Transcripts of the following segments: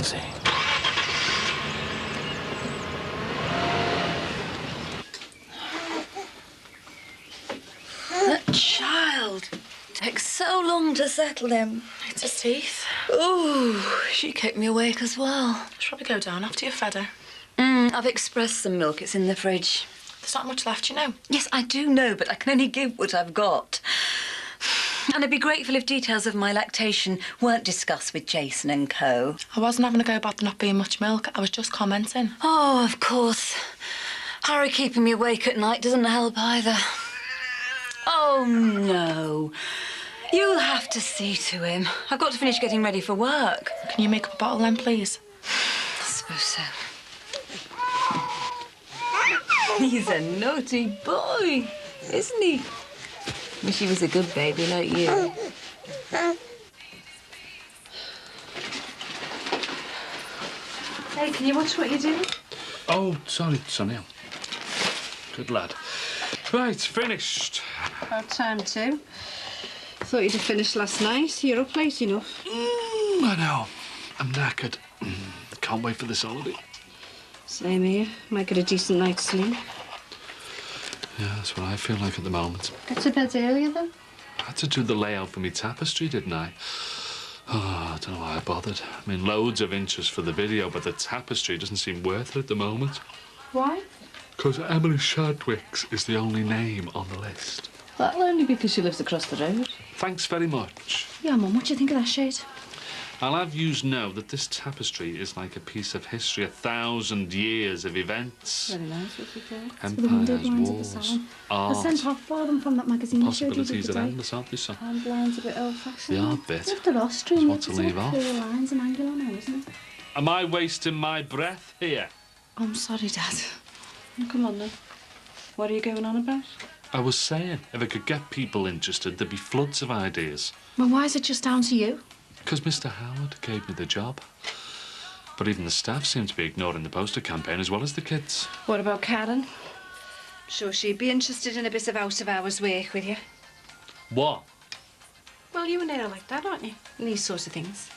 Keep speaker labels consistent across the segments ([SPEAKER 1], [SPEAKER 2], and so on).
[SPEAKER 1] Lindsay.
[SPEAKER 2] That child takes so long to settle him.
[SPEAKER 3] It's his teeth.
[SPEAKER 2] Ooh, she kept me awake as well.
[SPEAKER 3] Should probably go down after you've fed her.
[SPEAKER 2] I've expressed some milk. It's in the fridge.
[SPEAKER 3] There's not much left, you know.
[SPEAKER 2] Yes, I do know, but I can only give what I've got. And I'd be grateful if details of my lactation weren't discussed with Jason and co.
[SPEAKER 3] I wasn't having a go about there not being much milk. I was just commenting.
[SPEAKER 2] Oh, of course. Harry keeping me awake at night doesn't help either. Oh, no. You'll have to see to him. I've got to finish getting ready for work.
[SPEAKER 3] Can you make up a bottle then, please?
[SPEAKER 2] I suppose so. He's a naughty boy, isn't he? Wish he was a good baby like you. Hey, can you watch what you're doing?
[SPEAKER 4] Oh, sorry, Sonny. Good lad. Right, finished.
[SPEAKER 5] About time too. Thought you'd have finished last night. You're up late enough.
[SPEAKER 4] I know. I'm knackered. Can't wait for this holiday.
[SPEAKER 5] Same here. Might get a decent night's sleep.
[SPEAKER 4] Yeah, that's what I feel like at the moment.
[SPEAKER 5] Get to bed earlier then?
[SPEAKER 4] I had to do the layout for me tapestry, didn't I? Oh, I don't know why I bothered. I mean, loads of interest for the video, but the tapestry doesn't seem worth it at the moment.
[SPEAKER 5] Why?
[SPEAKER 4] Because Emily Shadwick's is the only name on the list.
[SPEAKER 5] That'll only be because she lives across the road.
[SPEAKER 4] Thanks very much.
[SPEAKER 5] Yeah, Mum, what do you think of that shade?
[SPEAKER 4] I'll have yous know that this tapestry is like a piece of history, 1,000 years of events.
[SPEAKER 5] Very nice, what's it called?
[SPEAKER 4] Empires, wars, art,
[SPEAKER 5] I sent off for them from that magazine you showed you
[SPEAKER 4] possibilities
[SPEAKER 5] the
[SPEAKER 4] are
[SPEAKER 5] other day.
[SPEAKER 4] endless, aren't they, son?
[SPEAKER 5] And lines a bit old-fashioned.
[SPEAKER 4] They are a bit.
[SPEAKER 5] After Austrian,
[SPEAKER 4] There's one to leave off.
[SPEAKER 5] clear lines and angular now, isn't it?
[SPEAKER 4] Am I wasting my breath here?
[SPEAKER 5] I'm sorry, Dad. Oh, come on, then. What are you going on about?
[SPEAKER 4] I was saying, if I could get people interested, there'd be floods of ideas.
[SPEAKER 5] Well, why is it just down to you?
[SPEAKER 4] Because Mr. Howard gave me the job. But even the staff seem to be ignoring the poster campaign as well as the kids.
[SPEAKER 5] What about Karen? Sure she'd be interested in a bit of out-of-hours work with you.
[SPEAKER 4] What?
[SPEAKER 5] Well, you and I are like that, aren't you? And these sorts of things.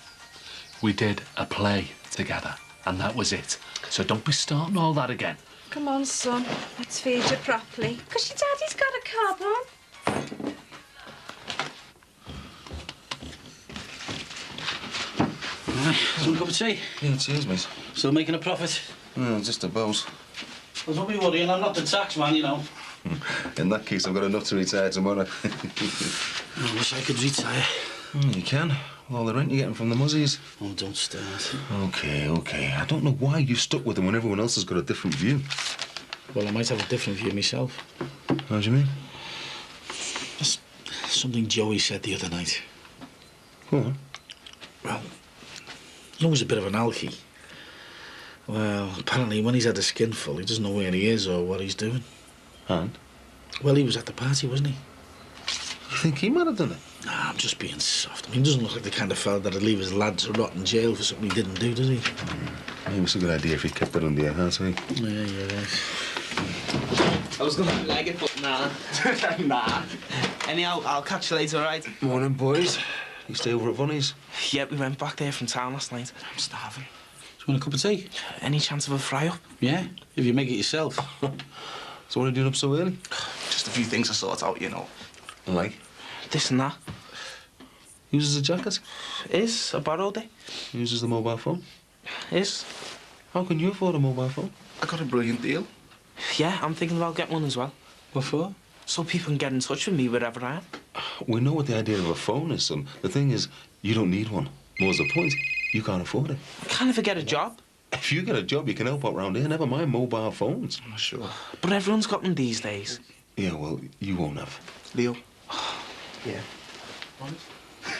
[SPEAKER 4] We did a play together, and that was it. So don't be starting all that again.
[SPEAKER 5] Come on, son. Let's feed you properly. Because your daddy's got a cob on.
[SPEAKER 1] Some cup of tea?
[SPEAKER 6] Yeah, cheers, mate.
[SPEAKER 1] Still making a profit?
[SPEAKER 6] No, just about.
[SPEAKER 1] Well, don't be worrying, I'm not the tax man, you know.
[SPEAKER 6] In that case, I've got enough to retire tomorrow.
[SPEAKER 1] I wish I could retire.
[SPEAKER 6] You can. With all the rent you're getting from the muzzies.
[SPEAKER 1] Oh, don't start.
[SPEAKER 6] OK. I don't know why you've stuck with them when everyone else has got a different view.
[SPEAKER 1] Well, I might have a different view myself.
[SPEAKER 6] How do you mean?
[SPEAKER 1] That's something Joey said the other night.
[SPEAKER 6] Go on.
[SPEAKER 1] Well, he's always a bit of an alky. Well, apparently when he's had a skinful, he doesn't know where he is or what he's doing.
[SPEAKER 6] And?
[SPEAKER 1] Well, he was at the party, wasn't he?
[SPEAKER 6] You think he might have done it?
[SPEAKER 1] Nah, I'm just being soft. I mean, he doesn't look like the kind of fella that'd leave his lad to rot in jail for something he didn't do, does he?
[SPEAKER 6] Maybe it's a good idea if he kept it under your hat, eh?
[SPEAKER 1] Yeah, you're right.
[SPEAKER 7] I was gonna leg it, but nah. Nah. Anyhow, I'll catch you later, all right?
[SPEAKER 6] Morning, boys. You stay over at Bunny's?
[SPEAKER 7] Yeah, we went back there from town last night. I'm starving.
[SPEAKER 1] Do you want a cup of tea?
[SPEAKER 7] Any chance of a fry-up?
[SPEAKER 1] Yeah, if you make it yourself.
[SPEAKER 6] So what are you doing up so early?
[SPEAKER 7] Just a few things to sort out, you know.
[SPEAKER 6] Like?
[SPEAKER 7] This and that.
[SPEAKER 6] Uses a jacket?
[SPEAKER 7] Is, I borrowed it.
[SPEAKER 6] Uses the mobile phone?
[SPEAKER 7] Is.
[SPEAKER 6] How can you afford a mobile phone?
[SPEAKER 7] I got a brilliant deal. Yeah, I'm thinking about getting one as well.
[SPEAKER 1] What for?
[SPEAKER 7] So people can get in touch with me wherever I am.
[SPEAKER 6] We know what the idea of a phone is, son. The thing is, you don't need one. More's the point, you can't afford it.
[SPEAKER 7] I can't ever get a job.
[SPEAKER 6] If you get a job, you can help out round here. Never mind mobile phones.
[SPEAKER 7] I'm sure. But everyone's got them these days.
[SPEAKER 6] Yeah, well, you won't have.
[SPEAKER 7] Leo? Yeah.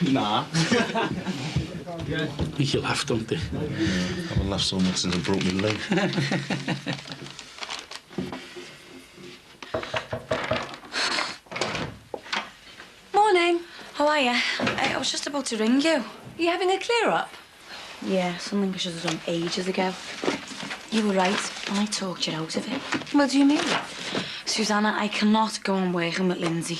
[SPEAKER 7] Nah.
[SPEAKER 1] You laugh, don't they?
[SPEAKER 6] I haven't laughed so much since I broke my leg.
[SPEAKER 2] Morning. How are you? I was just about to ring you. Are you having a clear-up? Yeah, something I should have done ages ago. You were right. I talked you out of it. What do you mean? Susanna, I cannot go on working with Lindsay.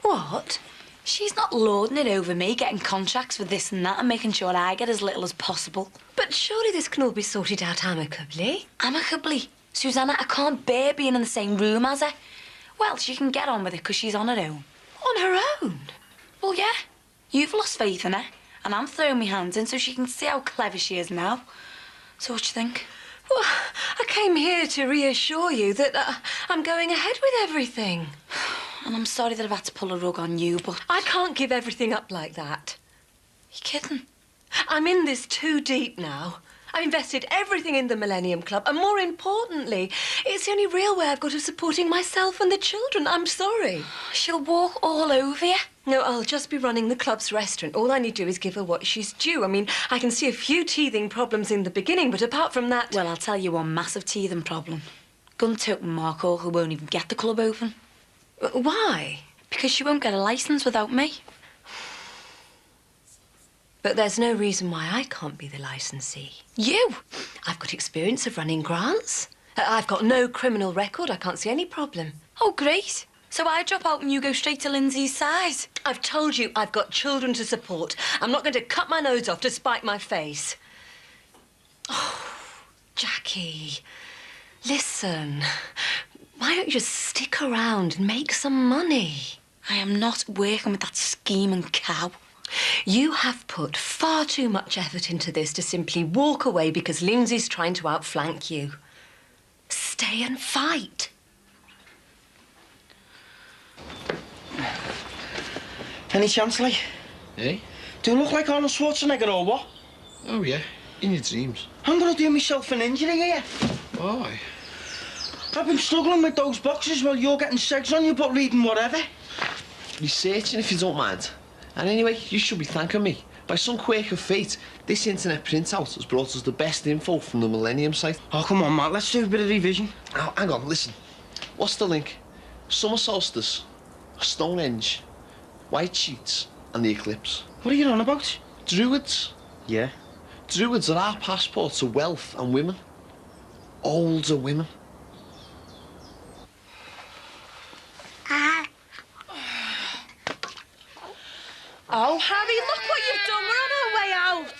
[SPEAKER 2] What? She's not lording it over me, getting contracts for this and that and making sure I get as little as possible.
[SPEAKER 8] But surely this can all be sorted out amicably.
[SPEAKER 2] Amicably? Susanna, I can't bear being in the same room as her. Well, she can get on with it because she's on her own.
[SPEAKER 8] On her own?
[SPEAKER 2] Well, yeah. You've lost faith in her, and I'm throwing my hands in so she can see how clever she is now. So what do you think?
[SPEAKER 8] Well, I came here to reassure you that I'm going ahead with everything.
[SPEAKER 2] And I'm sorry that I've had to pull a rug on you, but...
[SPEAKER 8] I can't give everything up like that.
[SPEAKER 2] You kidding?
[SPEAKER 8] I'm in this too deep now. I've invested everything in the Millennium Club, and more importantly, it's the only real way I've got of supporting myself and the children. I'm sorry.
[SPEAKER 2] She'll walk all over you.
[SPEAKER 8] No, I'll just be running the club's restaurant. All I need to do is give her what she's due. I mean, I can see a few teething problems in the beginning, but apart from that...
[SPEAKER 2] Well, I'll tell you one massive teething problem. Gun-toting Marco, who won't even get the club open.
[SPEAKER 8] Why?
[SPEAKER 2] Because she won't get a licence without me.
[SPEAKER 8] But there's no reason why I can't be the licensee.
[SPEAKER 2] You?
[SPEAKER 8] I've got experience of running grants. I've got no criminal record. I can't see any problem.
[SPEAKER 2] Oh, great. So I drop out and you go straight to Lindsay's side?
[SPEAKER 8] I've told you I've got children to support. I'm not going to cut my nose off to spite my face. Oh, Jackie, listen. Why don't you just stick around and make some money?
[SPEAKER 2] I am not working with that scheming cow.
[SPEAKER 8] You have put far too much effort into this to simply walk away because Lindsay's trying to outflank you. Stay and fight.
[SPEAKER 9] Any chance, like?
[SPEAKER 10] Eh?
[SPEAKER 9] Do I look like Arnold Schwarzenegger or what?
[SPEAKER 10] Oh, yeah. In your dreams.
[SPEAKER 9] I'm gonna do myself an injury here.
[SPEAKER 10] Why?
[SPEAKER 9] I've been struggling with those boxes while you're getting sex on you, but reading whatever.
[SPEAKER 10] Researching, if you don't mind. And anyway, you should be thanking me. By some quirk of fate, this internet printout has brought us the best info from the Millennium site.
[SPEAKER 9] Oh, come on, Matt, let's do a bit of revision.
[SPEAKER 10] Now, hang on, listen. What's the link? Summer solstice, Stonehenge, white sheets, and the eclipse.
[SPEAKER 9] What are you on about?
[SPEAKER 10] Druids.
[SPEAKER 9] Yeah.
[SPEAKER 10] Druids are our passport to wealth and women. Older women.
[SPEAKER 5] Oh, Harry, look what you've done. We're on our way out.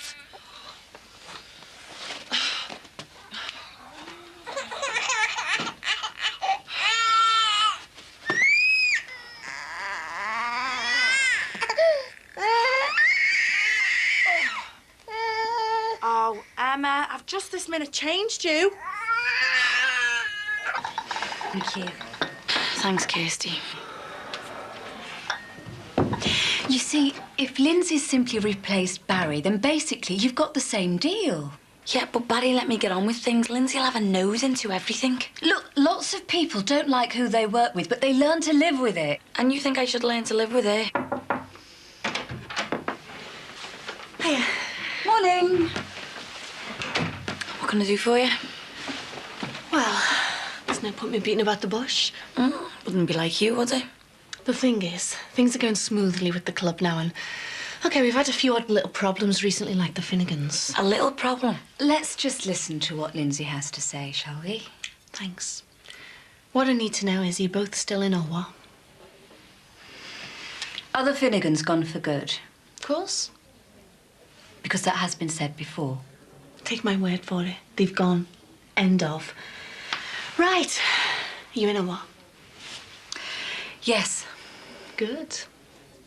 [SPEAKER 3] Oh, Emma, I've just this minute changed you.
[SPEAKER 2] Thank you. Thanks, Kirsty.
[SPEAKER 8] You see, if Lindsay's simply replaced Barry, then basically you've got the same deal.
[SPEAKER 2] Yeah, but Barry let me get on with things. Lindsay'll have a nose into everything.
[SPEAKER 8] Look, lots of people don't like who they work with, but they learn to live with it.
[SPEAKER 2] And you think I should learn to live with her? Hiya. Morning. What can I do for you?
[SPEAKER 3] Well, there's no point me beating about the bush.
[SPEAKER 2] Wouldn't be like you, would it?
[SPEAKER 3] The thing is, things are going smoothly with the club now, and OK, we've had a few odd little problems recently, like the Finnegans.
[SPEAKER 2] A little problem?
[SPEAKER 8] Let's just listen to what Lindsay has to say, shall we?
[SPEAKER 3] Thanks. What I need to know is, are you both still in or what?
[SPEAKER 8] Are the Finnegans gone for good?
[SPEAKER 3] Of course.
[SPEAKER 8] Because that has been said before.
[SPEAKER 3] Take my word for it. They've gone. End of. Right. Are you in or what?
[SPEAKER 8] Yes.
[SPEAKER 3] Good.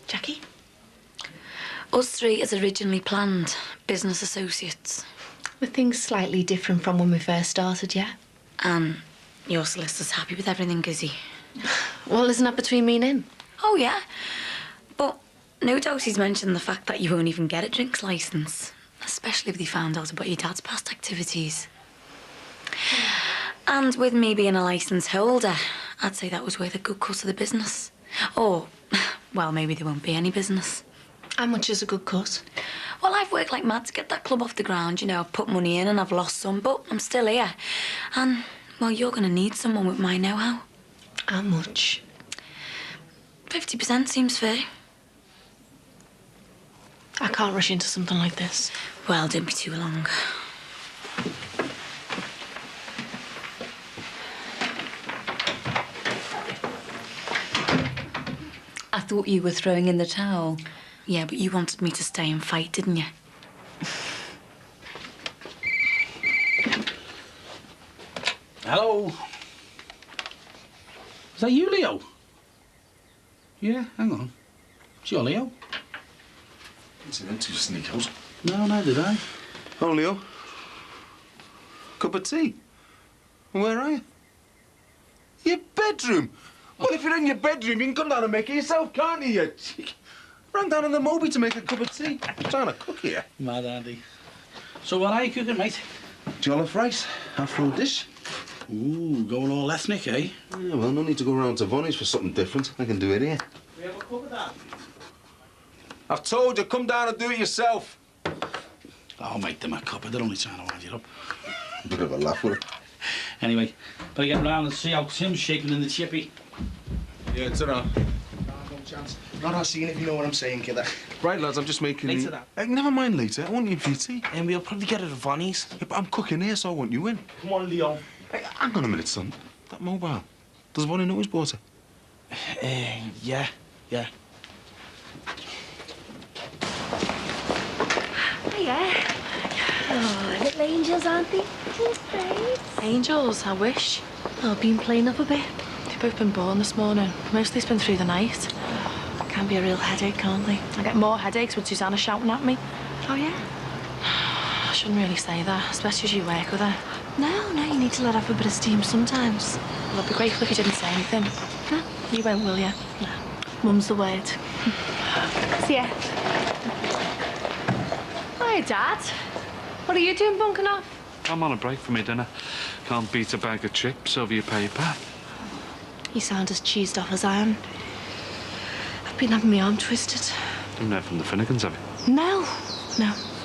[SPEAKER 3] Jackie?
[SPEAKER 2] Us three as originally planned. Business associates.
[SPEAKER 3] Were things slightly different from when we first started, yeah?
[SPEAKER 2] And your solicitor's happy with everything, is he?
[SPEAKER 3] Well, isn't that between me and him?
[SPEAKER 2] Oh, yeah. But no doubt he's mentioned the fact that you won't even get a drinks licence. Especially if they found out about your dad's past activities. And with me being a licence holder, I'd say that was worth a good cut of the business. Or, well, maybe there won't be any business.
[SPEAKER 3] How much is a good cut?
[SPEAKER 2] Well, I've worked like mad to get that club off the ground, you know. I've put money in and I've lost some, but I'm still here. And, well, you're going to need someone with my know-how.
[SPEAKER 3] How much?
[SPEAKER 2] 50% seems fair.
[SPEAKER 3] I can't rush into something like this.
[SPEAKER 2] Well, don't be too long. I thought you were throwing in the towel. Yeah, but you wanted me to stay and fight, didn't you?
[SPEAKER 11] Hello? Is that you, Leo? Yeah, hang on. It's your Leo?
[SPEAKER 6] It's an empty sneak out.
[SPEAKER 11] No, neither did I.
[SPEAKER 6] Oh, Leo. Cup of tea. Where are you? Your bedroom. Well, if you're in your bedroom, you can come down and make it yourself, can't you? You cheek. Ran down on the Moby to make a cup of tea. I'm trying to cook here.
[SPEAKER 11] Mad Andy. So what are you cooking, mate?
[SPEAKER 6] Jollof rice, Afro dish.
[SPEAKER 11] Ooh, going all ethnic, eh?
[SPEAKER 6] Yeah, well, no need to go round to Vonnie's for something different. I can do it here.
[SPEAKER 9] We have a cup of that?
[SPEAKER 6] I've told you, come down and do it yourself.
[SPEAKER 11] I'll make them a cuppa. They're only trying to wind you up.
[SPEAKER 6] Bit of a laugh with it.
[SPEAKER 11] Anyway, better get round and see how Tim's shaping in the chippy.
[SPEAKER 6] Yeah, it's around.
[SPEAKER 9] No chance. Not as seen if you know what I'm saying, kidder.
[SPEAKER 6] Right, lads, I'm just making...
[SPEAKER 9] Later, that.
[SPEAKER 6] Never mind later. I want you for your tea.
[SPEAKER 9] And we'll probably get it at Vonnie's.
[SPEAKER 6] Yeah, but I'm cooking here, so I want you in.
[SPEAKER 9] Come on, Leo.
[SPEAKER 6] Hey, hang on a minute, son. That mobile. Does Vonnie know he's bought it?
[SPEAKER 9] Yeah.
[SPEAKER 3] Yeah.
[SPEAKER 2] Oh, little angels, aren't they?
[SPEAKER 3] Angels, I wish. I've been playing up a bit. They've both been born this morning. Mostly spent through the night. Can be a real headache, can't they? I get more headaches with Susanna shouting at me.
[SPEAKER 2] Oh, yeah?
[SPEAKER 3] I shouldn't really say that, especially as you work with her. No, you need to let off a bit of steam sometimes. Well, I'd be grateful if you didn't say anything. No, you won't, will you? No. Mum's the word. See ya. Hi, Dad. What are you doing bunking off?
[SPEAKER 4] I'm on a break from my dinner. Can't beat a bag of chips over your paper.
[SPEAKER 3] You sound as cheesed off as I am. I've been having my arm twisted.
[SPEAKER 4] You're not from the Finnegans, have you?
[SPEAKER 3] No,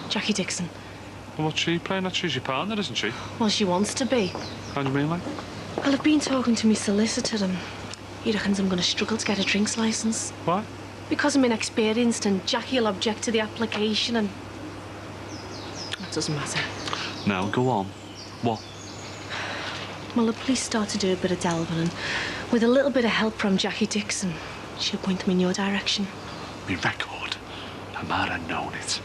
[SPEAKER 3] Jackie Dixon.
[SPEAKER 4] Well, what's she playing at? She's your partner, isn't she?
[SPEAKER 3] Well, she wants to be.
[SPEAKER 4] How do you mean, like?
[SPEAKER 3] Well, I've been talking to my solicitor and he reckons I'm going to struggle to get a drinks licence.
[SPEAKER 4] Why?
[SPEAKER 3] Because I'm inexperienced and Jackie'll object to the application and... It doesn't matter.
[SPEAKER 4] Now, go on. What?
[SPEAKER 3] Well, the police start to do a bit of delving and with a little bit of help from Jackie Dixon, she'll point them in your direction.
[SPEAKER 4] Me record. I might have known it.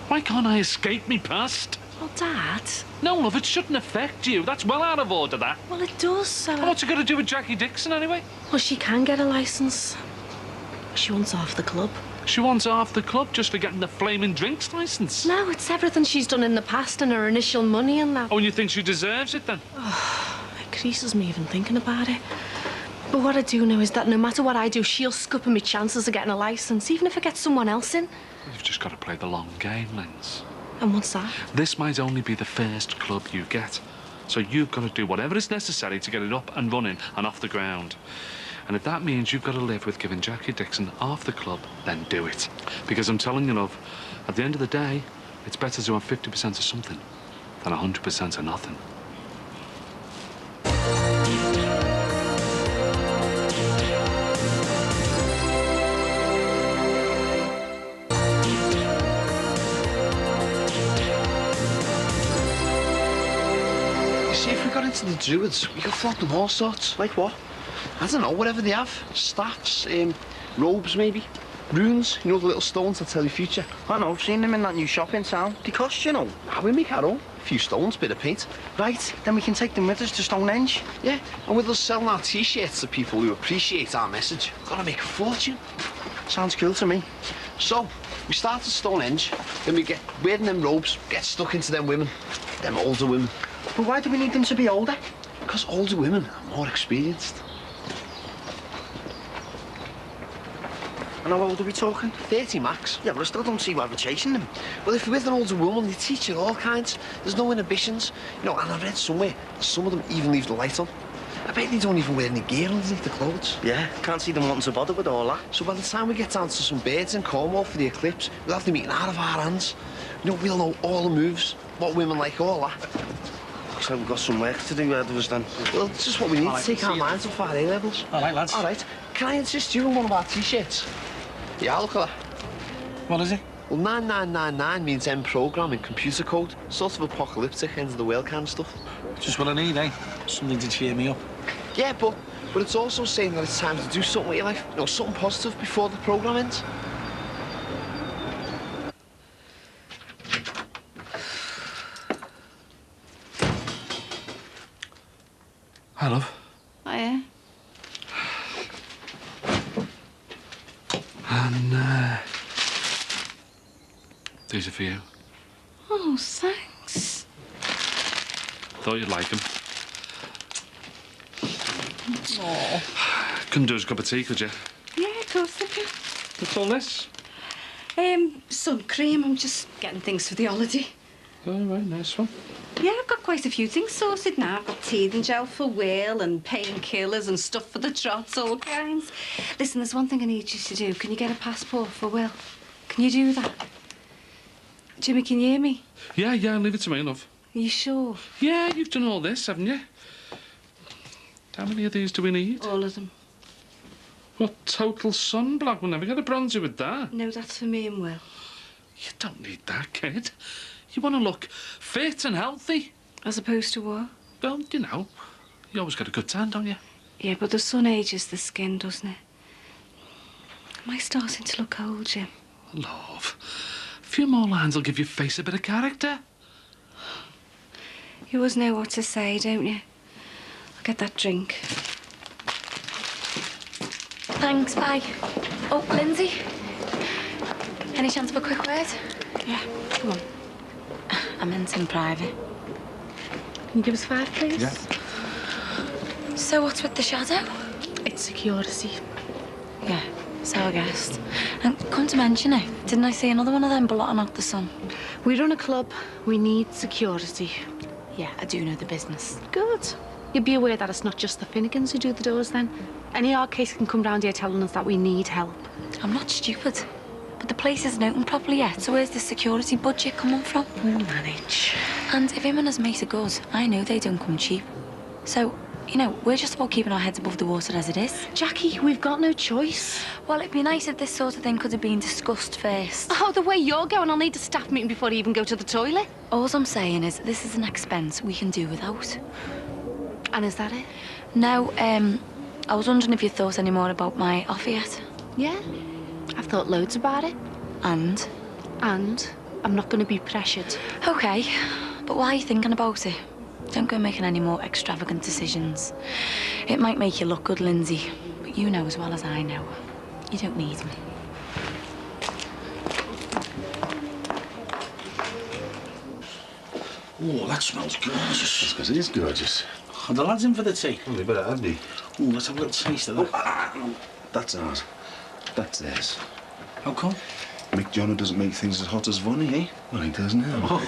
[SPEAKER 4] Why can't I escape me past?
[SPEAKER 3] Well, Dad...
[SPEAKER 4] No, love, it shouldn't affect you. That's well out of order, that.
[SPEAKER 3] Well, it does, so...
[SPEAKER 4] Well, what's it got to do with Jackie Dixon, anyway?
[SPEAKER 3] Well, she can get a licence. She wants half the club.
[SPEAKER 4] She wants half the club just for getting the flaming drinks licence.
[SPEAKER 3] No, it's everything she's done in the past and her initial money and that.
[SPEAKER 4] Oh, and you think she deserves it, then?
[SPEAKER 3] Oh, it creases me even thinking about it. But what I do know is that no matter what I do, she'll scupper me chances of getting a licence, even if I get someone else in.
[SPEAKER 4] You've just got to play the long game, Linz.
[SPEAKER 3] And what's that?
[SPEAKER 4] This might only be the first club you get. So you've got to do whatever is necessary to get it up and running and off the ground. And if that means you've got to live with giving Jackie Dixon half the club, then do it. Because I'm telling you, love, at the end of the day, it's better to have 50% of something than 100% of nothing.
[SPEAKER 10] See, if we got into the Druids, we could flog them all sorts.
[SPEAKER 9] Like what?
[SPEAKER 10] I don't know, whatever they have. Staffs, robes maybe. Runes, you know, the little stones that tell your future.
[SPEAKER 9] I know, I've seen them in that new shop in town. They cost, you know.
[SPEAKER 10] Ah, we make our own. A few stones, bit of paint.
[SPEAKER 9] Right, then we can take them with us to Stonehenge.
[SPEAKER 10] Yeah, and with us selling our T-shirts to people who appreciate our message, gonna make a fortune.
[SPEAKER 9] Sounds cool to me.
[SPEAKER 10] So, we start at Stonehenge, then we get wearing them robes, get stuck into them women. Them older women.
[SPEAKER 9] But why do we need them to be older?
[SPEAKER 10] Because older women are more experienced.
[SPEAKER 9] And how old are we talking?
[SPEAKER 10] 30 max.
[SPEAKER 9] Yeah, but I still don't see why we're chasing them.
[SPEAKER 10] Well, if you're with an older woman, they teach you all kinds. There's no inhibitions. You know, and I read somewhere, some of them even leave the light on. I bet they don't even wear any gear underneath the clothes.
[SPEAKER 9] Yeah, can't see them wanting to bother with all that.
[SPEAKER 10] So by the time we get down to some birds in Cornwall for the eclipse, we'll have them eating out of our hands. You know, we'll know all the moves, what women like, all that.
[SPEAKER 9] Looks like we've got some work to do ahead of us then.
[SPEAKER 10] Well, it's just what we need to take our minds off our A-levels.
[SPEAKER 11] All right, lads.
[SPEAKER 10] All right. Can I assist you in one of our T-shirts? Yeah, look at that.
[SPEAKER 11] What is it?
[SPEAKER 10] Well, 9999 means end program in computer code. Sort of apocalyptic, end of the world kind of stuff.
[SPEAKER 11] Just what I need, eh? Something to cheer me up.
[SPEAKER 10] Yeah, but But it's also saying that it's time to do something with your life. You know, something positive before the programme ends.
[SPEAKER 4] Hi, love.
[SPEAKER 5] Hiya.
[SPEAKER 4] And, these are for you.
[SPEAKER 5] Oh, thanks.
[SPEAKER 4] Thought you'd like them.
[SPEAKER 5] Oh.
[SPEAKER 4] Couldn't do us a cup of tea, could you?
[SPEAKER 5] Yeah, of course I can.
[SPEAKER 4] What's all this?
[SPEAKER 5] Sun cream. I'm just getting things for the holiday.
[SPEAKER 4] Oh, right, nice one.
[SPEAKER 5] Yeah, I've got quite a few things sorted now. I've got teething gel for Will and painkillers and stuff for the trots, all kinds. Listen, there's one thing I need you to do. Can you get a passport for Will? Can you do that? Jimmy, can you hear me?
[SPEAKER 4] Yeah, leave it to me, love.
[SPEAKER 5] Are you sure?
[SPEAKER 4] Yeah, you've done all this, haven't you? How many of these do we need?
[SPEAKER 5] All of them.
[SPEAKER 4] What, total sunblock? We'll never get a bronzer with that.
[SPEAKER 5] No, that's for me and Will.
[SPEAKER 4] You don't need that, kid. You want to look fit and healthy.
[SPEAKER 5] As opposed to what?
[SPEAKER 4] Well, you know, you always got a good tan, don't you?
[SPEAKER 5] Yeah, but the sun ages the skin, doesn't it? Am I starting to look old, Jim?
[SPEAKER 4] Love, a few more lines will give your face a bit of character.
[SPEAKER 5] You always know what to say, don't you? I'll get that drink.
[SPEAKER 2] Thanks, bye. Oh, Lindsay. Any chance of a quick word?
[SPEAKER 5] Yeah, come on.
[SPEAKER 2] I meant in private.
[SPEAKER 3] Can you give us 5, please?
[SPEAKER 11] Yeah.
[SPEAKER 2] So what's with the shadow?
[SPEAKER 3] It's security.
[SPEAKER 2] Yeah, so I guessed. And come to mention it, didn't I see another one of them blotting out the sun?
[SPEAKER 3] We run a club. We need security.
[SPEAKER 2] Yeah, I do know the business.
[SPEAKER 3] Good. You'd be aware that it's not just the Finnegans who do the doors then. Any hard case can come round here telling us that we need help.
[SPEAKER 2] I'm not stupid. But the place isn't open properly yet, so where's the security budget coming from?
[SPEAKER 3] We'll manage.
[SPEAKER 2] And if him and his mate are good, I know they don't come cheap. So, you know, we're just about keeping our heads above the water as it is.
[SPEAKER 3] Jackie, we've got no choice.
[SPEAKER 2] Well, it'd be nice if this sort of thing could have been discussed first.
[SPEAKER 3] Oh, the way you're going, I'll need a staff meeting before I even go to the toilet.
[SPEAKER 2] All I'm saying is this is an expense we can do without.
[SPEAKER 3] And is that it?
[SPEAKER 2] No, I was wondering if you thought any more about my offer yet.
[SPEAKER 3] Yeah. I've thought loads about it.
[SPEAKER 2] And?
[SPEAKER 3] And I'm not going to be pressured.
[SPEAKER 2] OK, but why are you thinking about it? Don't go making any more extravagant decisions. It might make you look good, Lindsay, but you know as well as I know, you don't need me.
[SPEAKER 1] Oh, that smells gorgeous.
[SPEAKER 6] It's because it is gorgeous.
[SPEAKER 1] Are the lads in for the tea?
[SPEAKER 6] Well, they better have me.
[SPEAKER 1] Oh, let's have a little taste of that.
[SPEAKER 6] That's ours. That's theirs.
[SPEAKER 1] How come?
[SPEAKER 6] Mick Jono doesn't make things as hot as Vonnie, eh? Well, he does now.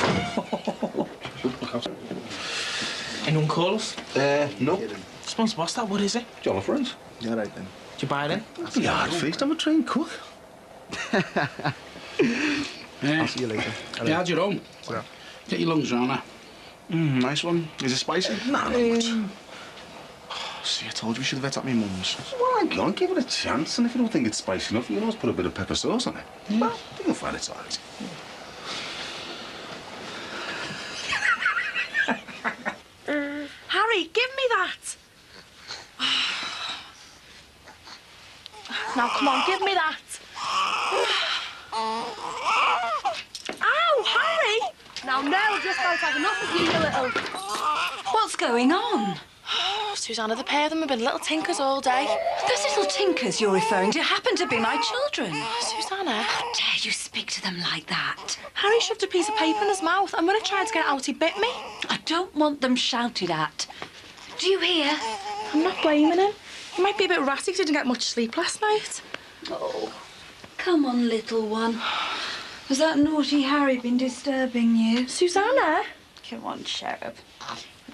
[SPEAKER 7] Anyone call us?
[SPEAKER 6] No.
[SPEAKER 7] Sponsor, what's that? What is it?
[SPEAKER 6] Jolly friends.
[SPEAKER 9] Yeah, right then.
[SPEAKER 7] Did you buy it in?
[SPEAKER 6] That's a hard-faced. I'm a trained cook.
[SPEAKER 1] Yeah.
[SPEAKER 9] I'll see you later.
[SPEAKER 1] You had your own.
[SPEAKER 9] Yeah.
[SPEAKER 1] Get your lungs round there.
[SPEAKER 9] Nice one. Is it spicy?
[SPEAKER 6] Nah, not.
[SPEAKER 9] See, I told you we should have ate at my mum's.
[SPEAKER 6] Well, hang on, give it a chance, and if you don't think it's spicy enough, you can always put a bit of pepper sauce on it.
[SPEAKER 1] Yeah.
[SPEAKER 6] Well, you'll find it's all right.
[SPEAKER 3] Harry, give me that. Now, come on, give me that. Ow, Harry! Now, Nell just about had enough of you, you little...
[SPEAKER 2] What's going on?
[SPEAKER 3] Susanna, the pair of them have been little tinkers all day.
[SPEAKER 2] Those little tinkers you're referring to happen to be my children.
[SPEAKER 3] Susanna?
[SPEAKER 2] How dare you speak to them like that?
[SPEAKER 3] Harry shoved a piece of paper in his mouth, and when I tried to get out, he bit me.
[SPEAKER 2] I don't want them shouted at. Do you hear?
[SPEAKER 3] I'm not blaming him. He might be a bit ratty because he didn't get much sleep last night.
[SPEAKER 2] Oh, come on, little one. Has that naughty Harry been disturbing you?
[SPEAKER 3] Susanna?
[SPEAKER 2] Come on, Sheriff.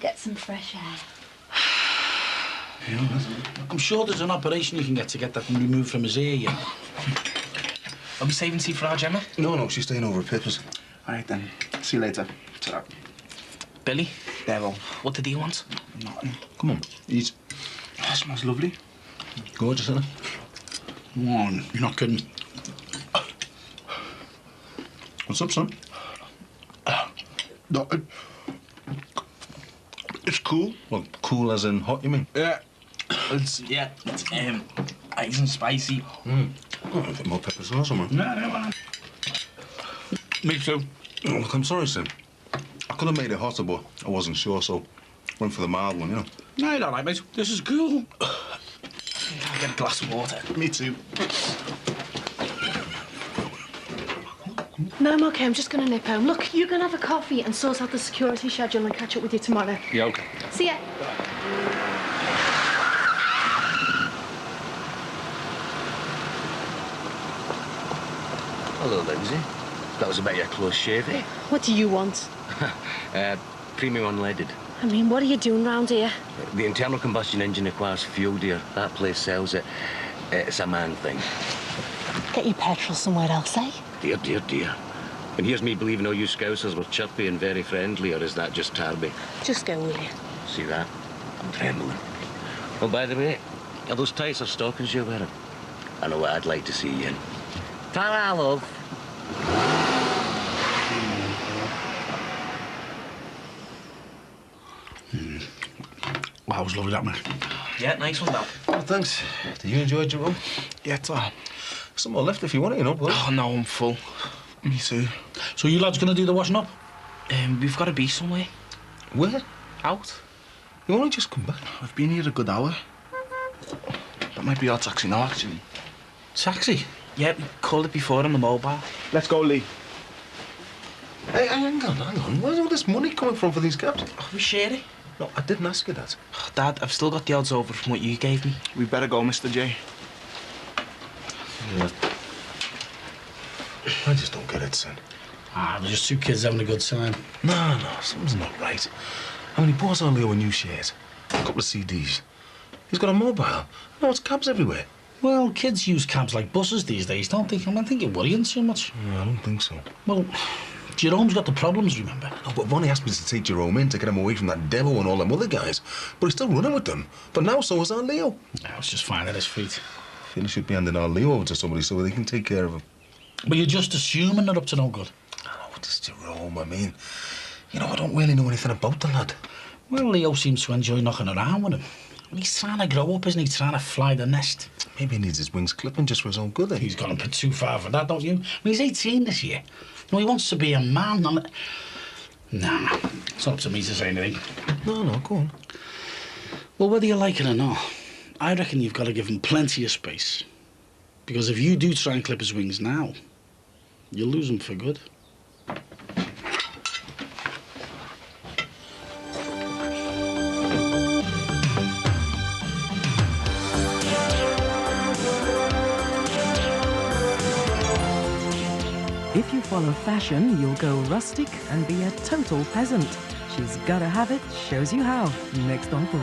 [SPEAKER 2] Get some fresh air.
[SPEAKER 1] Yeah, I'm sure there's an operation you can get to get that removed from his ear, you know.
[SPEAKER 7] Are we saving tea for our Gemma?
[SPEAKER 6] No, she's staying over at Pippa's.
[SPEAKER 9] All right then. See you later. Ta-ra.
[SPEAKER 7] Billy,
[SPEAKER 9] Devil.
[SPEAKER 7] what did he want?
[SPEAKER 9] Nothing.
[SPEAKER 6] Come on, eat.
[SPEAKER 9] Oh, it smells lovely.
[SPEAKER 6] Gorgeous, isn't it?
[SPEAKER 1] Come on, you're not kidding.
[SPEAKER 6] What's up, son? No, it's cool. Well, cool as in hot, you mean?
[SPEAKER 9] Yeah.
[SPEAKER 7] It's ice and spicy.
[SPEAKER 6] Oh, a bit more pepper sauce or something.
[SPEAKER 1] No. Me too.
[SPEAKER 6] Oh, look, I'm sorry, Sim. I could have made it hotter, but I wasn't sure, so went for the mild one, you know.
[SPEAKER 1] No, you're all right, mate. This is cool.
[SPEAKER 7] I'll get a glass of water.
[SPEAKER 6] Me too.
[SPEAKER 3] No, I'm okay. I'm just going to nip home. Look, you're going to have a coffee and sort out the security schedule and catch up with you tomorrow.
[SPEAKER 4] Yeah, OK.
[SPEAKER 3] See ya.
[SPEAKER 12] Hello, Lindsay. That was about your close shave, eh?
[SPEAKER 3] What do you want?
[SPEAKER 12] Premium unleaded.
[SPEAKER 3] I mean, what are you doing round here?
[SPEAKER 12] The internal combustion engine requires fuel, dear. That place sells it. It's a man thing.
[SPEAKER 3] Get your petrol somewhere else, eh?
[SPEAKER 12] Dear, dear, dear. And here's me believing all you scousers were chirpy and very friendly, or is that just Tarby?
[SPEAKER 3] Just go, will you?
[SPEAKER 12] See that? I'm trembling. Oh, by the way, are those tights or stockings you're wearing? I know what I'd like to see you in. Ta-ra, love.
[SPEAKER 1] Wow, it was lovely, that, mate.
[SPEAKER 7] Yeah, nice one, Dad.
[SPEAKER 6] Oh, thanks. Did you enjoy Jerome?
[SPEAKER 7] Yeah, it's all.
[SPEAKER 6] Some more left if you want it, you know, bud.
[SPEAKER 7] Oh, no, I'm full. Me too.
[SPEAKER 1] So you lads going to do the washing up?
[SPEAKER 7] We've got to be somewhere.
[SPEAKER 6] Where?
[SPEAKER 7] Out.
[SPEAKER 6] You only just come back.
[SPEAKER 7] I've been here a good hour. That might be our taxi now, actually.
[SPEAKER 1] Taxi?
[SPEAKER 7] Yeah, we called it before on the mobile.
[SPEAKER 6] Let's go, Lee. Hey, hang on. Where's all this money coming from for these cabs?
[SPEAKER 7] Oh, we share it.
[SPEAKER 6] No, I didn't ask you that.
[SPEAKER 7] Oh, Dad, I've still got the odds over from what you gave me. We better go, Mr. J.
[SPEAKER 6] Yeah. I just don't get it, son.
[SPEAKER 1] They're just two kids having a good time.
[SPEAKER 6] No, something's not right. I mean, he bought our Leo a new shirt, a couple of CDs. He's got a mobile. No, it's cabs everywhere.
[SPEAKER 1] Well, kids use cabs like buses these days, don't they? I think you're worrying too much.
[SPEAKER 6] No, I don't think so.
[SPEAKER 1] Well, Jerome's got the problems, remember?
[SPEAKER 6] No, but Vonnie asked me to take Jerome in to get him away from that devil and all them other guys. But he's still running with them. But now so is our Leo.
[SPEAKER 1] I was just finding his feet.
[SPEAKER 6] I feel he should be handing our Leo over to somebody so they can take care of him.
[SPEAKER 1] But you're just assuming they're up to no good.
[SPEAKER 6] Oh, it's Jerome, I mean. You know, I don't really know anything about the lad.
[SPEAKER 1] Well, Leo seems to enjoy knocking around with him. He's trying to grow up, isn't he? Trying to fly the nest.
[SPEAKER 6] Maybe he needs his wings clipping just for his own good, eh?
[SPEAKER 1] He's gone a bit too far for that, don't you? I mean, he's 18 this year. No, he wants to be a man. Nah, it's not up to me to say anything.
[SPEAKER 6] No, go on.
[SPEAKER 1] Well, whether you like it or not, I reckon you've got to give him plenty of space. Because if you do try and clip his wings now, you'll lose him for good.
[SPEAKER 13] If you follow fashion, you'll go rustic and be a total peasant. She's Gotta Have It shows you how, next on 4.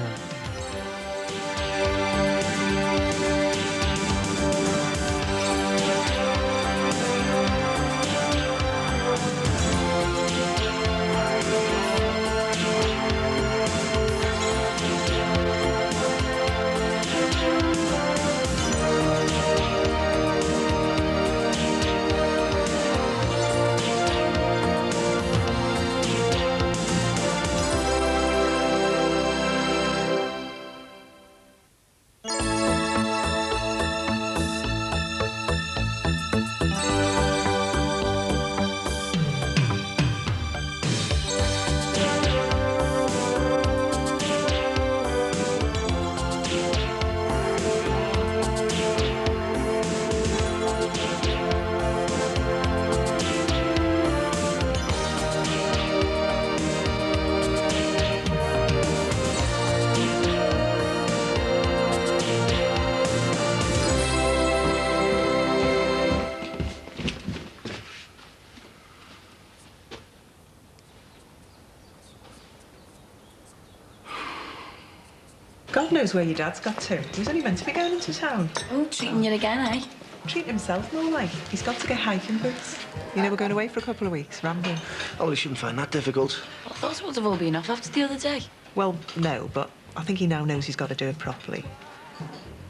[SPEAKER 14] God knows where your dad's got to. He was only meant to be going into town.
[SPEAKER 2] Oh, treating you again, eh?
[SPEAKER 14] Treating himself more like. He's got to get hiking boots. You know, we're going away for a couple of weeks, rambling.
[SPEAKER 7] Oh, he shouldn't find that difficult.
[SPEAKER 2] I thought it would have all been off after the other day.
[SPEAKER 14] Well, no, but I think he now knows he's got to do it properly.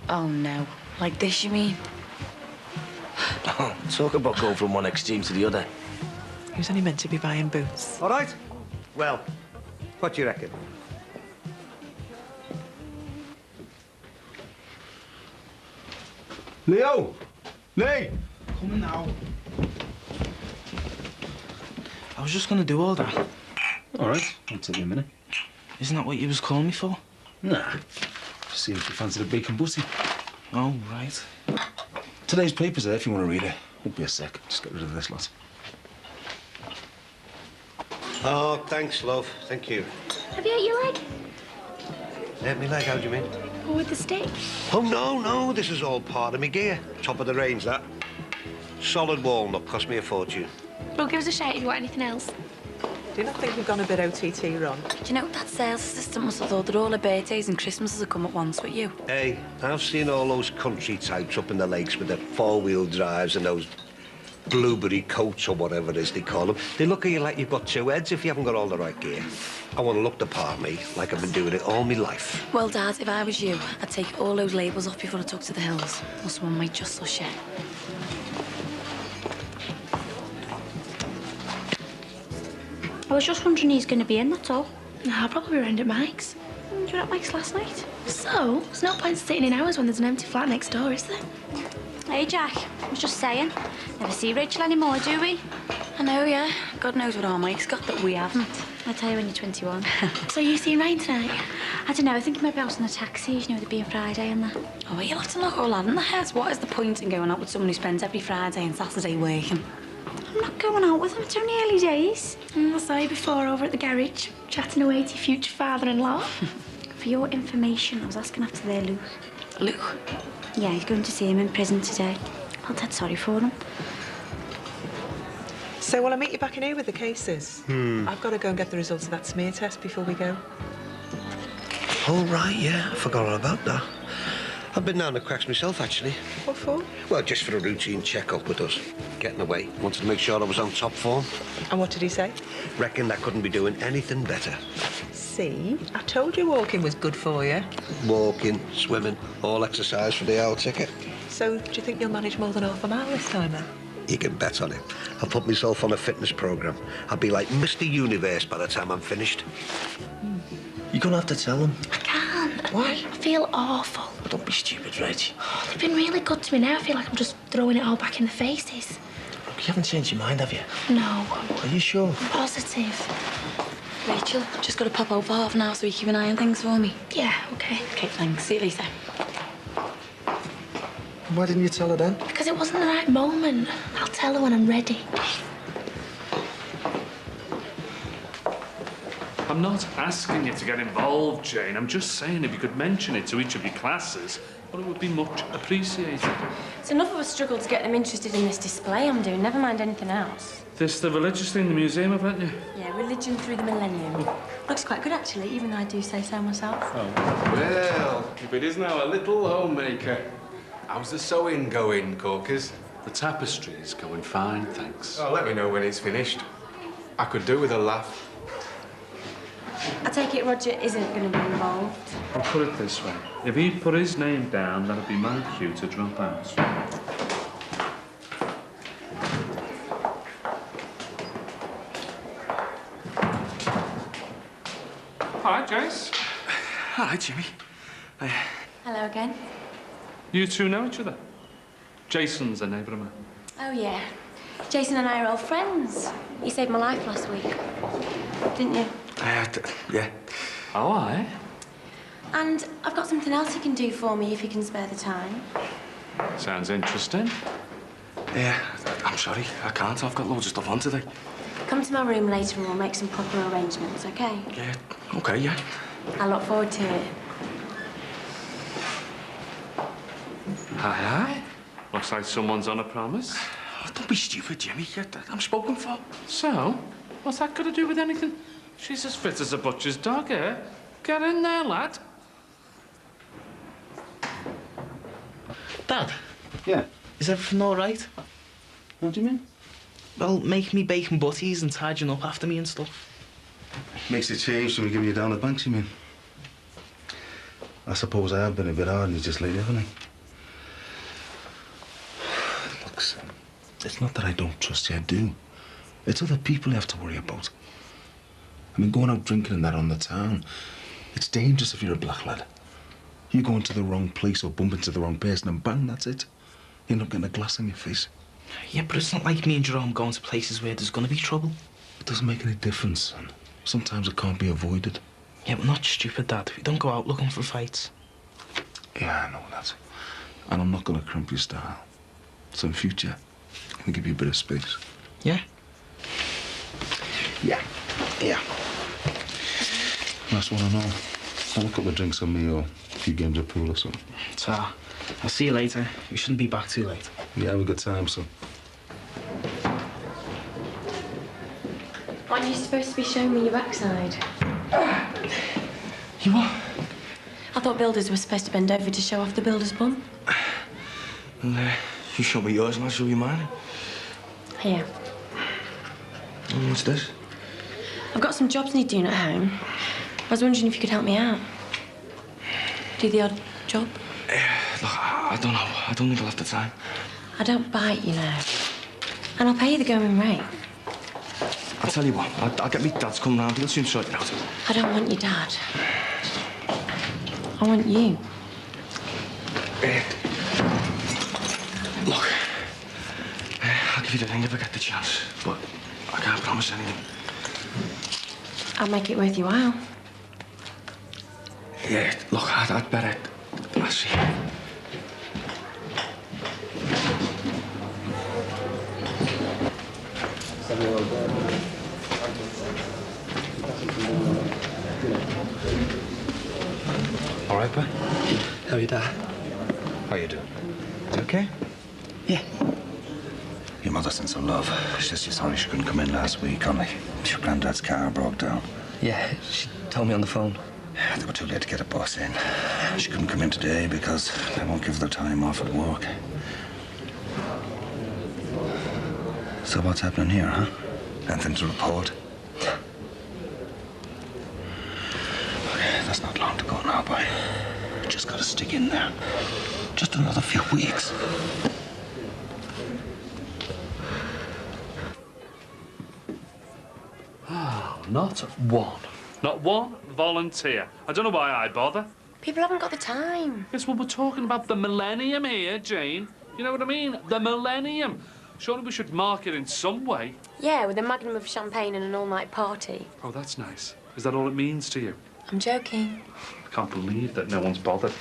[SPEAKER 2] Oh, no. Like this, you mean?
[SPEAKER 12] Oh, talk about going from one extreme to the other.
[SPEAKER 14] He was only meant to be buying boots.
[SPEAKER 15] All right. Well, what do you reckon?
[SPEAKER 6] Leo! Lee!
[SPEAKER 9] Coming now. I was just gonna do all that.
[SPEAKER 6] All right, I'll take you a minute.
[SPEAKER 9] Isn't that what you was calling me for?
[SPEAKER 6] Nah, just seeing if you fancy the bacon butty.
[SPEAKER 9] Oh, right.
[SPEAKER 6] Today's paper's there if you want to read it. Won't be a sec. Just get rid of this lot.
[SPEAKER 15] Oh, thanks, love. Thank you.
[SPEAKER 2] Have you ate your leg?
[SPEAKER 15] Me leg, how do you mean?
[SPEAKER 2] Or with the stick?
[SPEAKER 15] Oh, no. This is all part of me gear. Top of the range, that. Solid walnut. Cost me a fortune.
[SPEAKER 3] Well, give us a shout if you want anything else.
[SPEAKER 14] Do you not think we've gone a bit OTT, Ron?
[SPEAKER 2] Do you know, that sales assistant must have thought that all her birthdays and Christmases had come at once with you.
[SPEAKER 15] Hey, I've seen all those country types up in the lakes with their four-wheel drives and those blueberry coats or whatever it is they call them. They look at you like you've got two heads if you haven't got all the right gear. I want to look the part, me, like I've been doing it all my life.
[SPEAKER 2] Well, Dad, if I was you, I'd take all those labels off before I took to the hills. Or someone might just so shit. I was just wondering who's going to be in, that's all.
[SPEAKER 3] No, I'll probably be around at Mike's.
[SPEAKER 2] You were at Mike's last night?
[SPEAKER 3] So, there's no point sitting in hours when there's an empty flat next door, is there?
[SPEAKER 2] Hey, Jack, I was just saying. Never see Rachel anymore, do we? I know, yeah. God knows what our Mike's got that we haven't. I'll tell you when you're 21.
[SPEAKER 3] So you seeing Ryan tonight?
[SPEAKER 2] I don't know, I think he might be out on the taxis, you know, the being Friday and that. Oh, well, you'll have to knock all that in the head. What is the point in going out with someone who spends every Friday and Saturday working? I'm not going out with him, it's only early days.
[SPEAKER 3] I saw you before over at the garage, chatting away to your future father-in-law.
[SPEAKER 2] For your information, I was asking after their Luke. Luke? Yeah, he's going to see him in prison today. I felt dead sorry for him.
[SPEAKER 14] So, will I meet you back in here with the cases? I've got to go and get the results of that smear test before we go.
[SPEAKER 15] Oh, right, yeah. I forgot all about that. I've been down the cracks myself, actually.
[SPEAKER 14] What for?
[SPEAKER 15] Well, just for a routine check-up with us. Getting away. Wanted to make sure I was on top form.
[SPEAKER 14] And what did he say?
[SPEAKER 15] Reckoned I couldn't be doing anything better.
[SPEAKER 14] See? I told you walking was good for you.
[SPEAKER 15] Walking, swimming, all exercise for the hour ticket.
[SPEAKER 14] So, do you think you'll manage more than half a mile this time, then?
[SPEAKER 15] You can bet on it. I'll put myself on a fitness programme. I'll be like Mr. Universe by the time I'm finished.
[SPEAKER 9] You're gonna have to tell him.
[SPEAKER 3] I can't.
[SPEAKER 9] Why?
[SPEAKER 3] I feel awful.
[SPEAKER 9] Don't be stupid, Reg.
[SPEAKER 3] Oh, they've been really good to me now. I feel like I'm just throwing it all back in the faces.
[SPEAKER 9] Look, you haven't changed your mind, have you?
[SPEAKER 3] No.
[SPEAKER 9] Are you sure?
[SPEAKER 3] I'm positive.
[SPEAKER 2] Rachel, just got to pop over half an hour so you keep an eye on things for me.
[SPEAKER 3] Yeah, okay.
[SPEAKER 2] Okay, thanks. See you later.
[SPEAKER 9] Why didn't you tell her then?
[SPEAKER 3] Because it wasn't the right moment. I'll tell her when I'm ready.
[SPEAKER 4] I'm not asking you to get involved, Jane. I'm just saying if you could mention it to each of your classes, well, it would be much appreciated.
[SPEAKER 16] It's enough of a struggle to get them interested in this display I'm doing, never mind anything else.
[SPEAKER 4] This the religious thing in the museum, haven't you?
[SPEAKER 16] Yeah, religion through the millennium. Looks quite good, actually, even though I do say so myself.
[SPEAKER 6] Oh. Well, if it isn't our little homemaker. How's the sewing going, Corkers?
[SPEAKER 4] The tapestry's going fine, thanks.
[SPEAKER 6] Oh, let me know when it's finished. I could do with a laugh.
[SPEAKER 16] I take it Roger isn't going to be involved.
[SPEAKER 4] I'll put it this way. If he'd put his name down, that'd be my cue to drop out. Hi, Jace.
[SPEAKER 9] Hi, Jimmy.
[SPEAKER 16] Hello again.
[SPEAKER 4] You two know each other? Jason's a neighbour of mine.
[SPEAKER 16] Oh, yeah. Jason and I are old friends. You saved my life last week, didn't you?
[SPEAKER 9] Yeah.
[SPEAKER 4] Oh, aye?
[SPEAKER 16] And I've got something else you can do for me if you can spare the time.
[SPEAKER 4] Sounds interesting.
[SPEAKER 9] Yeah, I'm sorry. I can't. I've got loads of stuff on today.
[SPEAKER 16] Come to my room later and we'll make some proper arrangements, OK?
[SPEAKER 9] Yeah, OK, yeah.
[SPEAKER 16] I look forward to it.
[SPEAKER 4] Aye. Looks like someone's on a promise.
[SPEAKER 9] Oh, don't be stupid, Jimmy. I'm spoken for.
[SPEAKER 4] So? What's that got to do with anything? She's as fit as a butcher's dog, eh? Get in there, lad.
[SPEAKER 9] Dad?
[SPEAKER 6] Yeah?
[SPEAKER 9] Is everything all right?
[SPEAKER 6] What do you mean?
[SPEAKER 9] Well, make me bacon butties and tidying up after me and stuff.
[SPEAKER 6] Makes a change from giving you down the banks, you mean? I suppose I have been a bit hard on you just lately, haven't I? Look, son, it's not that I don't trust you, I do. It's other people you have to worry about. I mean, going out drinking and that on the town, it's dangerous if you're a black lad. You go into the wrong place or bump into the wrong person and bang, that's it. You end up getting a glass in your face.
[SPEAKER 7] Yeah, but it's not like me and Jerome going to places where there's going to be trouble.
[SPEAKER 6] It doesn't make any difference, son. Sometimes it can't be avoided.
[SPEAKER 7] Yeah, we're not stupid, Dad. We don't go out looking for fights.
[SPEAKER 6] Yeah, I know that. And I'm not going to crimp your style. So in future, I'm going to give you a bit of space.
[SPEAKER 7] Yeah?
[SPEAKER 6] Yeah. Yeah. Last one I know. Have a couple of drinks on me or a few games of pool or something.
[SPEAKER 7] Ta. I'll see you later. We shouldn't be back too late.
[SPEAKER 6] Yeah, have a good time, son.
[SPEAKER 16] Aren't you supposed to be showing me your backside?
[SPEAKER 7] You what?
[SPEAKER 16] I thought builders were supposed to bend over to show off the builder's bum.
[SPEAKER 7] Well, you show me yours and I'll show you mine.
[SPEAKER 16] Here.
[SPEAKER 7] What's this?
[SPEAKER 16] I've got some jobs need doing at home. I was wondering if you could help me out. Do the odd job.
[SPEAKER 7] Look, I don't know. I don't think I'll have the time.
[SPEAKER 16] I don't bite, you know. And I'll pay you the going rate.
[SPEAKER 7] I'll tell you what. I'll get me dad to come round. He'll soon sort it out.
[SPEAKER 16] I don't want your dad. I want you.
[SPEAKER 7] Look, I'll give you the ring if I get the chance, but I can't promise anything.
[SPEAKER 16] I'll make it worth your while.
[SPEAKER 7] Yeah, look, I'd better. I'll see.
[SPEAKER 15] All right, bud?
[SPEAKER 7] How are you, Dad?
[SPEAKER 15] How you doing?
[SPEAKER 7] You okay? Yeah.
[SPEAKER 15] Your mother sent some love. She's just sorry she couldn't come in last week, only your granddad's car broke down.
[SPEAKER 7] Yeah, she told me on the phone.
[SPEAKER 15] Yeah, they were too late to get a bus in. She couldn't come in today because they won't give her time off at work. So what's happening here, huh? Anything to report? Okay, that's not long to go now, boy. Just gotta stick in there. Just another few weeks.
[SPEAKER 4] Oh, not one. Not one volunteer. I don't know why I bother.
[SPEAKER 16] People haven't got the time.
[SPEAKER 4] Yes, well, we're talking about the millennium here, Jane. You know what I mean? The millennium. Surely we should mark it in some way.
[SPEAKER 16] Yeah, with a magnum of champagne and an all-night party.
[SPEAKER 4] Oh, that's nice. Is that all it means to you?
[SPEAKER 16] I'm joking.
[SPEAKER 4] I can't believe that no one's bothered.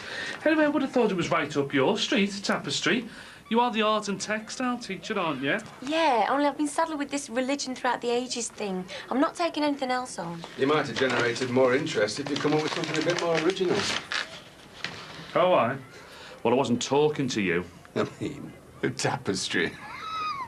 [SPEAKER 4] Anyway, I would have thought it was right up your street, Tapestry. You are the art and textile teacher, aren't you?
[SPEAKER 16] Yeah, only I've been saddled with this religion throughout the ages thing. I'm not taking anything else on.
[SPEAKER 6] You might have generated more interest if you come up with something a bit more original.
[SPEAKER 4] Oh, I? Well, I wasn't talking to you.
[SPEAKER 6] I mean, a tapestry.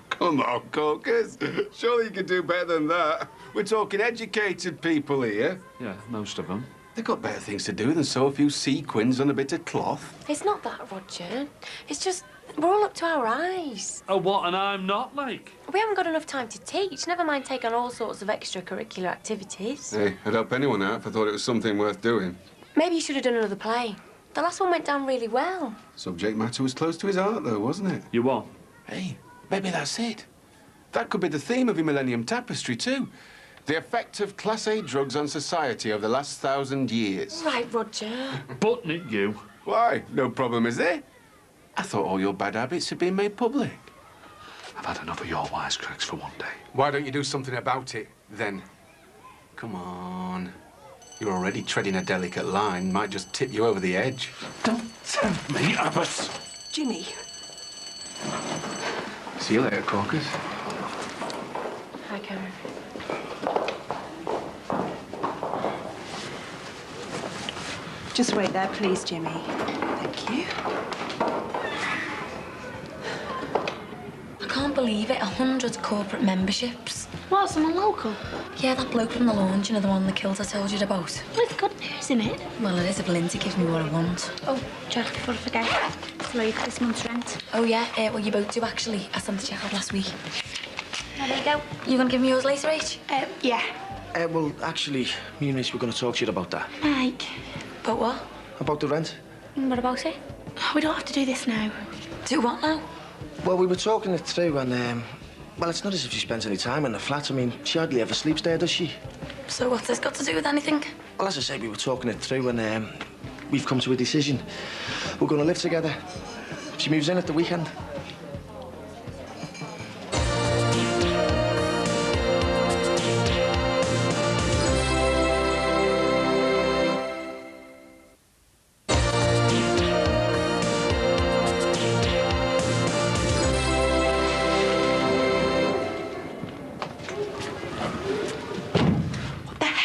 [SPEAKER 6] Come on, Corkers. Surely you could do better than that. We're talking educated people here.
[SPEAKER 4] Yeah, most of them.
[SPEAKER 6] They've got better things to do than sew a few sequins on a bit of cloth.
[SPEAKER 16] It's not that, Roger. It's just we're all up to our eyes.
[SPEAKER 4] Oh, what? And I'm not, like?
[SPEAKER 16] We haven't got enough time to teach, never mind take on all sorts of extracurricular activities.
[SPEAKER 6] Hey, I'd help anyone out if I thought it was something worth doing.
[SPEAKER 16] Maybe you should have done another play. The last one went down really well.
[SPEAKER 6] Subject matter was close to his heart, though, wasn't it?
[SPEAKER 4] You what?
[SPEAKER 6] Hey, maybe that's it. That could be the theme of your Millennium Tapestry, too. The effect of Class A drugs on society over the last 1,000 years.
[SPEAKER 16] Right, Roger.
[SPEAKER 4] Button it, you.
[SPEAKER 6] Why? No problem, is there? I thought all your bad habits had been made public.
[SPEAKER 4] I've had enough of your wisecracks for one day.
[SPEAKER 6] Why don't you do something about it, then? Come on. You're already treading a delicate line. Might just tip you over the edge.
[SPEAKER 7] Don't tempt me, Abbott.
[SPEAKER 8] Jimmy.
[SPEAKER 6] See you later, Corkers.
[SPEAKER 16] Hi, Karen.
[SPEAKER 5] Just wait there, please, Jimmy. Thank you.
[SPEAKER 2] I can't believe it, 100 corporate memberships.
[SPEAKER 3] What, someone local?
[SPEAKER 2] Yeah, that bloke from the launch, you know, the one in the kilt I told you about.
[SPEAKER 3] With good news, isn't it?
[SPEAKER 2] Well, it is if Lindsay gives me what I want.
[SPEAKER 3] Oh, Jack, before I forget, it's late this month's rent.
[SPEAKER 2] Oh, yeah, well, you both do, actually. I sent the check out last week.
[SPEAKER 3] There you go.
[SPEAKER 2] You gonna give me yours later, H?
[SPEAKER 3] Yeah.
[SPEAKER 7] Well, actually, me and Liz were going to talk to you about that.
[SPEAKER 3] Mike.
[SPEAKER 2] About what?
[SPEAKER 7] About the rent.
[SPEAKER 3] What about it? We don't have to do this now.
[SPEAKER 2] Do what now?
[SPEAKER 7] Well, we were talking it through and, well, it's not as if she spends any time in the flat. I mean, she hardly ever sleeps there, does she?
[SPEAKER 2] So what's this got to do with anything?
[SPEAKER 7] Well, as I say, we were talking it through and, we've come to a decision. We're going to live together. She moves in at the weekend.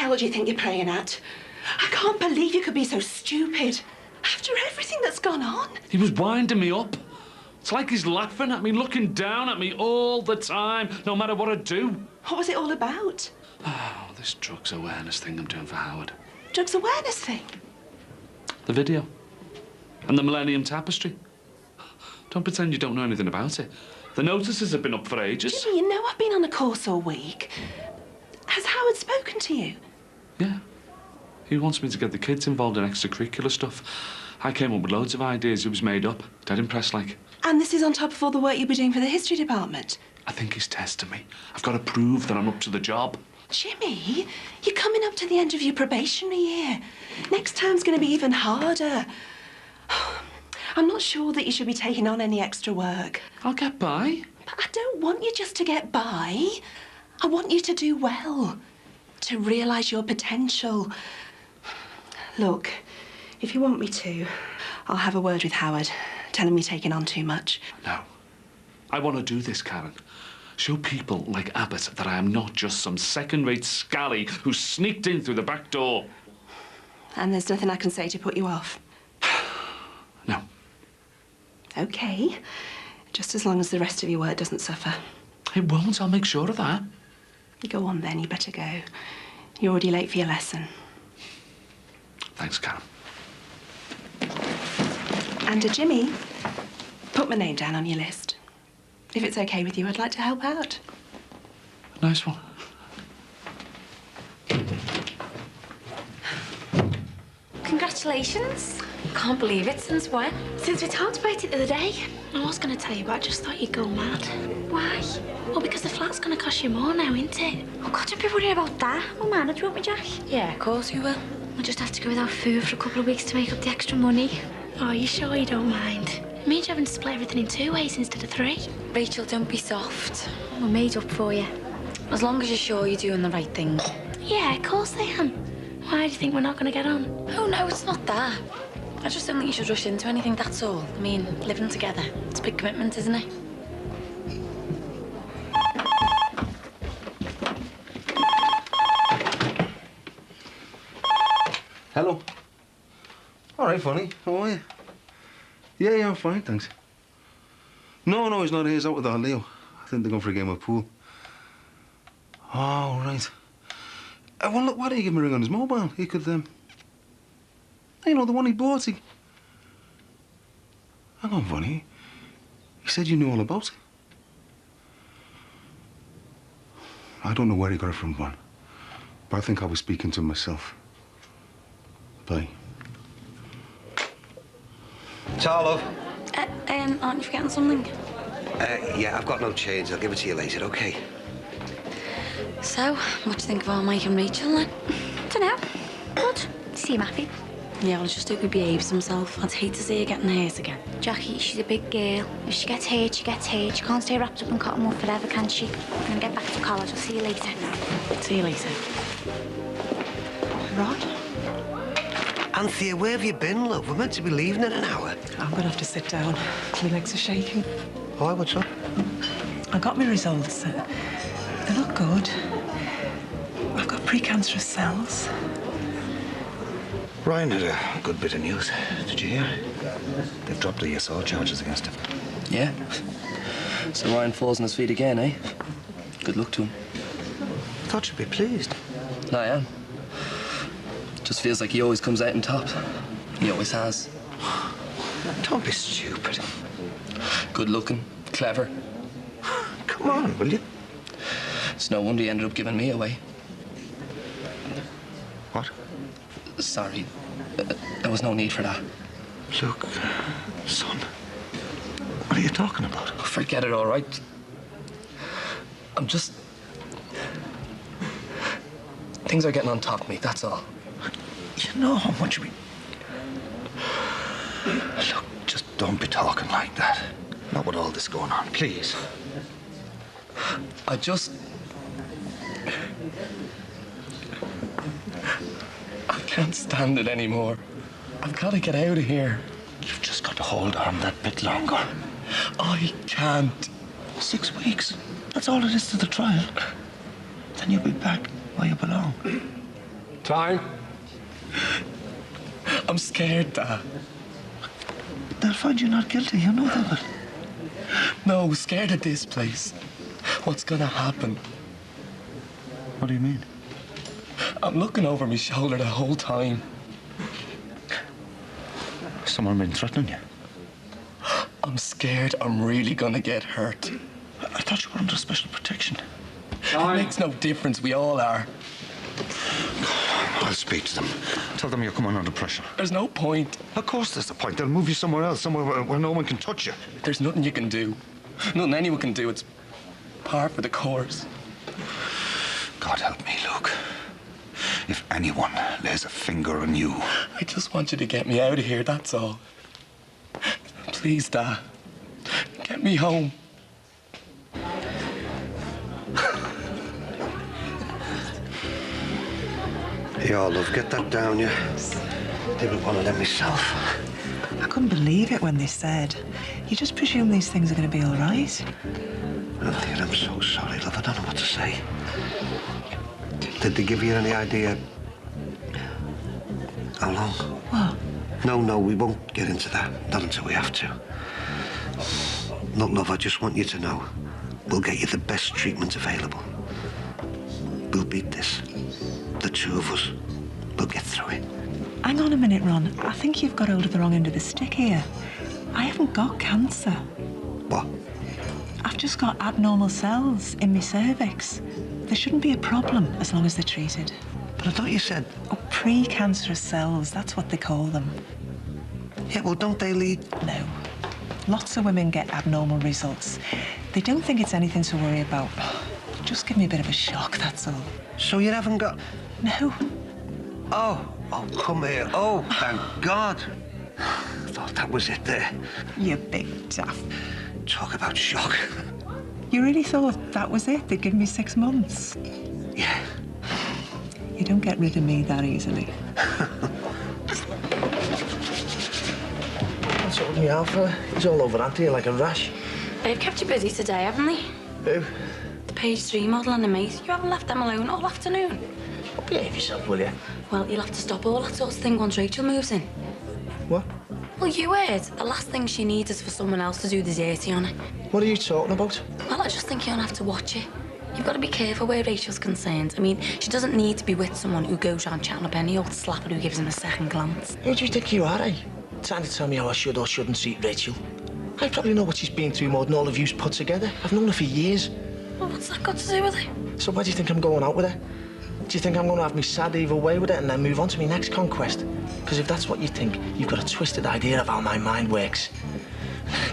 [SPEAKER 14] hell do you think you're praying at? I can't believe you could be so stupid. After everything that's gone on.
[SPEAKER 4] He was winding me up. It's like he's laughing at me, looking down at me all the time, no matter what I do.
[SPEAKER 14] What was it all about?
[SPEAKER 4] Oh, this drugs awareness thing I'm doing for Howard.
[SPEAKER 14] Drugs awareness thing?
[SPEAKER 4] The video. And the Millennium Tapestry. Don't pretend you don't know anything about it. The notices have been up for ages.
[SPEAKER 14] Jimmy, you know I've been on a course all week. Has Howard spoken to you?
[SPEAKER 4] Yeah. He wants me to get the kids involved in extracurricular stuff. I came up with loads of ideas. He was made up. Dead impressed, like.
[SPEAKER 14] And this is on top of all the work you'll be doing for the history department?
[SPEAKER 4] I think he's testing me. I've got to prove that I'm up to the job.
[SPEAKER 14] Jimmy, you're coming up to the end of your probationary year. Next term's going to be even harder. I'm not sure that you should be taking on any extra work.
[SPEAKER 4] I'll get by.
[SPEAKER 14] But I don't want you just to get by. I want you to do well, to realise your potential. Look, if you want me to, I'll have a word with Howard. Tell him you're taking on too much.
[SPEAKER 4] No. I want to do this, Karen. Show people like Abbott that I am not just some second-rate scally who sneaked in through the back door.
[SPEAKER 14] And there's nothing I can say to put you off?
[SPEAKER 4] No.
[SPEAKER 14] OK. Just as long as the rest of your work doesn't suffer.
[SPEAKER 4] It won't. I'll make sure of that.
[SPEAKER 14] Go on, then. You better go. You're already late for your lesson.
[SPEAKER 4] Thanks, Karen.
[SPEAKER 14] And Jimmy, put my name down on your list. If it's OK with you, I'd like to help out.
[SPEAKER 4] Nice one.
[SPEAKER 2] Congratulations. Can't believe it. Since when?
[SPEAKER 3] Since we talked about it the other day. I was going to tell you, but I just thought you'd go mad.
[SPEAKER 2] Why?
[SPEAKER 3] Well, because the flat's going to cost you more now, isn't it?
[SPEAKER 2] Oh, God, don't be worrying about that. I'll manage, won't we, Jack? Yeah, of course you will. We'll just have to go without food for a couple of weeks to make up the extra money.
[SPEAKER 3] Oh, you sure you don't mind? It means you're having to split everything in 2 ways instead of 3.
[SPEAKER 2] Rachel, don't be soft. We're made up for you. As long as you're sure you're doing the right thing.
[SPEAKER 3] Yeah, of course I am. Why do you think we're not going to get on?
[SPEAKER 2] Oh, no, it's not that. I just don't think you should rush into anything, that's all. I mean, living together, it's a big commitment, isn't it?
[SPEAKER 6] Hello. All right, Funny. How are you? Yeah, I'm fine, thanks. No, he's not here. He's out with our Leo. I think they're going for a game of pool. Oh, right. Well, look, why don't you give him a ring on his mobile? He could, you know, the one he bought. Hang on, Funny. He said you knew all about it. I don't know where he got it from, Von. But I think I'll be speaking to him myself. Bye.
[SPEAKER 15] Ciao, love.
[SPEAKER 2] Aren't you forgetting something?
[SPEAKER 15] Yeah, I've got no change. I'll give it to you later, OK?
[SPEAKER 2] So, what do you think of our Mike and Rachel, then?
[SPEAKER 3] Dunno. Good. Seem happy.
[SPEAKER 2] Yeah, well, I just hope he behaves himself. I'd hate to see her getting hurt again.
[SPEAKER 3] Jackie, she's a big girl. If she gets hurt, she gets hurt. She can't stay wrapped up in cotton wool forever, can she? I'm gonna get back to college. I'll see you later.
[SPEAKER 2] See you later.
[SPEAKER 14] Rod?
[SPEAKER 15] Anthea, where have you been, love? We're meant to be leaving in an hour.
[SPEAKER 14] I'm going to have to sit down. My legs are shaking.
[SPEAKER 15] Why, what's up?
[SPEAKER 14] I got my results. They look good. I've got precancerous cells.
[SPEAKER 17] Ryan had a good bit of news. Did you hear? They've dropped the assault charges against him.
[SPEAKER 7] Yeah. So Ryan falls on his feet again, eh? Good luck to him.
[SPEAKER 17] Thought you'd be pleased.
[SPEAKER 7] I am. Just feels like he always comes out on top. He always has.
[SPEAKER 17] Don't be stupid.
[SPEAKER 7] Good looking, clever.
[SPEAKER 17] Come on, will you?
[SPEAKER 7] It's no wonder he ended up giving me away.
[SPEAKER 17] What?
[SPEAKER 7] Sorry. There was no need for that.
[SPEAKER 17] Look, son. What are you talking about?
[SPEAKER 7] Forget it, all right? I'm just... Things are getting on top of me, that's all.
[SPEAKER 17] You know how much we... Look, just don't be talking like that. Not with all this going on, please.
[SPEAKER 7] I just... I can't stand it anymore. I've got to get out of here.
[SPEAKER 17] You've just got to hold on that bit longer.
[SPEAKER 7] I can't.
[SPEAKER 17] 6 weeks. That's all it is to the trial. Then you'll be back where you belong.
[SPEAKER 18] Time. I'm scared, Dad.
[SPEAKER 15] They'll find you not guilty, you know that.
[SPEAKER 18] No, scared of this place. What's gonna happen?
[SPEAKER 15] What do you mean?
[SPEAKER 18] I'm looking over my shoulder the whole time.
[SPEAKER 15] Someone been threatening you?
[SPEAKER 18] I'm scared I'm really gonna get hurt.
[SPEAKER 15] I thought you were under special protection.
[SPEAKER 18] It makes no difference, we all are.
[SPEAKER 15] I'll speak to them. Tell them you're coming under pressure.
[SPEAKER 18] There's no point.
[SPEAKER 15] Of course there's a point. They'll move you somewhere else, somewhere where no one can touch you.
[SPEAKER 18] There's nothing you can do. Nothing anyone can do. It's par for the course.
[SPEAKER 15] God help me, Luke. If anyone lays a finger on you...
[SPEAKER 18] I just want you to get me out of here, that's all. Please, Dad. Get me home.
[SPEAKER 15] Yeah, love, get that down, you. Didn't want to let myself.
[SPEAKER 19] I couldn't believe it when they said. You just presume these things are going to be all right.
[SPEAKER 15] Elliot, I'm so sorry, love. I don't know what to say. Did they give you any idea how long?
[SPEAKER 19] What?
[SPEAKER 15] No, we won't get into that. Not until we have to. Look, love, I just want you to know we'll get you the best treatment available. We'll beat this. The two of us. We'll get through it.
[SPEAKER 19] Hang on a minute, Ron. I think you've got hold of the wrong end of the stick here. I haven't got cancer.
[SPEAKER 15] What?
[SPEAKER 19] I've just got abnormal cells in my cervix. There shouldn't be a problem as long as they're treated.
[SPEAKER 15] But I thought you said...
[SPEAKER 19] Oh, pre-cancerous cells, that's what they call them.
[SPEAKER 15] Yeah, well, don't they lead...
[SPEAKER 19] No. Lots of women get abnormal results. They don't think it's anything to worry about. Just give me a bit of a shock, that's all.
[SPEAKER 15] So you haven't got...
[SPEAKER 19] No.
[SPEAKER 15] Oh, come here. Oh, thank God. I thought that was it there.
[SPEAKER 19] You big daft.
[SPEAKER 15] Talk about shock.
[SPEAKER 19] You really thought that was it? They'd give me 6 months?
[SPEAKER 15] Yeah.
[SPEAKER 19] You don't get rid of me that easily.
[SPEAKER 7] What's holding you out for? He's all over Auntie like a rash.
[SPEAKER 2] They've kept you busy today, haven't they?
[SPEAKER 7] Who?
[SPEAKER 2] The page 3 model and the mate. You haven't left them alone all afternoon.
[SPEAKER 7] Well, behave yourself, will you?
[SPEAKER 2] Well, you'll have to stop all that sort of thing once Rachel moves in.
[SPEAKER 7] What?
[SPEAKER 2] Well, you heard. The last thing she needs is for someone else to do the dirty on her.
[SPEAKER 7] What are you talking about?
[SPEAKER 2] Well, I just think you'll have to watch it. You've got to be careful where Rachel's concerned. I mean, she doesn't need to be with someone who goes around chatting up any old slapper who gives him a second glance.
[SPEAKER 7] Who do you think you are, eh? Trying to tell me how I should or shouldn't treat Rachel. I probably know what she's been through more than all of you's put together. I've known her for years.
[SPEAKER 2] Well, what's that got to do with it?
[SPEAKER 7] So why do you think I'm going out with her? Do you think I'm going to have me sad either way with it and then move on to my next conquest? Because if that's what you think, you've got a twisted idea of how my mind works.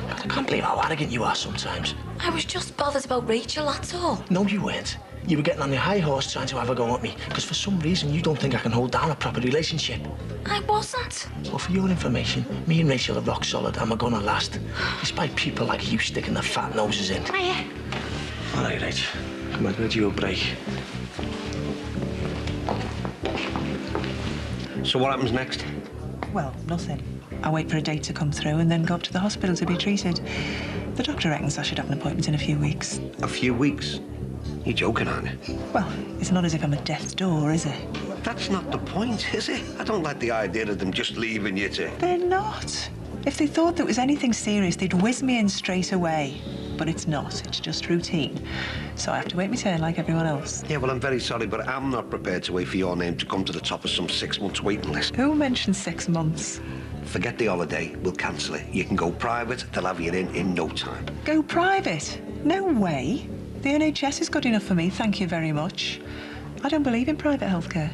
[SPEAKER 7] God, I can't believe how arrogant you are sometimes.
[SPEAKER 2] I was just bothered about Rachel, that's all.
[SPEAKER 7] No, you weren't. You were getting on your high horse trying to have a go at me because for some reason you don't think I can hold down a proper relationship.
[SPEAKER 2] I wasn't.
[SPEAKER 7] Well, for your information, me and Rachel are rock solid and we're going to last. Despite people like you sticking their fat noses in.
[SPEAKER 2] Hiya.
[SPEAKER 7] All right, Rach. Come on, give you a break.
[SPEAKER 15] So what happens next?
[SPEAKER 19] Well, nothing. I wait for a date to come through and then go up to the hospital to be treated. The doctor reckons I should have an appointment in a few weeks.
[SPEAKER 15] A few weeks? You're joking, aren't you?
[SPEAKER 19] Well, it's not as if I'm at death's door, is it?
[SPEAKER 15] That's not the point, is it? I don't like the idea of them just leaving you to...
[SPEAKER 19] They're not. If they thought there was anything serious, they'd whiz me in straight away. But it's not. It's just routine. So I have to wait my turn like everyone else.
[SPEAKER 15] Yeah, well, I'm very sorry, but I'm not prepared to wait for your name to come to the top of some 6 months waiting list.
[SPEAKER 19] Who mentioned 6 months?
[SPEAKER 15] Forget the holiday. We'll cancel it. You can go private. They'll have you in no time.
[SPEAKER 19] Go private? No way. The NHS is good enough for me, thank you very much. I don't believe in private healthcare.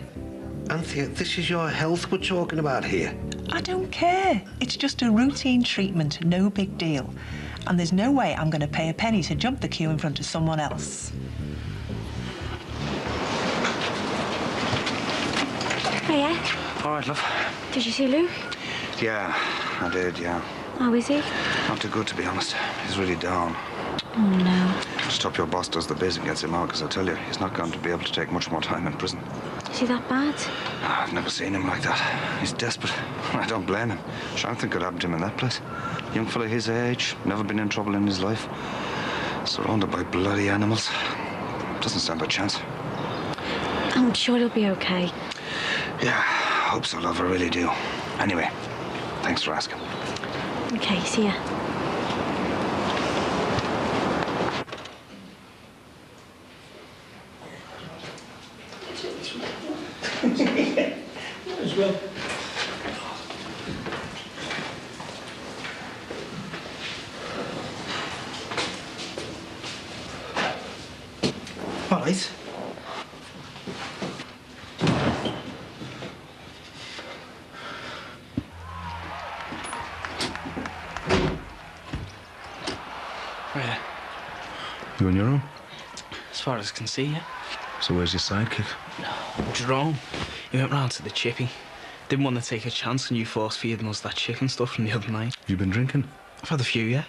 [SPEAKER 15] Anthea, this is your health we're talking about here.
[SPEAKER 19] I don't care. It's just a routine treatment, no big deal. And there's no way I'm going to pay a penny to jump the queue in front of someone else.
[SPEAKER 2] Hiya.
[SPEAKER 11] All right, love.
[SPEAKER 2] Did you see Luke?
[SPEAKER 11] Yeah, I did, yeah.
[SPEAKER 2] How is he?
[SPEAKER 11] Not too good, to be honest. He's really down.
[SPEAKER 2] Oh, no.
[SPEAKER 11] Just hope your boss does the biz and gets him out, because I tell you, he's not going to be able to take much more time in prison.
[SPEAKER 2] Is he that bad?
[SPEAKER 11] I've never seen him like that. He's desperate. I don't blame him. Anything could happen to him in that place. Young fella his age, never been in trouble in his life. Surrounded by bloody animals. Doesn't stand a chance.
[SPEAKER 2] I'm sure he'll be okay.
[SPEAKER 11] Yeah, hope so, love. I really do. Anyway, thanks for asking.
[SPEAKER 16] Okay, see ya.
[SPEAKER 9] As well. All right.
[SPEAKER 1] Yeah,
[SPEAKER 6] You on your own?
[SPEAKER 1] as far as I can see, yeah.
[SPEAKER 6] So where's your sidekick?
[SPEAKER 1] Jerome, he went round to the chippy. Didn't want to take a chance and you force feeding us that chicken stuff from the other night.
[SPEAKER 6] Have you been drinking?
[SPEAKER 1] I've had a few, yeah.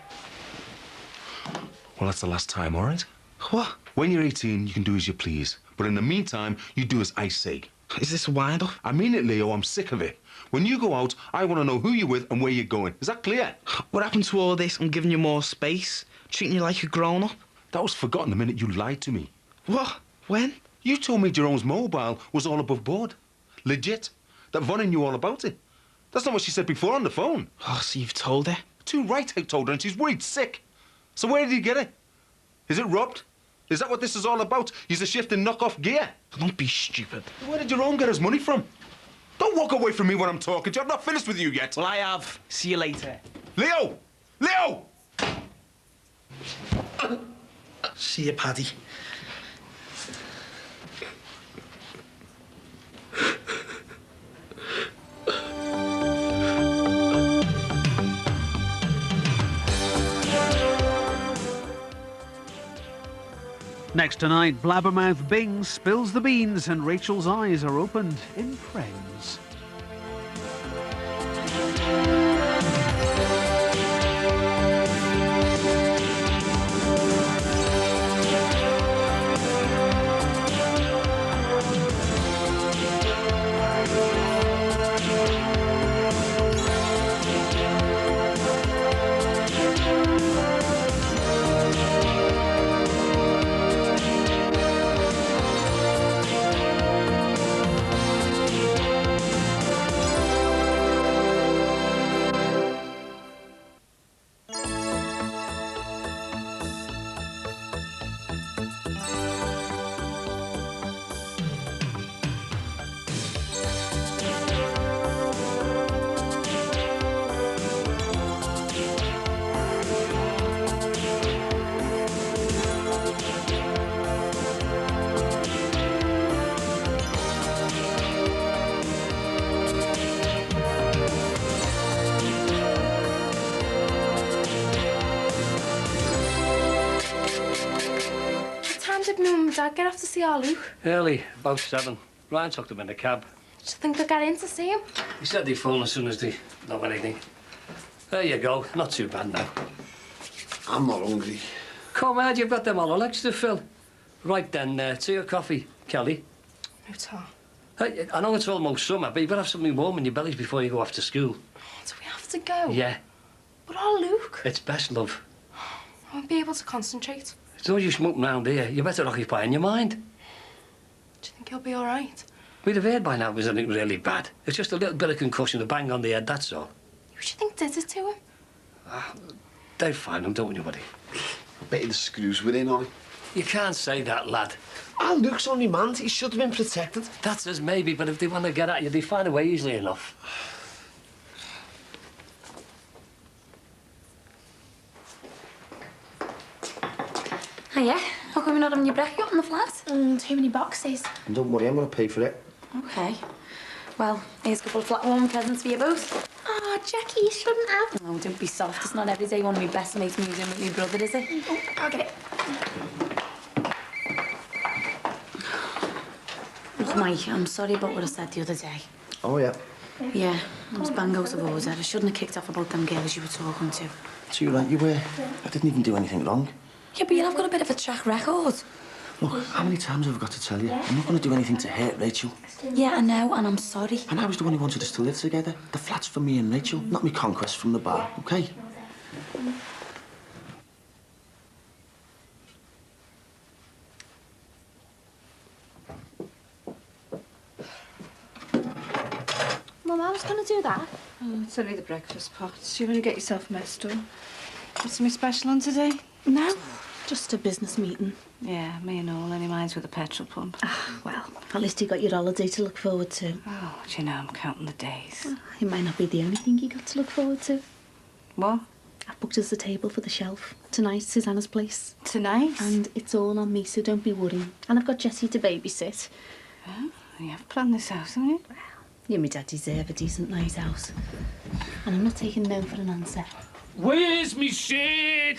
[SPEAKER 6] Well, that's the last time, all right?
[SPEAKER 1] What?
[SPEAKER 6] When you're 18, you can do as you please. But in the meantime, you do as I say.
[SPEAKER 1] Is this a wind-up?
[SPEAKER 6] I mean it, Leo. I'm sick of it. When you go out, I want to know who you're with and where you're going. Is that clear?
[SPEAKER 1] What happened to all this? I'm giving you more space. Treating you like a grown-up.
[SPEAKER 6] That was forgotten the minute you lied to me.
[SPEAKER 1] What? When?
[SPEAKER 6] You told me Jerome's mobile was all above board. Legit. That Vonnie knew all about it. That's not what she said before on the phone.
[SPEAKER 1] Oh, so you've told her?
[SPEAKER 6] Too right I told her, and she's worried sick. So where did you get it? Is it robbed? Is that what this is all about? Use a shift in knock-off gear?
[SPEAKER 1] Don't be stupid.
[SPEAKER 6] Where did Jerome get his money from? Don't walk away from me when I'm talking to you. I'm not finished with you yet.
[SPEAKER 1] Well, I have. See you later.
[SPEAKER 6] Leo! Leo!
[SPEAKER 1] See you, Paddy.
[SPEAKER 20] Next tonight, Blabbermouth Bing spills the beans and Rachel's eyes are opened in Friends.
[SPEAKER 3] Did Mum and Dad get off to see our Luke?
[SPEAKER 21] Early, about 7. Ryan took them in a cab.
[SPEAKER 3] Do you think they'll get in to see him?
[SPEAKER 21] He said they'd phone as soon as they know anything. There you go. Not too bad now.
[SPEAKER 10] I'm not hungry.
[SPEAKER 21] Come on, you've got them all legs to fill. Right then, to your coffee, Kelly.
[SPEAKER 3] No, Tom.
[SPEAKER 21] Hey, I know it's almost summer, but you better have something warm in your bellies before you go off to school.
[SPEAKER 3] Do we have to go?
[SPEAKER 21] Yeah.
[SPEAKER 3] But our Luke?
[SPEAKER 21] It's best, love.
[SPEAKER 3] I won't be able to concentrate.
[SPEAKER 21] It's no use smoking round here. You're better occupying your mind.
[SPEAKER 3] Do you think he'll be all right?
[SPEAKER 21] We'd have heard by now if there's anything really bad. It's just a little bit of concussion, a bang on the head, that's all.
[SPEAKER 3] Who do you think did it to him?
[SPEAKER 21] They'll find him, don't you, buddy?
[SPEAKER 10] I bet the screws were in on him.
[SPEAKER 21] You can't say that, lad.
[SPEAKER 10] Ah, Luke's only man. He should have been protected.
[SPEAKER 21] That's as maybe, but if they want to get at you, they find a way easily enough.
[SPEAKER 2] Hiya. How come you're not having your breakfast on the flat?
[SPEAKER 16] Too many boxes.
[SPEAKER 10] Don't worry, I'm going to pay for it.
[SPEAKER 2] Okay. Well, here's a couple of flat-warm presents for you both.
[SPEAKER 16] Oh, Jackie, you shouldn't have.
[SPEAKER 2] Oh, don't be soft. It's not every day one of my best mates moves in with my brother, is it?
[SPEAKER 16] Oh, I'll get it.
[SPEAKER 2] Look, Mike, I'm sorry about what I said the other day.
[SPEAKER 10] Oh, yeah.
[SPEAKER 2] Yeah, I was bang out of order. I shouldn't have kicked off about them girls you were talking to.
[SPEAKER 10] Too right, you were. I didn't even do anything wrong.
[SPEAKER 2] Yeah, but you have got a bit of a track record.
[SPEAKER 10] Look, how many times have I got to tell you? I'm not going to do anything to hurt Rachel.
[SPEAKER 2] Yeah, I know, and I'm sorry.
[SPEAKER 10] And I was the one who wanted us to live together. The flat's for me and Rachel, not me conquest from the bar, OK?
[SPEAKER 3] Mum, I was going to do that.
[SPEAKER 5] Oh, it's only the breakfast pot. You're going to get yourself messed up. What's something special on today?
[SPEAKER 3] No, just a business meeting.
[SPEAKER 5] Yeah, me and all. Only mine's with a petrol pump.
[SPEAKER 3] Ah, well, at least you got your holiday to look forward to.
[SPEAKER 5] Oh, do you know, I'm counting the days.
[SPEAKER 3] Well, it might not be the only thing you got to look forward to.
[SPEAKER 5] What?
[SPEAKER 3] I've booked us a table for the shelf tonight, Susanna's place.
[SPEAKER 5] Tonight?
[SPEAKER 3] And it's all on me, so don't be worrying. And I've got Jessie to babysit.
[SPEAKER 5] Oh, you have planned this out, haven't you?
[SPEAKER 3] Well, you and me dad deserve a decent night out. And I'm not taking no for an answer.
[SPEAKER 4] Where's me shit?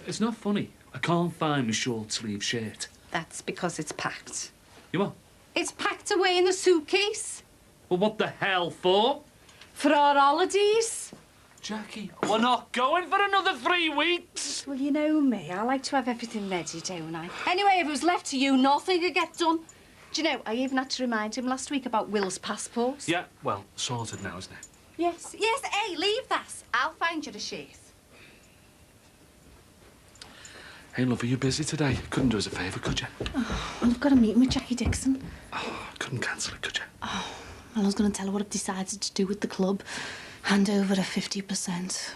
[SPEAKER 4] It's not funny. I can't find my short sleeve shirt.
[SPEAKER 5] That's because it's packed.
[SPEAKER 4] You what?
[SPEAKER 5] It's packed away in the suitcase.
[SPEAKER 4] Well, what the hell for?
[SPEAKER 5] For our holidays.
[SPEAKER 4] Jackie, we're not going for another 3 weeks.
[SPEAKER 5] Well, you know me. I like to have everything ready, don't I? Anyway, if it was left to you, nothing could get done. Do you know, I even had to remind him last week about Will's passport.
[SPEAKER 4] Yeah, well, sorted now, isn't it?
[SPEAKER 5] Yes. Yes, hey, leave that. I'll find you the sheath.
[SPEAKER 4] Hey, love, are you busy today? Couldn't do us a favour, could you?
[SPEAKER 3] Oh, well, I've got a meeting with Jackie Dixon.
[SPEAKER 4] Oh, couldn't cancel it, could you?
[SPEAKER 3] Oh, well, I was going to tell her what I've decided to do with the club. Hand over a 50%.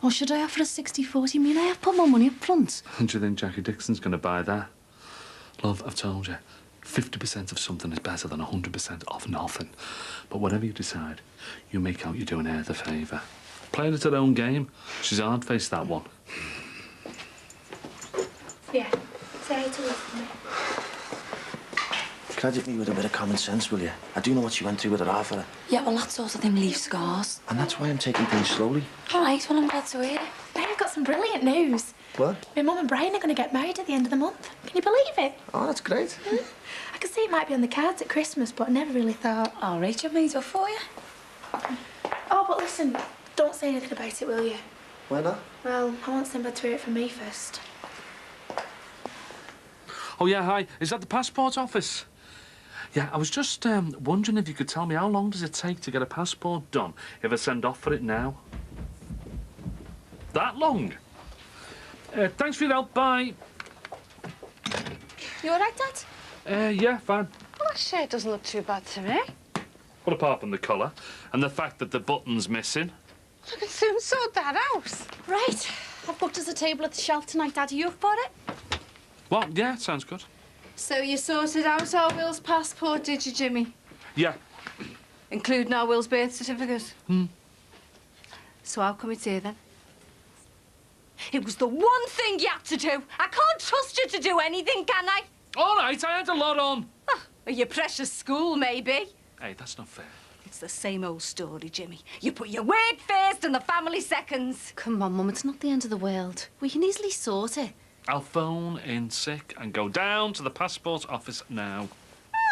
[SPEAKER 3] Or should I offer a 60-40? I mean, I have put more money up front.
[SPEAKER 4] Do you think Jackie Dixon's going to buy that? Love, I've told you, 50% of something is better than 100% of nothing. But whatever you decide, you make out you're doing her the favour. Playing at her own game. She's hard-faced, that one.
[SPEAKER 3] Yeah, say hi to her for me.
[SPEAKER 7] Credit me with a bit of common sense, will you? I do know what she went through with her half of her.
[SPEAKER 2] Yeah, well, that sort of thing leaves scars.
[SPEAKER 7] And that's why I'm taking things slowly.
[SPEAKER 2] All right, well, I'm glad to hear it.
[SPEAKER 16] Ben, I've got some brilliant news.
[SPEAKER 7] What?
[SPEAKER 16] My mum and Brian are going to get married at the end of the month. Can you believe it?
[SPEAKER 7] Oh, that's great.
[SPEAKER 16] I could see it might be on the cards at Christmas, but I never really thought.
[SPEAKER 2] Oh, Rachel made up for you.
[SPEAKER 16] Oh, but listen, don't say anything about it, will you?
[SPEAKER 7] Why not?
[SPEAKER 16] Well, I want somebody to hear it from me first.
[SPEAKER 4] Oh, yeah, hi. Is that the passport office? Yeah, I was just wondering if you could tell me how long does it take to get a passport done if I send off for it now? That long? Thanks for your help, bye.
[SPEAKER 5] You all right, Dad?
[SPEAKER 4] Yeah, fine.
[SPEAKER 5] Well, that shirt doesn't look too bad to me.
[SPEAKER 4] Well, apart from the colour and the fact that the button's missing.
[SPEAKER 5] I can soon sort that out.
[SPEAKER 3] Right, I've booked us a table at the shelf tonight, Dad. Are you up for it?
[SPEAKER 4] Well, yeah, sounds good.
[SPEAKER 5] So you sorted out our Will's passport, did you, Jimmy?
[SPEAKER 4] Yeah.
[SPEAKER 5] Including our Will's birth certificate?
[SPEAKER 4] Hmm.
[SPEAKER 5] So how come it's here, then? It was the one thing you had to do. I can't trust you to do anything, can I?
[SPEAKER 4] All right, I had a lot on.
[SPEAKER 5] Oh, your precious school, maybe.
[SPEAKER 4] Hey, that's not fair.
[SPEAKER 5] It's the same old story, Jimmy. You put your word first and the family seconds.
[SPEAKER 3] Come on, Mum, it's not the end of the world. We can easily sort it.
[SPEAKER 4] I'll phone in sick and go down to the passport office now.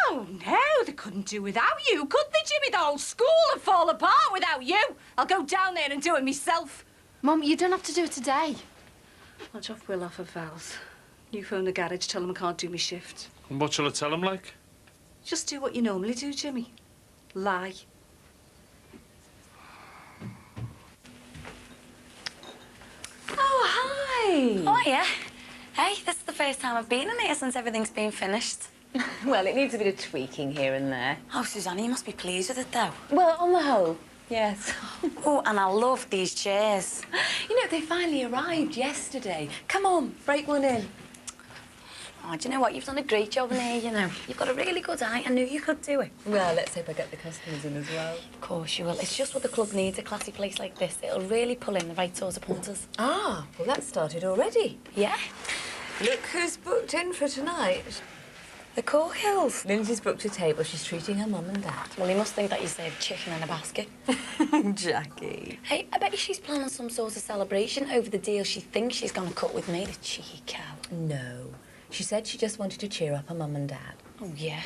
[SPEAKER 5] Oh, no, they couldn't do without you, could they, Jimmy? The whole school would fall apart without you. I'll go down there and do it myself.
[SPEAKER 3] Mum, you don't have to do it today.
[SPEAKER 5] I'll drop Will off at Val's. You phone the garage, tell him I can't do my shift.
[SPEAKER 4] And what shall I tell him, like?
[SPEAKER 5] Just do what you normally do, Jimmy. Lie.
[SPEAKER 2] Oh, hi. Oh, yeah. Hey, this is the first time I've been in here since everything's been finished.
[SPEAKER 13] Well, it needs a bit of tweaking here and there.
[SPEAKER 2] Oh, Susanna, you must be pleased with it, though.
[SPEAKER 13] Well, on the whole, yes.
[SPEAKER 2] Oh, and I love these chairs.
[SPEAKER 13] You know, they finally arrived yesterday. Come on, break one in.
[SPEAKER 2] Oh, do you know what? You've done a great job in here, you know. You've got a really good eye. I knew you could do it.
[SPEAKER 13] Well, let's hope I get the customers in as well.
[SPEAKER 2] Of course you will. It's just what the club needs, a classy place like this. It'll really pull in the right sort of punters.
[SPEAKER 13] Ah, well, that started already.
[SPEAKER 2] Yeah.
[SPEAKER 13] Look who's booked in for tonight.
[SPEAKER 2] The Corkhills.
[SPEAKER 13] Lindsay's booked a table. She's treating her mum and dad.
[SPEAKER 2] Well, he must think that you served chicken in a basket.
[SPEAKER 13] Jackie.
[SPEAKER 2] Hey, I bet you she's planning some sort of celebration over the deal she thinks she's going to cut with me, the cheeky cow.
[SPEAKER 13] No. She said she just wanted to cheer up her mum and dad.
[SPEAKER 2] Oh, yeah.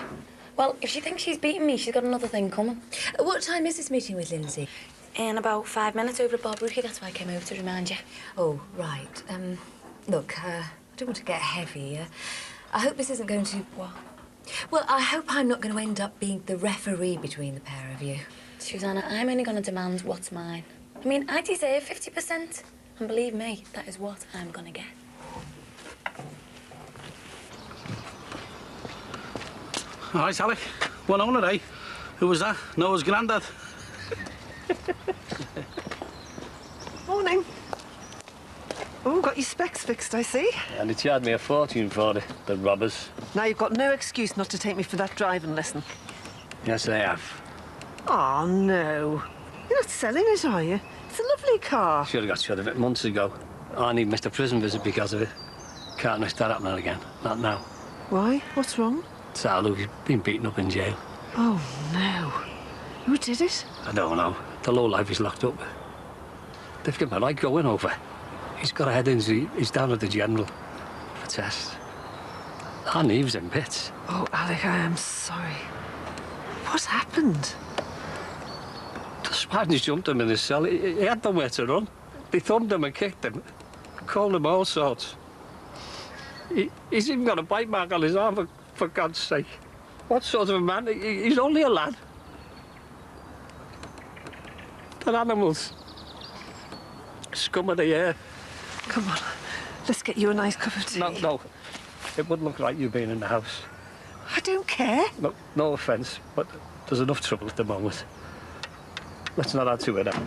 [SPEAKER 2] Well, if she thinks she's beating me, she's got another thing coming.
[SPEAKER 13] What time is this meeting with Lindsay?
[SPEAKER 2] In about 5 minutes over at Barbary. That's why I came over to remind you.
[SPEAKER 13] Oh, right. Look, I don't want to get heavy. I hope this isn't going to...
[SPEAKER 2] What?
[SPEAKER 13] Well, I hope I'm not going to end up being the referee between the pair of you.
[SPEAKER 2] Susanna, I'm only going to demand what's mine. I mean, I deserve 50%. And believe me, that is what I'm going to get.
[SPEAKER 1] All right, Sally. One holiday. Who was that? Noah's granddad?
[SPEAKER 12] Morning. Oh, got your specs fixed, I see.
[SPEAKER 21] And they charged me a fortune for it, the robbers.
[SPEAKER 12] Now you've got no excuse not to take me for that driving lesson.
[SPEAKER 21] Yes, they have.
[SPEAKER 12] Oh, no. You're not selling it, are you? It's a lovely car.
[SPEAKER 21] Should have got shot of it months ago. I need missed a prison visit because of it. Can't risk that happening again. Not now.
[SPEAKER 12] Why? What's wrong?
[SPEAKER 21] Salu, he's been beaten up in jail.
[SPEAKER 12] Oh, no. Who did it?
[SPEAKER 21] I don't know. The lowlife is locked up. They've given him a right going over. He's got a head injury. He's down at the general for test. And Eve's in bits.
[SPEAKER 12] Oh, Alec, I am sorry. What happened?
[SPEAKER 21] The Spaniards jumped him in his cell. He had nowhere to run. They thumped him and kicked him, called him all sorts. He's even got a bite mark on his arm, for God's sake. What sort of a man? He's only a lad. They're animals. Scum of the earth.
[SPEAKER 12] Come on, let's get you a nice cup of tea.
[SPEAKER 21] No. It wouldn't look right you being in the house.
[SPEAKER 12] I don't care.
[SPEAKER 21] No offence, but there's enough trouble at the moment. Let's not add to it now.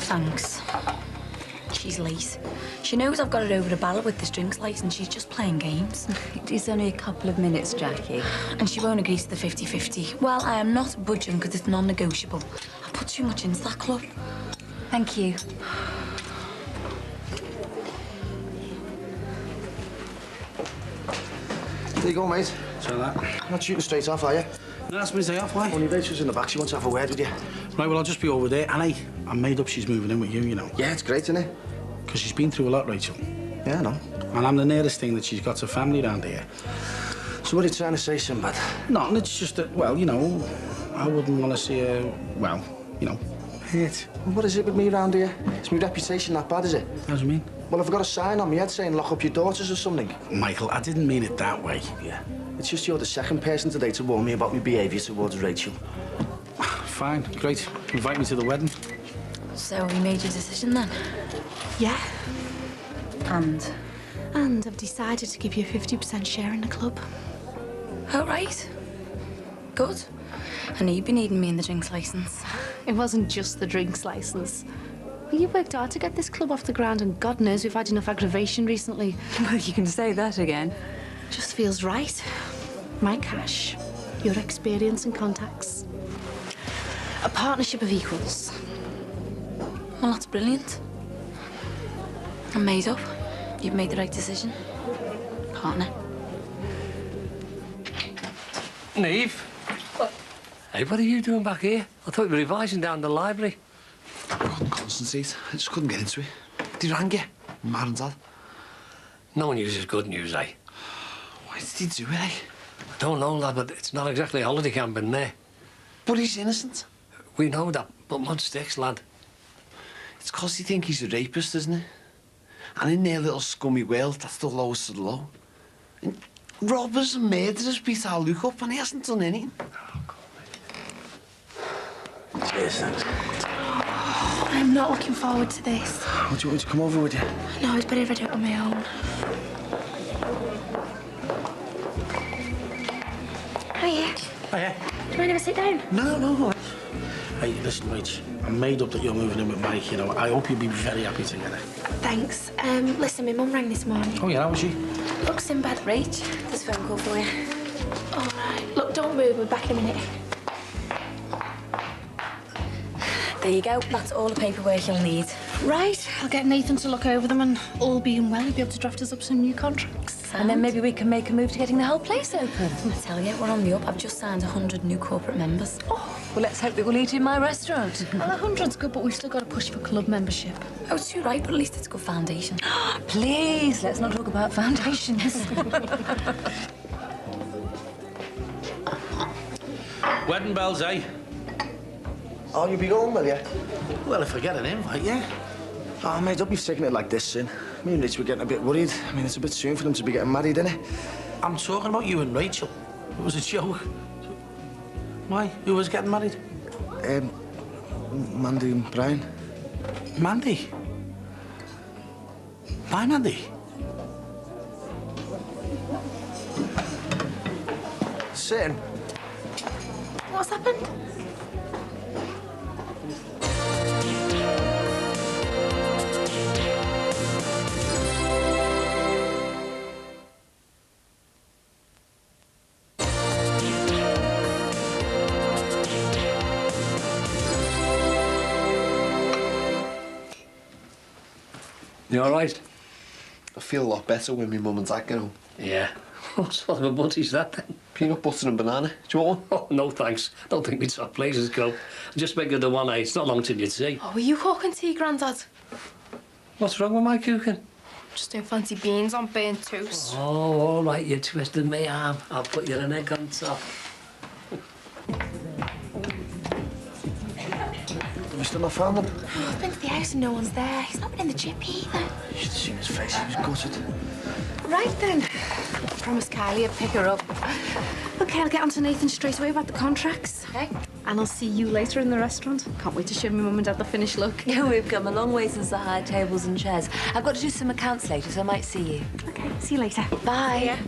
[SPEAKER 2] Thanks. She's late. She knows I've got it over the barrel with this drinks licence. She's just playing games.
[SPEAKER 5] It's only a couple of minutes, Jackie.
[SPEAKER 2] And she won't agree to the 50-50. Well, I am not budging because it's non-negotiable. I put too much into that club.
[SPEAKER 5] Thank you.
[SPEAKER 7] There you go, mate.
[SPEAKER 1] So that.
[SPEAKER 7] Not shooting straight off, are you?
[SPEAKER 1] No, that's my day off, why?
[SPEAKER 7] Only Rachel's in the back. She wants to have a word with you.
[SPEAKER 1] Right, well, I'll just be over there. And hey, I made up she's moving in with you, you know.
[SPEAKER 7] Yeah, it's great, isn't it?
[SPEAKER 1] Because she's been through a lot, Rachel.
[SPEAKER 7] Yeah, I know.
[SPEAKER 1] And I'm the nearest thing that she's got to family around here.
[SPEAKER 7] So what are you trying to say, Sinbad?
[SPEAKER 1] No, it's just that, well, you know, I wouldn't want to see her, well, you know, hurt.
[SPEAKER 7] Well, what is it with me round here? Is my reputation that bad, is it?
[SPEAKER 1] How do you mean?
[SPEAKER 7] Well, I've got a sign on my head saying lock up your daughters or something.
[SPEAKER 1] Michael, I didn't mean it that way.
[SPEAKER 7] Yeah. It's just you're the second person today to warn me about my behaviour towards Rachel.
[SPEAKER 1] Fine, great. Invite me to the wedding.
[SPEAKER 2] So you made your decision then?
[SPEAKER 16] Yeah.
[SPEAKER 2] And
[SPEAKER 16] I've decided to give you a 50% share in the club.
[SPEAKER 2] Oh, right. Good. I know you've been needing me in the drinks licence.
[SPEAKER 3] It wasn't just the drinks licence. Well, you worked hard to get this club off the ground, and God knows we've had enough aggravation recently.
[SPEAKER 5] Well, you can say that again.
[SPEAKER 3] Just feels right. My cash, your experience and contacts. A partnership of equals.
[SPEAKER 2] Well, that's brilliant. I'm made up. You've made the right decision. Partner.
[SPEAKER 21] Neve? What? Hey, what are you doing back here? I thought you were revising down the library.
[SPEAKER 10] I couldn't concentrate. I just couldn't get into it. They rang you, Mum and Dad.
[SPEAKER 21] No news is good news, eh?
[SPEAKER 10] Why did he do it, eh?
[SPEAKER 21] I don't know, lad, but it's not exactly a holiday camp in there.
[SPEAKER 10] But he's innocent.
[SPEAKER 21] We know that, but mud sticks, lad.
[SPEAKER 10] It's 'cause they think he's a rapist, isn't it? And in their little scummy world, that's the lowest of the low. And robbers and murderers beat our Luke up, and he hasn't done anything.
[SPEAKER 7] Cheers, thanks.
[SPEAKER 16] I'm not looking forward to this.
[SPEAKER 7] What, do you want me to come over with you?
[SPEAKER 16] No, it's better if I do it on my own. Hiya.
[SPEAKER 1] Hiya.
[SPEAKER 16] Do you mind if I sit down?
[SPEAKER 7] No.
[SPEAKER 1] Hey, listen, Rach, I'm made up that you're moving in with Mike, you know. I hope you'll be very happy together.
[SPEAKER 16] Thanks. Listen, my mum rang this morning.
[SPEAKER 1] Oh, yeah, how was she?
[SPEAKER 16] Look, Sinbad.
[SPEAKER 2] Rach, there's a phone call for you.
[SPEAKER 16] All right. Look, don't move. We're back in a minute.
[SPEAKER 2] There you go. That's all the paperwork you'll need.
[SPEAKER 3] Right, I'll get Nathan to look over them, and all being well, he'll be able to draft us up some new contracts.
[SPEAKER 5] And then maybe we can make a move to getting the whole place open.
[SPEAKER 2] I tell you, we're on the up. I've just signed 100 new corporate members.
[SPEAKER 5] Oh, well, let's hope they will eat in my restaurant.
[SPEAKER 3] Well, 100's good, but we've still got to push for club membership.
[SPEAKER 2] Oh, it's too right, but at least it's a good foundation.
[SPEAKER 5] Please, let's not talk about foundations.
[SPEAKER 1] Wedding bells, eh?
[SPEAKER 7] Oh, you'll be going, will you?
[SPEAKER 1] Well, if I get an invite, yeah.
[SPEAKER 7] Oh, mate, don't be taking it like this, Sin. Me and Rich were getting a bit worried. I mean, it's a bit soon for them to be getting married, isn't it?
[SPEAKER 1] I'm talking about you and Rachel. It was a joke. Why? Who was getting married?
[SPEAKER 7] Mandy and Brian.
[SPEAKER 1] Mandy? Bye, Mandy.
[SPEAKER 7] certain.
[SPEAKER 16] What's happened?
[SPEAKER 21] You all right?
[SPEAKER 10] I feel a lot better when my mum and dad get home.
[SPEAKER 21] Yeah. What sort of a buddy's that then?
[SPEAKER 10] Peanut butter and banana. Do you want one?
[SPEAKER 21] Oh, no thanks. Don't think me top places go. Just make it the one, It's not long till you tea.
[SPEAKER 16] Oh, were you hawking tea, Grandad?
[SPEAKER 21] What's wrong with my cooking?
[SPEAKER 16] Just don't fancy beans on burnt toast.
[SPEAKER 21] Oh, all right, you twisted me arm. I'll put you an egg on top.
[SPEAKER 7] Have you still not found him?
[SPEAKER 16] Oh, I've been to the house and no one's there. He's not been in the chip either.
[SPEAKER 7] You should have seen his face. He was gutted.
[SPEAKER 5] Right then. I promised Kylie I'd pick her up. OK, I'll get on to Nathan straight away about the contracts.
[SPEAKER 2] Okay.
[SPEAKER 5] And I'll see you later in the restaurant. Can't wait to show my mum and dad the finished look.
[SPEAKER 13] Yeah, we've come a long way since the high tables and chairs. I've got to do some accounts later, so I might see you.
[SPEAKER 5] OK, see you later.
[SPEAKER 13] Bye.
[SPEAKER 5] Yeah.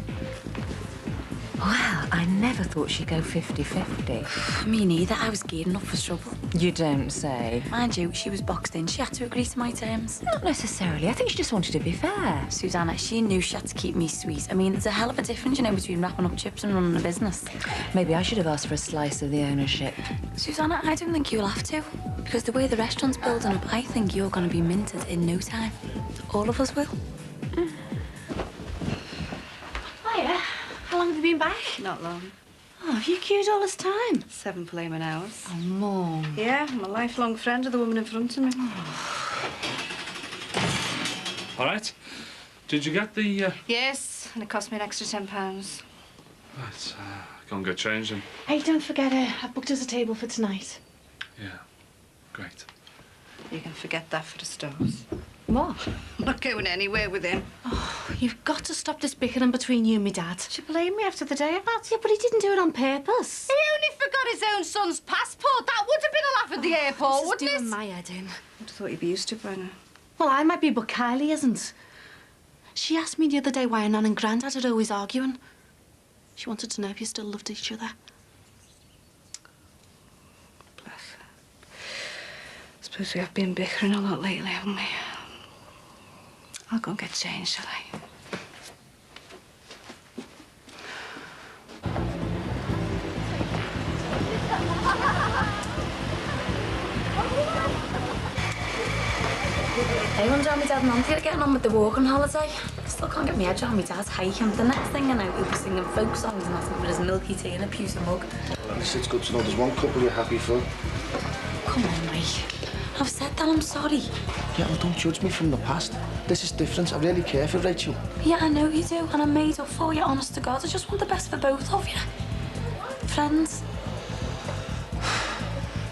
[SPEAKER 13] Wow, I never thought she'd go 50-50.
[SPEAKER 2] Me neither. I was gearing up for trouble.
[SPEAKER 13] You don't say.
[SPEAKER 2] Mind you, she was boxed in. She had to agree to my terms.
[SPEAKER 13] Not necessarily. I think she just wanted to be fair.
[SPEAKER 2] Susanna, she knew she had to keep me sweet. I mean, there's a hell of a difference, you know, between wrapping up chips and running a business.
[SPEAKER 13] Maybe I should have asked for a slice of the ownership.
[SPEAKER 2] Susanna, I don't think you'll have to. Because the way the restaurant's building up, I think you're going to be minted in no time. All of us will.
[SPEAKER 5] Hiya. How long have you been back?
[SPEAKER 14] Not long.
[SPEAKER 5] Oh, have you queued all this time?
[SPEAKER 14] 7 flaming hours.
[SPEAKER 5] Oh, Mum.
[SPEAKER 14] Yeah, I'm a lifelong friend of the woman in front of me.
[SPEAKER 4] All right. Did you get the...
[SPEAKER 14] Yes, and it cost me an extra £10.
[SPEAKER 4] Right, go and get changed then.
[SPEAKER 14] Hey, don't forget I've booked us a table for tonight.
[SPEAKER 4] Yeah, great.
[SPEAKER 14] You can forget that for the stars.
[SPEAKER 5] What?
[SPEAKER 14] I'm not going anywhere with him.
[SPEAKER 5] Oh, you've got to stop this bickering between you and me dad.
[SPEAKER 14] She blamed me after the day I've had.
[SPEAKER 5] Yeah, but he didn't do it on purpose.
[SPEAKER 14] He only forgot his own son's passport. That would have been a laugh at the airport,
[SPEAKER 5] This
[SPEAKER 14] wouldn't
[SPEAKER 5] is
[SPEAKER 14] it?
[SPEAKER 5] doing my head in.
[SPEAKER 14] I'd have thought you'd be used to it by now.
[SPEAKER 5] Well, I might be, but Kylie isn't. She asked me the other day why her nan and Grandad are always arguing. She wanted to know if you still loved each other.
[SPEAKER 14] Bless her. Suppose we have been bickering a lot lately, haven't we? I'll go and get changed, shall I?
[SPEAKER 2] I wonder how my dad and Auntie are getting on with the walking holiday. Still can't get my head around my dad's hiking. The next thing I know, he'll be singing folk songs and nothing with his milky tea in a pewter mug.
[SPEAKER 7] At least it's good to know there's one couple you're happy for.
[SPEAKER 2] Come on, Mike. I've said that I'm sorry.
[SPEAKER 7] Yeah, well, don't judge me from the past. This is different. I really care for Rachel.
[SPEAKER 2] Yeah, I know you do, and I'm made up for you, honest to God. I just want the best for both of you. Friends.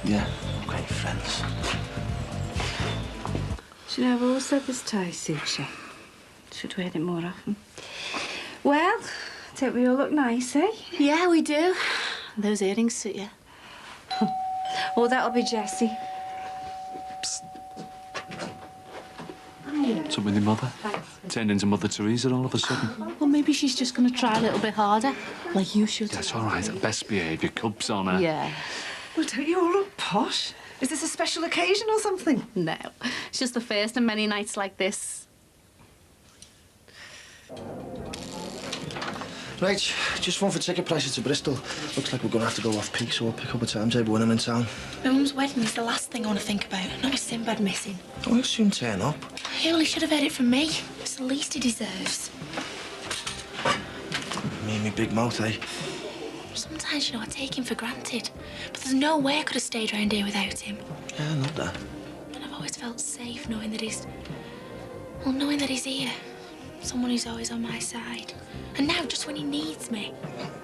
[SPEAKER 7] Yeah, okay, friends.
[SPEAKER 14] Do you know, I've always said this tie suits you. Should wear it more often. Well, I think we all look nice, eh?
[SPEAKER 5] Yeah, we do. Those earrings suit you.
[SPEAKER 14] Oh, that'll be Jessie.
[SPEAKER 4] What's up with your mother? Turned into Mother Teresa all of a sudden.
[SPEAKER 5] Well, maybe she's just going to try a little bit harder, like you should.
[SPEAKER 4] That's all right. Best behaviour. Cubs on her.
[SPEAKER 5] Yeah.
[SPEAKER 12] Well, don't you all look posh? Is this a special occasion or something?
[SPEAKER 5] No, it's just the first of many nights like this.
[SPEAKER 7] Right, just one for ticket prices to Bristol. Looks like we're going to have to go off-peak, so we'll pick up a timetable when I'm in town.
[SPEAKER 16] My mum's wedding is the last thing I want to think about. Not with Sinbad missing.
[SPEAKER 7] Oh, he'll soon turn up.
[SPEAKER 16] He only should have heard it from me. It's the least he deserves.
[SPEAKER 7] Me and me big mouth, eh?
[SPEAKER 16] Sometimes, you know, I take him for granted. But there's no way I could have stayed around here without him.
[SPEAKER 7] Yeah, I know that.
[SPEAKER 16] And I've always felt safe knowing that he's... Well, knowing that he's here. Someone who's always on my side. And now, just when he needs me.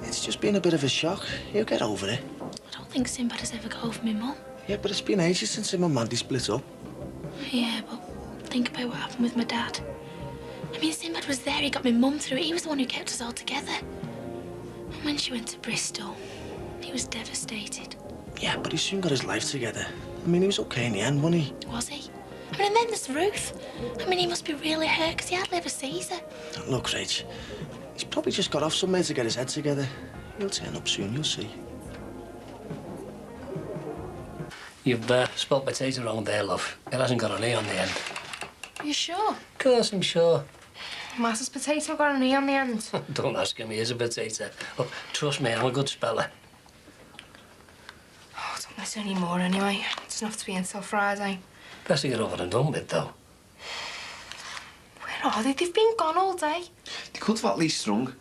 [SPEAKER 7] It's just been a bit of a shock. He'll get over it.
[SPEAKER 16] I don't think Sinbad has ever got over me mum.
[SPEAKER 7] Yeah, but it's been ages since him and Mandy split up.
[SPEAKER 16] Yeah, but think about what happened with my dad. I mean, Sinbad was there, he got my mum through it. He was the one who kept us all together. And when she went to Bristol, he was devastated.
[SPEAKER 7] Yeah, but he soon got his life together. I mean, he was okay in the end, wasn't he?
[SPEAKER 16] Was he? I mean, and then there's Ruth. I mean, he must be really hurt because he hardly ever sees her.
[SPEAKER 7] Look, Rach, he's probably just got off somewhere to get his head together. He'll turn up soon, you'll see.
[SPEAKER 21] You've spelt potato wrong there, love. It hasn't got an E on the end.
[SPEAKER 16] Are you sure?
[SPEAKER 21] Of course, I'm sure.
[SPEAKER 16] Master's potato got an E on the end.
[SPEAKER 21] Don't ask him, he is a potato. Look, trust me, I'm a good speller.
[SPEAKER 16] Oh, don't listen anymore anyway. It's enough to be until Friday.
[SPEAKER 21] Best to get over and done with, though.
[SPEAKER 16] Where are they? They've been gone all day.
[SPEAKER 10] They could have at least strung.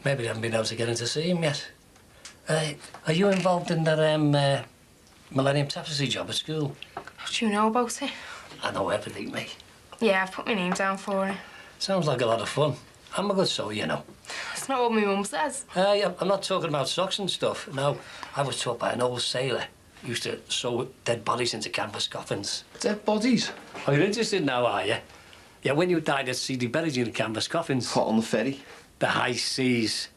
[SPEAKER 21] Maybe they haven't been able to get in to see him yet. Are you involved in that Millennium Tapestry job at school?
[SPEAKER 16] What do you know about it?
[SPEAKER 21] I know everything, mate.
[SPEAKER 16] Yeah, I've put my name down for it.
[SPEAKER 21] Sounds like a lot of fun. I'm a good sewer, you know.
[SPEAKER 16] That's not what my mum says.
[SPEAKER 21] Yeah, I'm not talking about socks and stuff. No, I was taught by an old sailor. He used to sew dead bodies into canvas coffins.
[SPEAKER 10] Dead bodies?
[SPEAKER 21] Oh, you're interested now, are you? Yeah, when you died at sea, they buried you in canvas coffins.
[SPEAKER 10] Hot on the ferry?
[SPEAKER 21] The high seas.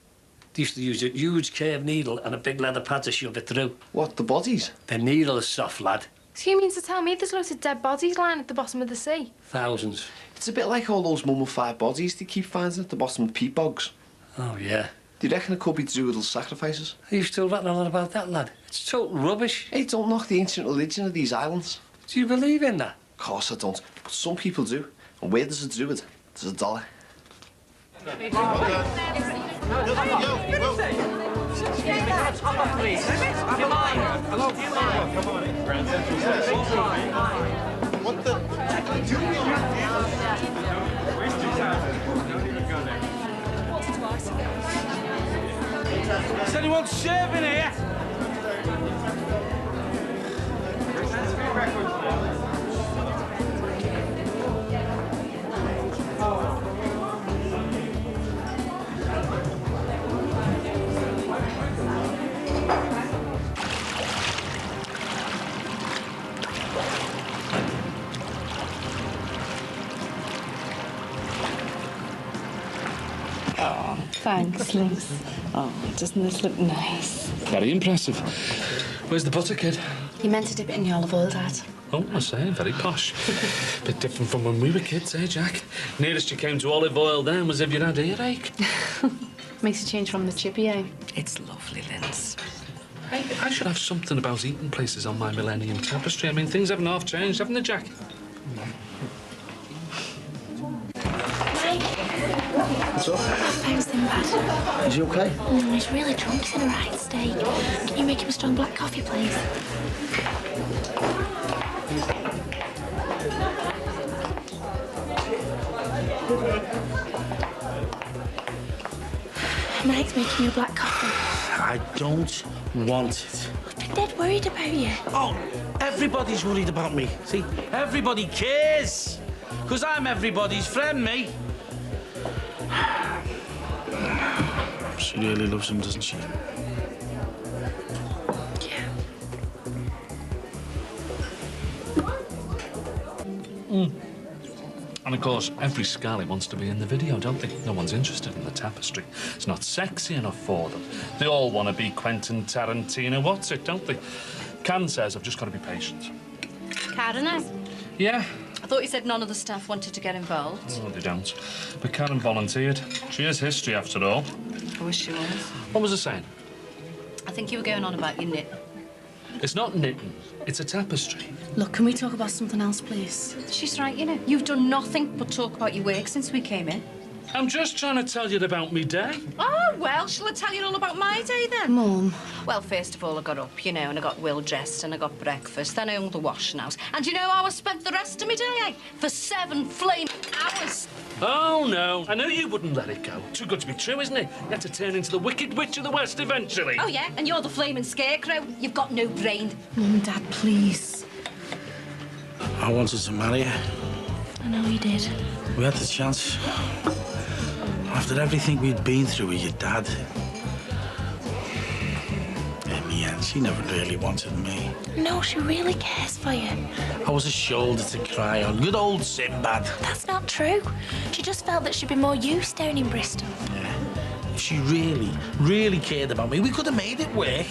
[SPEAKER 21] They used to use a huge curved needle and a big leather pad to shove it through.
[SPEAKER 10] What, the bodies?
[SPEAKER 21] The needle is soft, lad.
[SPEAKER 16] So you mean to tell me there's loads of dead bodies lying at the bottom of the sea?
[SPEAKER 21] Thousands.
[SPEAKER 10] It's a bit like all those mummified bodies they keep finding at the bottom of peat bogs.
[SPEAKER 21] Oh, yeah.
[SPEAKER 10] Do you reckon it could be to do with those sacrifices?
[SPEAKER 21] Are you still rattling on about that, lad? It's total rubbish.
[SPEAKER 10] Hey, don't knock the ancient religion of these islands.
[SPEAKER 21] Do you believe in that?
[SPEAKER 10] Of course I don't, but some people do. And where does it do it? There's a dollar.
[SPEAKER 6] What the?
[SPEAKER 9] Is anyone serving here?
[SPEAKER 3] Oh, thanks, Liz. Oh, doesn't this look nice?
[SPEAKER 4] Very impressive. Where's the butter, kid?
[SPEAKER 3] You meant to dip it in the olive oil, Dad.
[SPEAKER 4] Oh, I say, very posh. Bit different from when we were kids, eh, Jack? Nearest you came to olive oil then was if you had earache.
[SPEAKER 3] Makes a change from the chippy, eh?
[SPEAKER 21] It's lovely, Linz.
[SPEAKER 4] Hey, I should have something about eating places on my Millennium Tapestry. I mean, things haven't half changed, haven't they, Jack?
[SPEAKER 7] What's up?
[SPEAKER 16] Thanks, Sinbad.
[SPEAKER 7] Is he okay?
[SPEAKER 16] He's really drunk. He's in a right state. Can you make him a strong black coffee, please? Mike's making you a black coffee.
[SPEAKER 9] I don't want it.
[SPEAKER 16] They're dead worried about you.
[SPEAKER 9] Oh, everybody's worried about me. See, everybody cares. Because I'm everybody's friend, me.
[SPEAKER 1] She really loves him, doesn't she?
[SPEAKER 16] Yeah.
[SPEAKER 4] And of course, every Scarlet wants to be in the video, don't they? No one's interested in the tapestry. It's not sexy enough for them. They all want to be Quentin Tarantino. What's it, don't they? Karen says I've just got to be patient.
[SPEAKER 5] Karen,
[SPEAKER 4] Yeah.
[SPEAKER 5] I thought you said none of the staff wanted to get involved.
[SPEAKER 4] Oh, they don't. But Karen volunteered. She is history, after all.
[SPEAKER 5] I wish she was.
[SPEAKER 4] What was I saying?
[SPEAKER 5] I think you were going on about your knit.
[SPEAKER 4] It's not knitting. It's a tapestry.
[SPEAKER 3] Look, can we talk about something else, please?
[SPEAKER 5] She's right, you know. You've done nothing but talk about your work since we came in.
[SPEAKER 4] I'm just trying to tell you about me day.
[SPEAKER 5] Oh, well, shall I tell you all about my day, then?
[SPEAKER 3] Mum.
[SPEAKER 5] Well, first of all, I got up, you know, and I got Will dressed and I got breakfast. Then I hung the washing out. And you know how I spent the rest of my day, eh? For 7 flaming hours.
[SPEAKER 4] Oh, no. I knew you wouldn't let it go. Too good to be true, isn't it? You had to turn into the Wicked Witch of the West eventually.
[SPEAKER 5] Oh, yeah? And you're the flaming scarecrow. You've got no brain.
[SPEAKER 3] Mum and Dad, please.
[SPEAKER 1] I wanted to marry her.
[SPEAKER 3] I know you did.
[SPEAKER 1] We had the chance. After everything we'd been through with your dad. In the end, she never really wanted me.
[SPEAKER 16] No, she really cares for you.
[SPEAKER 1] I was a shoulder to cry on. Good old Sinbad.
[SPEAKER 16] That's not true. She just felt that she'd be more used down in Bristol.
[SPEAKER 1] Yeah. If she really, really cared about me, we could have made it work.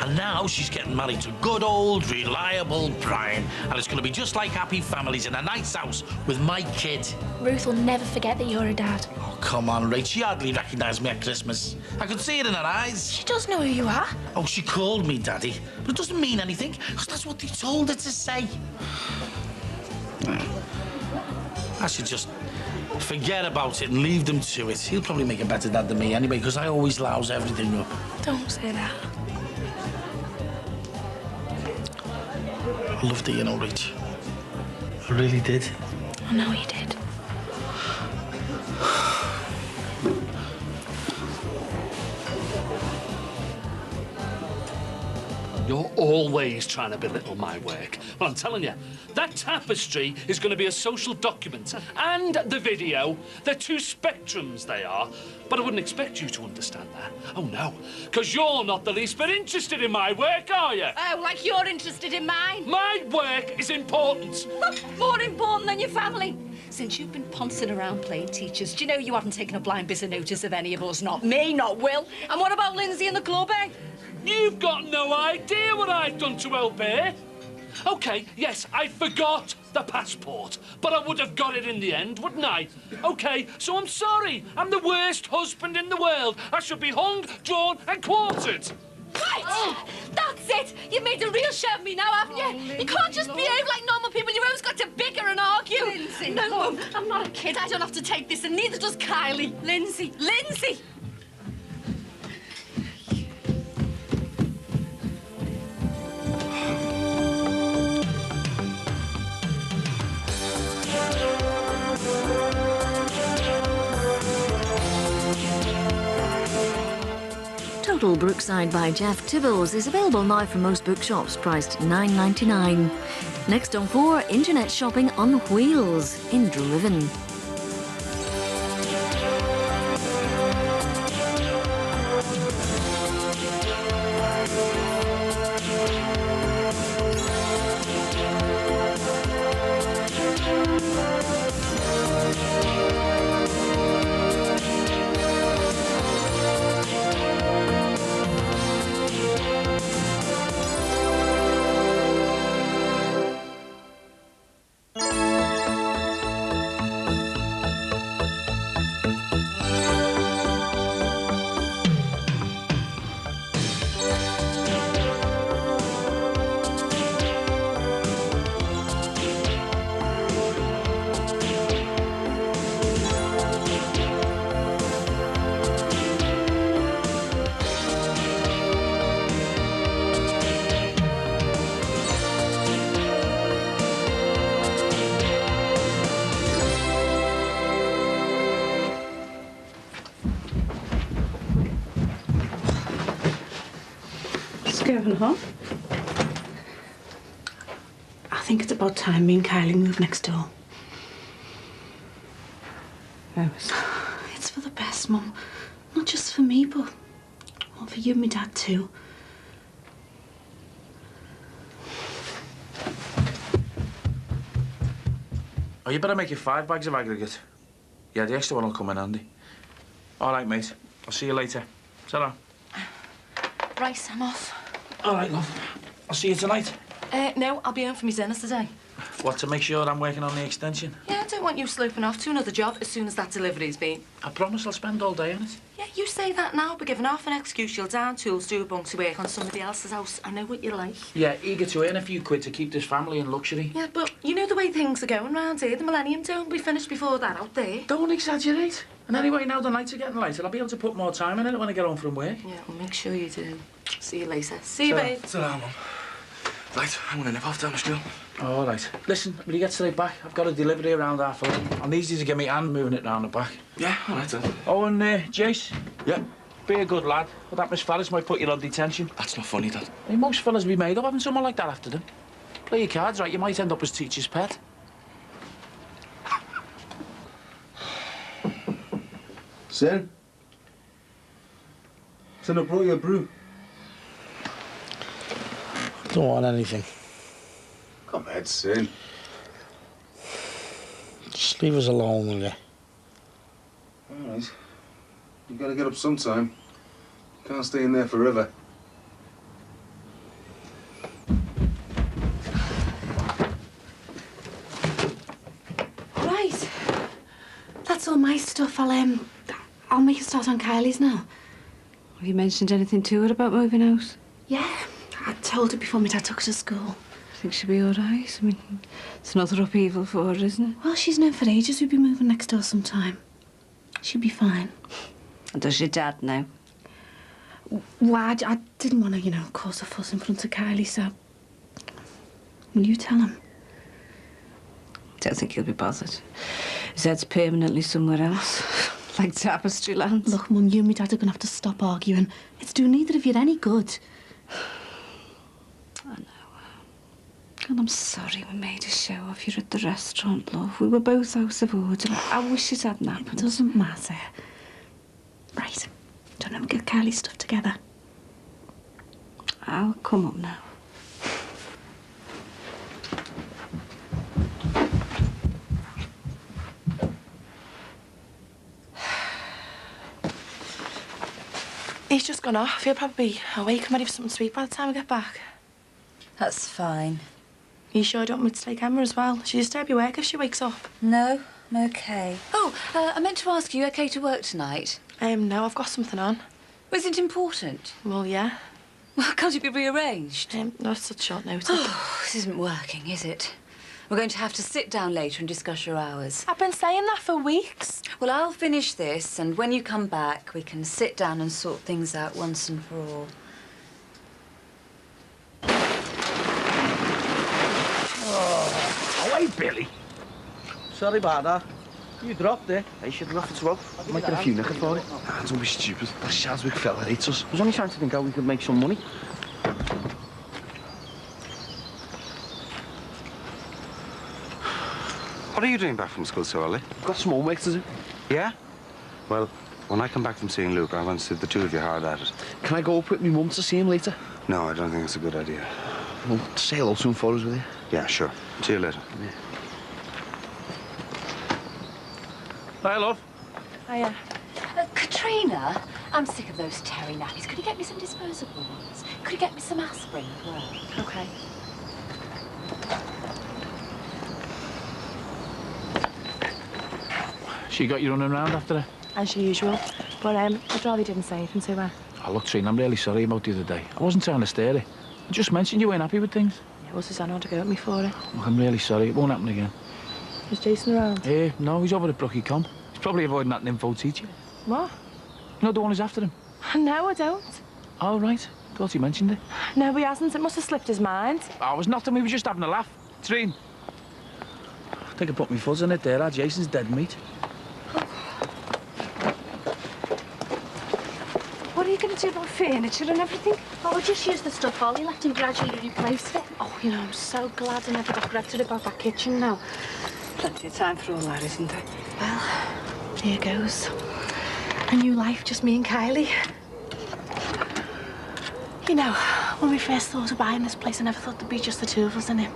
[SPEAKER 9] And now she's getting married to good old, reliable Brian. And it's going to be just like happy families in a nice house with my kid.
[SPEAKER 16] Ruth will never forget that you're a dad.
[SPEAKER 9] Oh, come on, Rach. She hardly recognised me at Christmas. I could see it in her eyes.
[SPEAKER 16] She does know who you are.
[SPEAKER 9] Oh, she called me Daddy. But it doesn't mean anything, because that's what they told her to say. I should just forget about it and leave them to it. He'll probably make a better dad than me anyway, because I always louse everything up.
[SPEAKER 16] Don't say that.
[SPEAKER 9] I loved it, you know, Rach. I really did.
[SPEAKER 16] I know you did.
[SPEAKER 4] You're always trying to belittle my work. Well, I'm telling you, that tapestry is going to be a social document. And the video, they're two spectrums, they are. But I wouldn't expect you to understand that. Oh, no, because you're not the least bit interested in my work, are you?
[SPEAKER 5] Oh, like you're interested in mine?
[SPEAKER 4] My work is important.
[SPEAKER 5] More important than your family. Since you've been pouncing around playing teachers, do you know you haven't taken a blind bit of notice of any of us? Not me, not Will. And what about Lindsay in the club, eh?
[SPEAKER 4] You've got no idea what I've done to help her. OK, yes, I forgot the passport, but I would have got it in the end, wouldn't I? OK, so I'm sorry. I'm the worst husband in the world. I should be hung, drawn and quartered.
[SPEAKER 5] Right! Oh. That's it! You've made a real show of me now, haven't you?
[SPEAKER 14] Lindsay,
[SPEAKER 5] You can't just behave like normal people. You've always got to bicker and argue.
[SPEAKER 14] Lindsay,
[SPEAKER 5] No, Mum, I'm not a kid. I don't have to take this, and neither does Kylie. Lindsay! Lindsay!
[SPEAKER 8] Total Brookside by Jeff Tibbles is available now from most bookshops, priced $9.99. Next on 4, internet shopping on wheels in Driven.
[SPEAKER 14] Going home. I think it's about time me and Kylie move next door. It's for the best, Mum. Not just for me, but for you and my dad too.
[SPEAKER 7] Oh, you better make it 5 bags of aggregate. Yeah, the extra one will come in handy. All right, mate. I'll see you later. Ta-ra.
[SPEAKER 2] Right, I'm off.
[SPEAKER 7] All right, love. I'll see you tonight.
[SPEAKER 2] No, I'll be home for my dinner today.
[SPEAKER 7] What, to make sure I'm working on the extension?
[SPEAKER 2] Yeah, I don't want you sloping off to another job as soon as that delivery's been.
[SPEAKER 7] I promise I'll spend all day on it.
[SPEAKER 2] Yeah, you say that now, but giving half an excuse, you'll down tools, do a bunk to work on somebody else's house. I know what you're like.
[SPEAKER 7] Yeah, eager to earn a few quid to keep this family in luxury.
[SPEAKER 2] Yeah, but you know the way things are going round here. The Millennium Dome will be finished before that out there.
[SPEAKER 7] Don't exaggerate. And anyway, now the nights are getting lighter, I'll be able to put more time in it when I get home from work.
[SPEAKER 2] Yeah, well, make sure you do. See you later. See you, babe.
[SPEAKER 7] Ta-ra, Mum. Right, I'm going to nip off down to school. All right. Listen, when you get straight back, I've got a delivery around 11:30. I'll need you to give me a hand moving it round the back. Yeah, all right, then. Oh, and Jace? Yeah? Be a good lad. But that Miss Ferris might put you on detention. That's not funny, Dad. Hey, most fellas be made up having someone like that after them. Play your cards right, you might end up as teacher's pet.
[SPEAKER 6] Sin? Sin, I brought you a brew.
[SPEAKER 9] Don't want anything.
[SPEAKER 6] Come on, Sin.
[SPEAKER 9] Just leave us alone, will you?
[SPEAKER 6] All right. You gotta get up sometime. You can't stay in there forever.
[SPEAKER 14] that's all my stuff. I'll make a start on Kylie's now.
[SPEAKER 5] Have you mentioned anything to her about moving out?
[SPEAKER 14] Yeah, I told her before my dad took her to school.
[SPEAKER 5] Think she'll be all right? I mean, it's another upheaval for her, isn't it?
[SPEAKER 14] Well, she's known for ages we'd be moving next door sometime. She'll be fine.
[SPEAKER 5] And does your dad know?
[SPEAKER 14] Well, I didn't want to, cause a fuss in front of Kylie, so... Will you tell him?
[SPEAKER 5] Don't think he'll be bothered. His head's permanently somewhere else. Like tapestry land.
[SPEAKER 14] Look, Mum, you and my dad are going to have to stop arguing. It's doing neither of you any good.
[SPEAKER 5] I know. And I'm sorry we made a show of you at the restaurant, love. We were both out of order. I wish it hadn't happened.
[SPEAKER 14] It doesn't matter. Right. Don't ever get Kylie's stuff together.
[SPEAKER 5] I'll come up now.
[SPEAKER 3] He's just gone off. He'll probably be awake and ready for something sweet by the time we get back.
[SPEAKER 2] That's fine.
[SPEAKER 3] Are you sure you don't want me to take Emma as well? She'll disturb your work if she wakes up.
[SPEAKER 2] No, I'm okay. Oh, I meant to ask you, okay to work tonight?
[SPEAKER 3] No, I've got something on.
[SPEAKER 2] Was it important?
[SPEAKER 3] Well, yeah.
[SPEAKER 2] Well, can't it be rearranged?
[SPEAKER 3] No, it's such short notice.
[SPEAKER 2] Oh, this isn't working, is it? We're going to have to sit down later and discuss your hours.
[SPEAKER 3] I've been saying that for weeks.
[SPEAKER 2] Well, I'll finish this, and when you come back, we can sit down and sort things out once and for all.
[SPEAKER 7] Oh, hey, Billy. Sorry about that. You dropped it.
[SPEAKER 10] Hey, should have left as well. I might get a few knickers for it. Nah, don't be stupid. That Shazwick fella hates us. I was only trying to think how we could make some money.
[SPEAKER 11] What are you doing back from school so early?
[SPEAKER 10] I've got some homework to do.
[SPEAKER 11] Yeah? Well, when I come back from seeing Luke, I want to see the two of you hard at it.
[SPEAKER 10] Can I go up with my mum to see him later?
[SPEAKER 11] No, I don't think it's a good idea.
[SPEAKER 10] Well, say hello to him for us, will you?
[SPEAKER 11] Yeah, sure. See you later.
[SPEAKER 10] Yeah.
[SPEAKER 9] Hi, love.
[SPEAKER 3] Hiya.
[SPEAKER 2] Katrina, I'm sick of those terry nappies. Could you get me some disposable ones? Could you get me some aspirin as well?
[SPEAKER 3] Okay.
[SPEAKER 9] She got you running around after her?
[SPEAKER 3] As usual. But I'd rather you didn't say anything to her.
[SPEAKER 9] Oh, look, Trina, I'm really sorry about the other day. I wasn't trying to stare it. I just mentioned you weren't happy with things.
[SPEAKER 3] Yeah, well, Susanna had to go at me for it.
[SPEAKER 9] Look, I'm really sorry. It won't happen again.
[SPEAKER 3] Is Jason around?
[SPEAKER 9] No, he's over at Brookie Comp. He's probably avoiding that nympho teacher.
[SPEAKER 3] What?
[SPEAKER 9] You know the one who's after him?
[SPEAKER 3] No, I don't.
[SPEAKER 9] Oh, right. Thought he mentioned it.
[SPEAKER 3] No, he hasn't. It must have slipped his mind.
[SPEAKER 9] Oh, it was nothing. We were just having a laugh. Trine. I think I put my foot in it there. Our Jason's dead meat.
[SPEAKER 5] What are you going to do about furniture and everything?
[SPEAKER 3] Oh, we'll just use the stuff all he left and gradually replace it. Oh, I'm so glad I never got corrected about that kitchen now.
[SPEAKER 5] Plenty of time for all that, isn't there?
[SPEAKER 3] Well, here goes. A new life, just me and Kylie. When we first thought of buying this place, I never thought there'd be just the two of us in it.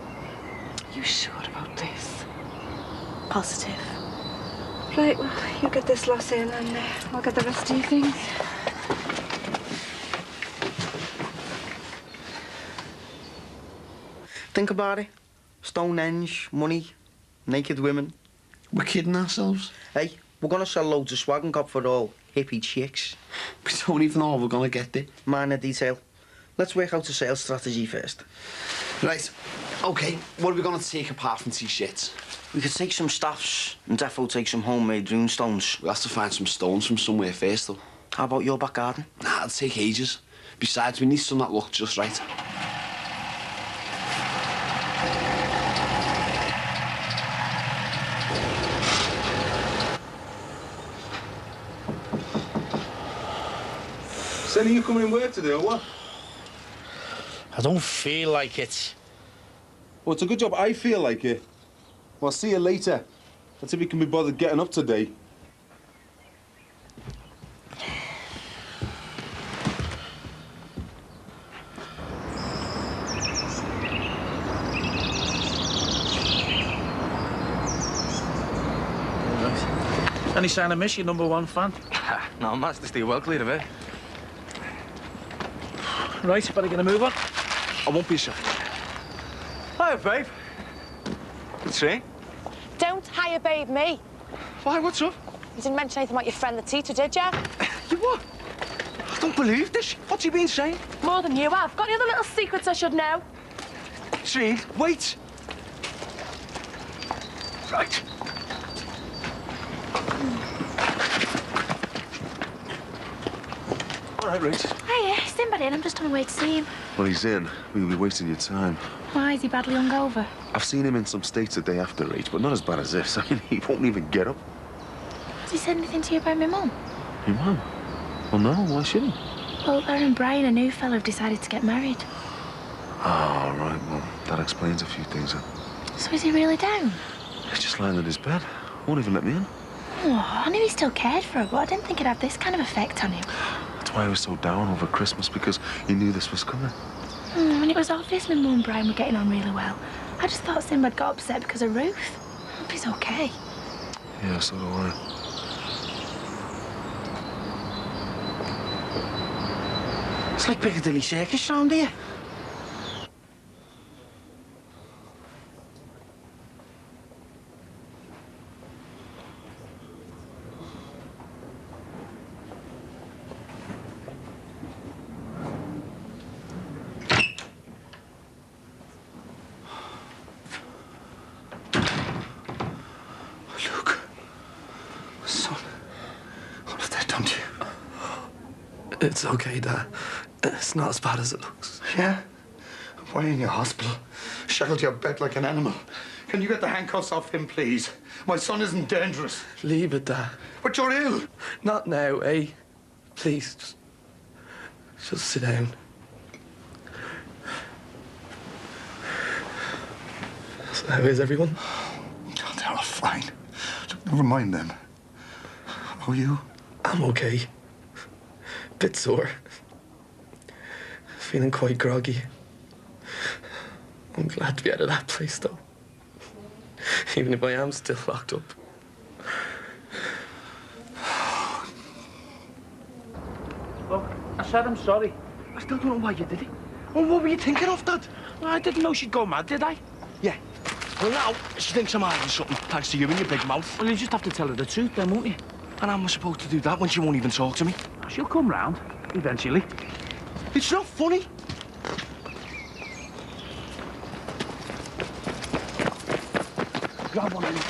[SPEAKER 5] You sure about this?
[SPEAKER 3] Positive.
[SPEAKER 5] Right, well, you get this lot in and I'll get the rest of your things.
[SPEAKER 7] Think about it. Stonehenge, money, naked women.
[SPEAKER 10] We're kidding ourselves.
[SPEAKER 7] Hey, we're gonna sell loads of swag and cop for all hippie chicks.
[SPEAKER 10] We don't even know how we're gonna get there.
[SPEAKER 7] Minor detail. Let's work out a sales strategy first.
[SPEAKER 10] Right. Okay, what are we gonna take apart from T-shirts?
[SPEAKER 7] We could take some staffs and defo take some homemade rune stones.
[SPEAKER 10] We'll have to find some stones from somewhere first, though.
[SPEAKER 7] How about your back garden?
[SPEAKER 10] Nah, it'll take ages. Besides, we need some that look just right.
[SPEAKER 6] Senny, you coming in work today or what?
[SPEAKER 9] I don't feel like it.
[SPEAKER 6] Well, it's a good job I feel like it. Well, I'll see you later. Let's see if we can be bothered getting up today.
[SPEAKER 9] Any sign of miss, your #1 fan?
[SPEAKER 7] No, Matt's to stay well clear of it.
[SPEAKER 9] Right, better get a move on.
[SPEAKER 10] I won't be a second.
[SPEAKER 7] Hi, babe. Good to see you.
[SPEAKER 3] Don't hire babe me.
[SPEAKER 10] Why, what's up?
[SPEAKER 17] You didn't mention anything about your friend, the teacher, did you?
[SPEAKER 7] You what? I don't believe this. What's he been saying?
[SPEAKER 17] More than you have. Got any other little secrets I should know?
[SPEAKER 7] Tree, wait. Right. All right, Rich.
[SPEAKER 16] Hiya, Sinbad in. I'm just on my way to see him.
[SPEAKER 6] Well, he's in. We'll be wasting your time.
[SPEAKER 16] Why, is he badly hungover?
[SPEAKER 6] I've seen him in some states the day after, Rach, but not as bad as this. I mean, he won't even get up.
[SPEAKER 16] Has he said anything to you about my mum?
[SPEAKER 6] Your mum? Well, no, why should he?
[SPEAKER 16] Well, her and Brian, a new fella, have decided to get married.
[SPEAKER 6] Oh, right, well, that explains a few things.
[SPEAKER 16] So is he really down?
[SPEAKER 6] He's just lying in his bed. Won't even let me in.
[SPEAKER 16] Oh, I knew he still cared for her, but I didn't think it'd have this kind of effect on him.
[SPEAKER 6] That's why I was so down over Christmas, because he knew this was coming.
[SPEAKER 16] And it was obvious my mum and Brian were getting on really well. I just thought Sinbad got upset because of Ruth. I hope he's okay.
[SPEAKER 6] Yeah, so do I.
[SPEAKER 7] It's like Piccadilly Circus round here.
[SPEAKER 18] It's okay, Dad. It's not as bad as it looks.
[SPEAKER 22] Yeah? Why in your hospital? Shackled to your bed like an animal. Can you get the handcuffs off him, please? My son isn't dangerous.
[SPEAKER 18] Leave it, Dad.
[SPEAKER 22] But you're ill.
[SPEAKER 18] Not now, eh? Please, just sit down. So how is everyone?
[SPEAKER 22] Oh, they're all fine. Never mind them. How are you?
[SPEAKER 18] I'm okay. Bit sore. Feeling quite groggy. I'm glad to be out of that place, though. Even if I am still locked up.
[SPEAKER 9] Look, I said I'm sorry.
[SPEAKER 7] I still don't know why you did it. Well, what were you thinking of, Dad?
[SPEAKER 9] I didn't know she'd go mad, did I?
[SPEAKER 7] Yeah. Well, now, she thinks I'm hiding something, thanks to you and your big mouth.
[SPEAKER 9] Well, you just have to tell her the truth then, won't you?
[SPEAKER 7] And how am I supposed to do that when she won't even talk to me?
[SPEAKER 9] She'll come round, eventually.
[SPEAKER 7] It's not funny. Grab one of them.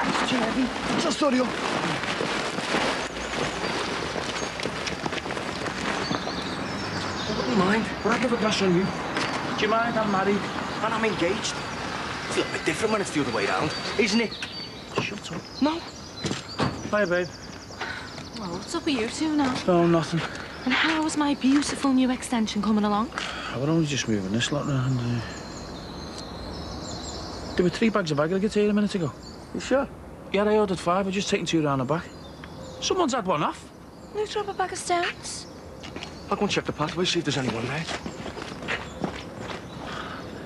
[SPEAKER 7] It's too heavy. Just hurry up. I wouldn't mind, but I'd never glass on you.
[SPEAKER 9] Do you mind? I'm married.
[SPEAKER 7] And I'm engaged. It's a little bit different when it's the other way round, isn't it? Shut up. No.
[SPEAKER 9] Bye, babe.
[SPEAKER 17] Well, what's up with you two now?
[SPEAKER 9] Oh, nothing.
[SPEAKER 17] And how's my beautiful new extension coming along?
[SPEAKER 9] I were only just moving this lot round. There were 3 bags of aggregates here a minute ago.
[SPEAKER 7] You sure?
[SPEAKER 9] Yeah, I ordered 5. I've just taken 2 round the back. Someone's had one off.
[SPEAKER 17] Can you drop a bag of stones?
[SPEAKER 7] I'll go and check the pathway, see if there's anyone there.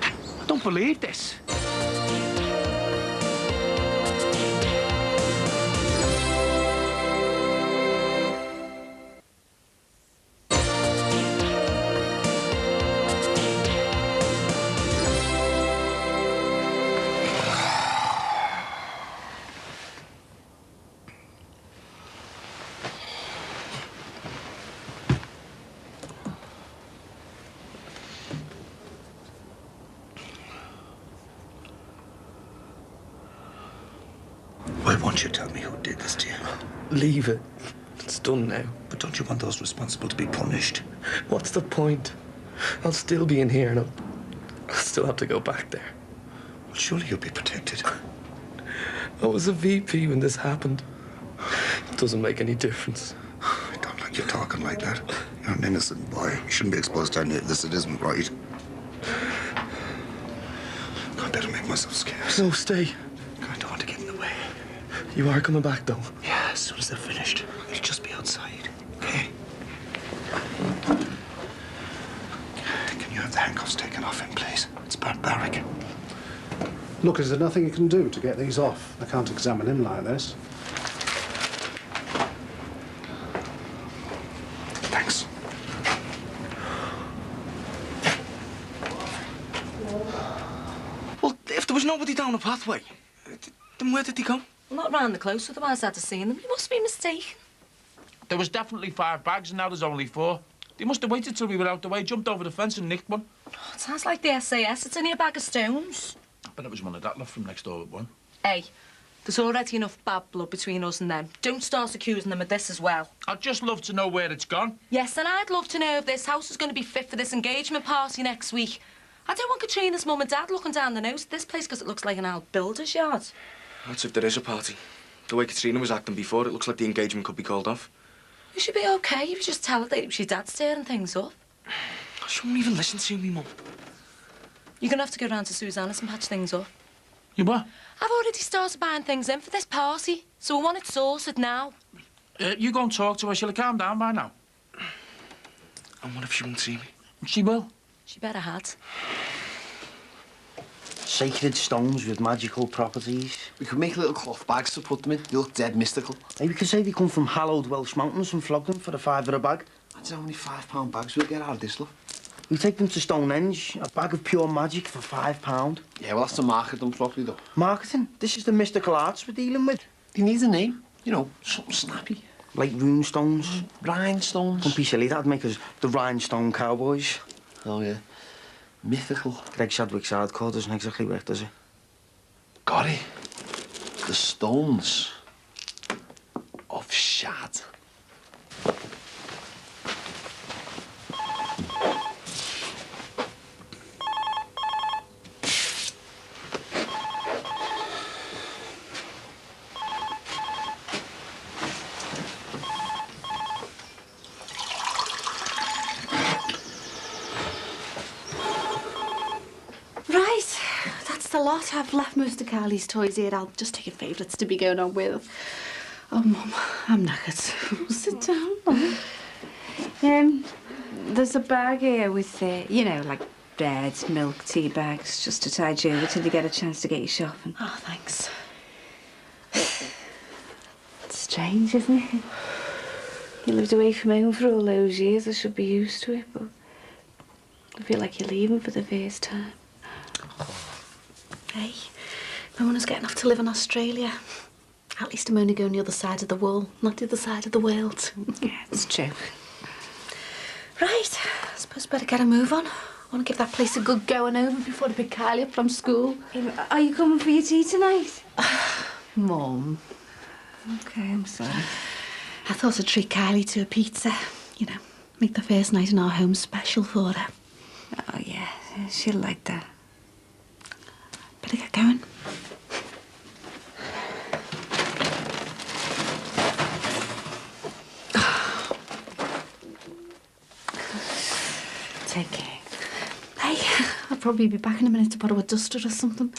[SPEAKER 9] I don't believe this.
[SPEAKER 22] Why won't you tell me who did this to you?
[SPEAKER 18] Leave it. It's done now.
[SPEAKER 22] But don't you want those responsible to be punished?
[SPEAKER 18] What's the point? I'll still be in here and I'll still have to go back there.
[SPEAKER 22] Well, surely you'll be protected.
[SPEAKER 18] I was a VP when this happened. It doesn't make any difference.
[SPEAKER 22] I don't like you talking like that. You're an innocent boy. You shouldn't be exposed to any of this. It isn't right. I better make myself scarce.
[SPEAKER 18] No, stay.
[SPEAKER 22] I don't want to get in the way.
[SPEAKER 18] You are coming back, though?
[SPEAKER 22] Yeah, as soon as they're finished. You'll just be outside, okay? Can you have the handcuffs taken off him, please? It's barbaric.
[SPEAKER 23] Look, is there nothing you can do to get these off? I can't examine him like this.
[SPEAKER 22] Thanks.
[SPEAKER 7] Well, if there was nobody down the pathway, then where did he go?
[SPEAKER 17] Well, not round the close, otherwise I'd have seen them. You must be mistaken.
[SPEAKER 9] There was definitely 5 bags, and now there's only 4. They must have waited till we were out the way, jumped over the fence and nicked one.
[SPEAKER 17] Oh, it sounds like the SAS. It's only a bag of stones.
[SPEAKER 9] But it was one of that lot from next door at one.
[SPEAKER 17] Hey, there's already enough bad blood between us and them. Don't start accusing them of this as well.
[SPEAKER 9] I'd just love to know where it's gone.
[SPEAKER 17] Yes, and I'd love to know if this house is going to be fit for this engagement party next week. I don't want Katrina's mum and dad looking down the nose at this place because it looks like an old builder's yard.
[SPEAKER 7] That's if there is a party. The way Katrina was acting before, it looks like the engagement could be called off.
[SPEAKER 17] You should be okay if you just tell her that it was your dad stirring things up.
[SPEAKER 7] She wouldn't even listen to me, Mum.
[SPEAKER 17] You're going to have to go round to Susanna's and patch things up.
[SPEAKER 9] You what?
[SPEAKER 17] I've already started buying things in for this party, so I want it sorted now.
[SPEAKER 9] You go and talk to her. She'll have calmed down by now.
[SPEAKER 7] And what if she won't see me?
[SPEAKER 9] She will.
[SPEAKER 17] She better had.
[SPEAKER 10] Sacred stones with magical properties. We could make little cloth bags to put them in. They look dead mystical. Hey, we could say they come from hallowed Welsh mountains and flog them for $5 a bag. That's how many £5 bags we'll get out of this lot. We take them to Stonehenge, a bag of pure magic for £5. Yeah, well, that's to market them properly, though. Marketing? This is the mystical arts we're dealing with. They need a name. You know, something snappy. Like rune stones. Rhinestones. Don't be silly, that'd make us the Rhinestone Cowboys. Oh, yeah. Mythical. Greg Shadwick's hardcore doesn't exactly work, does it? Got it. The stones of Shad.
[SPEAKER 5] Right, that's the lot. I've left most of Carly's toys here. I'll just take your favourites to be going on with. Oh, Mum, I'm knackered. Sit down, Mum. There's a bag here with, you know, like bread, milk, tea bags, just to tide you over till you get a chance to get your shopping.
[SPEAKER 17] Oh, thanks.
[SPEAKER 5] It's strange, isn't it? You lived away from home for all those years. I should be used to it, but I feel like you're leaving for the first time. Hey, no one is getting off to live in Australia. At least I'm only going the other side of the wall, not the other side of the world. Yeah, it's true. Right, I suppose better get a move on. I want to give that place a good going over before I pick Kylie up from school. Are you coming for your tea tonight? Mum. Okay, I'm sorry. I thought I'd treat Kylie to a pizza. You know, make the first night in our home special for her. Oh, yeah, she'll like that. Better get going. Take care. Hey, I'll probably be back in a minute to borrow a duster or something.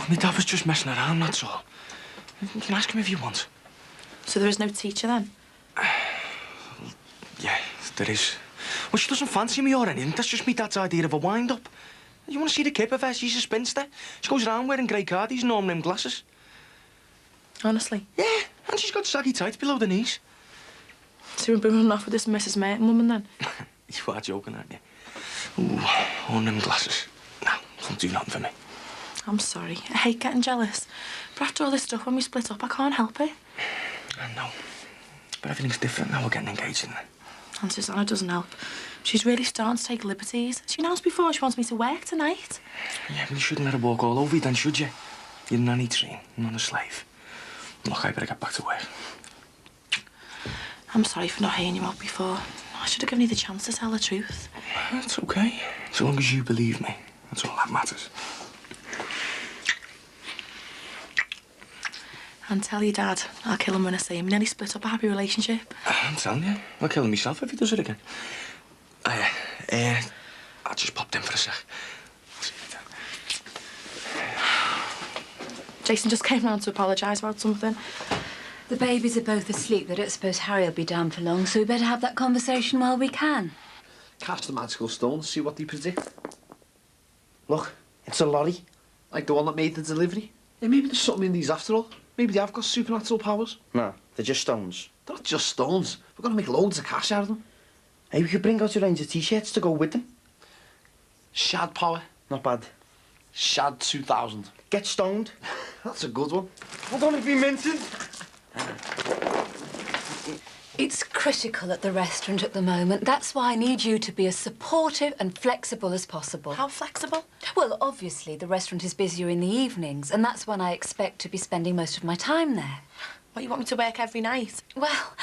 [SPEAKER 7] My dad was just messing around, that's all. You can ask him if you want.
[SPEAKER 17] So there is no teacher then?
[SPEAKER 7] Yeah, there is. Well, she doesn't fancy me or anything. That's just me dad's idea of a wind-up. You want to see the kip of her? She's a spinster. She goes around wearing grey cardies and all them glasses.
[SPEAKER 17] Honestly?
[SPEAKER 7] Yeah, and she's got saggy tights below the knees.
[SPEAKER 17] So you've been running off with this Mrs. Merton woman then?
[SPEAKER 7] You are joking, aren't you? Ooh, all them glasses. No, don't do nothing for me.
[SPEAKER 17] I'm sorry. I hate getting jealous. But after all this stuff, when we split up, I can't help it.
[SPEAKER 7] I know. But everything's different now. We're getting engaged, isn't it?
[SPEAKER 17] And Susanna doesn't help. She's really starting to take liberties. She announced before she wants me to work tonight.
[SPEAKER 7] Yeah, but you shouldn't let her walk all over you then, should you? You're a nanny train, not a slave. Look, I better get back to work.
[SPEAKER 17] I'm sorry for not hearing you out before. I should have given you the chance to tell the truth.
[SPEAKER 7] That's okay. So long as you believe me. That's all that matters.
[SPEAKER 17] And tell your dad I'll kill him when I see him. We nearly split up a happy relationship.
[SPEAKER 7] I'm telling you, I'll kill him myself if he does it again. I just popped in for a sec. See you then.
[SPEAKER 17] Jason just came round to apologise about something.
[SPEAKER 2] The babies are both asleep. They don't suppose Harry will be down for long, so we better have that conversation while we can.
[SPEAKER 10] Cast the magical stones, see what they predict. Look, it's a lorry. Like the one that made the delivery. Yeah, maybe there's something in these after all.
[SPEAKER 7] Maybe they have got supernatural powers.
[SPEAKER 10] No, they're just stones.
[SPEAKER 7] They're not just stones. We're going to make loads of cash out of them.
[SPEAKER 10] Hey, we could bring out a range of T-shirts to go with them.
[SPEAKER 7] Shad power.
[SPEAKER 10] Not bad.
[SPEAKER 7] Shad 2000.
[SPEAKER 10] Get stoned.
[SPEAKER 7] That's a good one.
[SPEAKER 10] I don't want to be mentioned.
[SPEAKER 13] It's critical at the restaurant at the moment. That's why I need you to be as supportive and flexible as possible.
[SPEAKER 3] How flexible?
[SPEAKER 13] Well, obviously, the restaurant is busier in the evenings, and that's when I expect to be spending most of my time there.
[SPEAKER 3] What, you want me to work every night?
[SPEAKER 13] Well,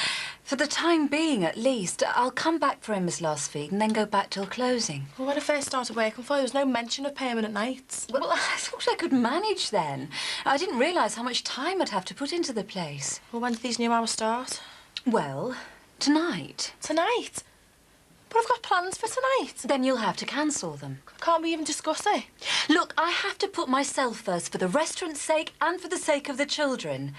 [SPEAKER 13] for the time being, at least. I'll come back for Emma's last feed and then go back till closing.
[SPEAKER 3] Well, when I first started working for you, there was no mention of permanent nights.
[SPEAKER 13] Well, I thought I could manage then. I didn't realise how much time I'd have to put into the place.
[SPEAKER 3] Well, when do these new hours start?
[SPEAKER 13] Well, tonight.
[SPEAKER 3] Tonight? But I've got plans for tonight.
[SPEAKER 13] Then you'll have to cancel them.
[SPEAKER 3] Can't we even discuss it?
[SPEAKER 13] Look, I have to put myself first for the restaurant's sake and for the sake of the children.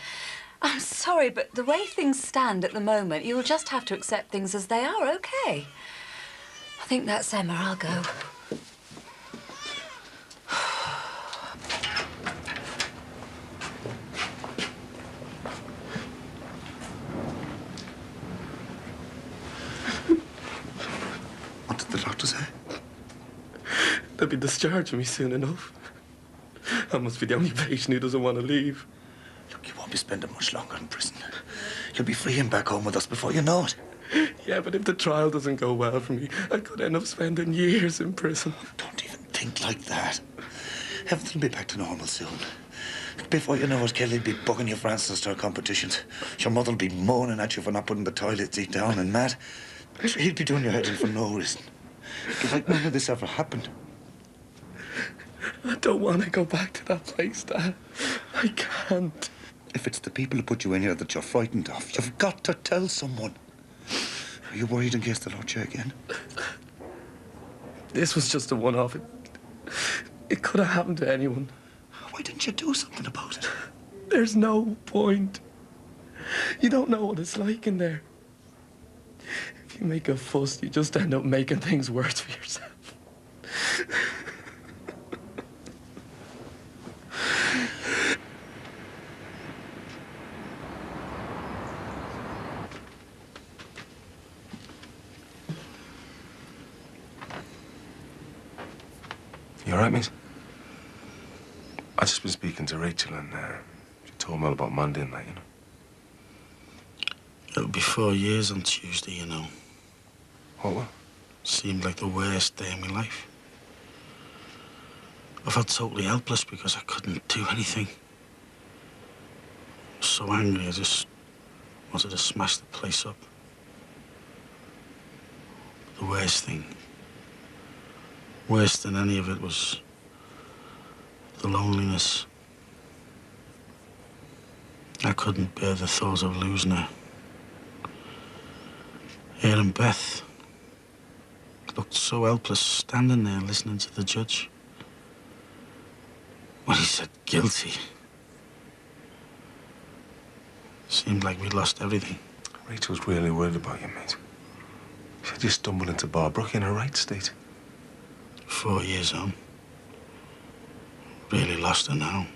[SPEAKER 13] I'm sorry, but the way things stand at the moment, you'll just have to accept things as they are, OK? I think that's Emma. I'll go.
[SPEAKER 22] What did the doctor say?
[SPEAKER 18] They'll be discharging me soon enough. I must be the only patient who doesn't want to leave.
[SPEAKER 22] Look, you won't be spending much longer in prison. You'll be free and back home with us before you know it.
[SPEAKER 18] Yeah, but if the trial doesn't go well for me, I could end up spending years in prison.
[SPEAKER 22] Don't even think like that. Everything will be back to normal soon. Before you know it, Kelly'll be bugging you for answers to our competitions. Your mother'll be moaning at you for not putting the toilet seat down, and Matt, he'll be doing your head in for no reason. It's like none of this ever happened.
[SPEAKER 18] I don't want to go back to that place, Dad. I can't.
[SPEAKER 22] If it's the people who put you in here that you're frightened of, you've got to tell someone. Are you worried in case they'll hurt you again?
[SPEAKER 18] This was just a one-off. It could have happened to anyone.
[SPEAKER 22] Why didn't you do something about it?
[SPEAKER 18] There's no point. You don't know what it's like in there. If you make a fuss, you just end up making things worse for yourself.
[SPEAKER 6] You all right, mate? I've just been speaking to Rachel and she told me all about Mandy and that, you know.
[SPEAKER 1] It'll be 4 years on Tuesday, you know.
[SPEAKER 6] What?
[SPEAKER 1] Seemed like the worst day of my life. I felt totally helpless because I couldn't do anything. I was so angry, I just wanted to smash the place up. The worst thing, worse than any of it, was the loneliness. I couldn't bear the thought of losing her. Her and Beth looked so helpless, standing there listening to the judge. When he said guilty, seemed like we'd lost everything.
[SPEAKER 6] Rachel's really worried about you, mate. She just stumbled into Barbrook in her right state.
[SPEAKER 1] 4 years on. Really lost her now.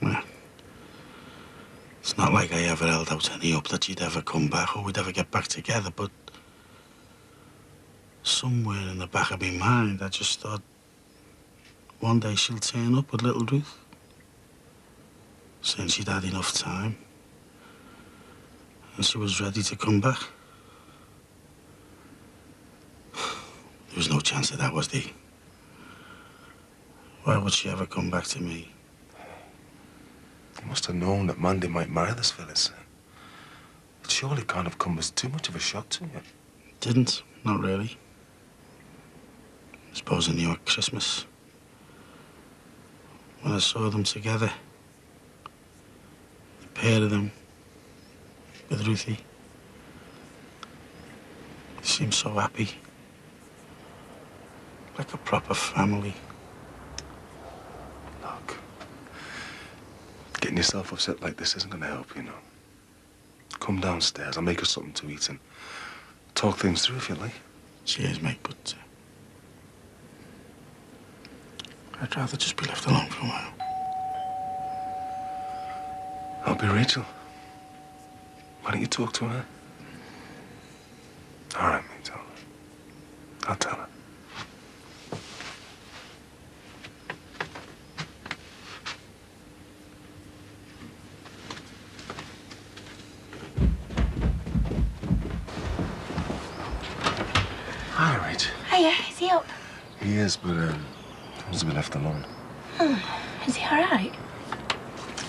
[SPEAKER 1] Well, it's not like I ever held out any hope that she'd ever come back or we'd ever get back together, but somewhere in the back of my mind, I just thought one day she'll turn up with little Ruth, saying she'd had enough time and she was ready to come back. There was no chance of that, was there? Why would she ever come back to me?
[SPEAKER 6] You must have known that Mandy might marry this Phyllis. It surely can't have come as too much of a shock to you.
[SPEAKER 1] Didn't, not really. I suppose I knew at Christmas, when I saw them together, the pair of them, with Ruthie. They seemed so happy, like a proper family.
[SPEAKER 6] Look, getting yourself upset like this isn't going to help, you know. Come downstairs, I'll make us something to eat and talk things through if you like.
[SPEAKER 1] Cheers, mate, but I'd rather just be left alone for a while.
[SPEAKER 6] I'll be Rachel. Why don't you talk to her? All right, mate, I'll tell her. Hi, Rach.
[SPEAKER 16] Hiya, is he up?
[SPEAKER 6] He is, but he wants to be left alone.
[SPEAKER 16] Is he all right?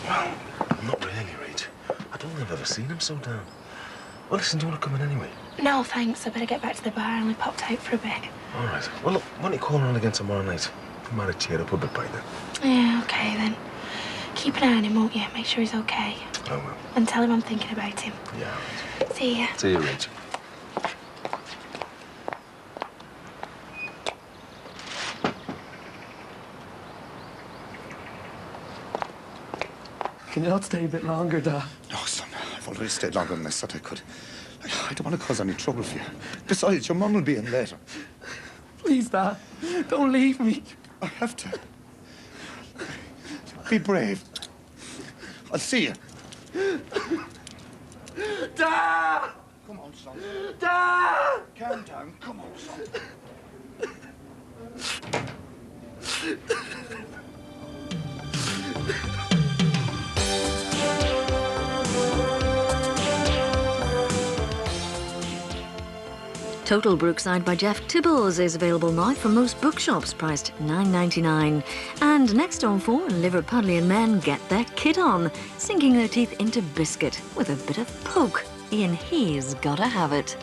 [SPEAKER 6] Well, not really, Rach. I don't think I've ever seen him so down. Well, listen, do you want to come in anyway?
[SPEAKER 16] No, thanks. I better get back to the bar. I only popped out for a bit.
[SPEAKER 6] All right. Well, look, why don't you call around again tomorrow night? I might have cheered up a bit by then.
[SPEAKER 16] Yeah, okay then. Keep an eye on him, won't you? Make sure he's okay.
[SPEAKER 6] I will.
[SPEAKER 16] And tell him I'm thinking about him.
[SPEAKER 6] Yeah,
[SPEAKER 16] right. See ya.
[SPEAKER 6] See you, Rach.
[SPEAKER 18] Can you not stay a bit longer, Dad?
[SPEAKER 22] No, son, I've already stayed longer than I said I could. I don't want to cause any trouble for you. Besides, your mum will be in later.
[SPEAKER 18] Please, Dad. Don't leave me.
[SPEAKER 22] I have to. Be brave. I'll see you.
[SPEAKER 18] Dad!
[SPEAKER 22] Come on, son.
[SPEAKER 18] Dad!
[SPEAKER 22] Calm down. Come on, son.
[SPEAKER 8] Total Brookside by Jeff Tibbles is available now from most bookshops, priced $9.99. And next on 4, Liverpudlian men get their kit on, sinking their teeth into biscuit with a bit of poke. Ian, he's gotta have it.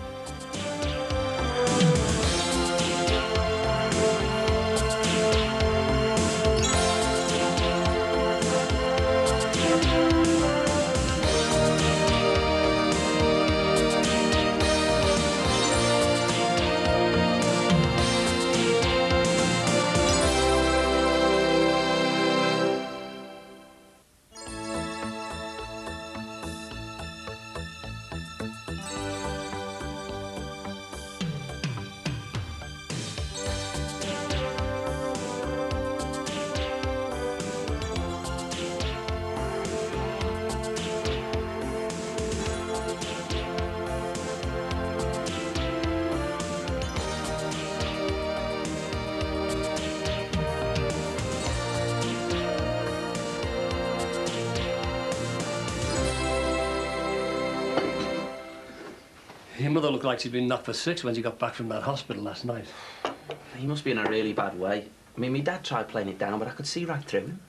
[SPEAKER 21] Your mother looked like she'd been knocked for 6 when she got back from that hospital last night.
[SPEAKER 7] He must be in a really bad way. I mean, my dad tried playing it down, but I could see right through him.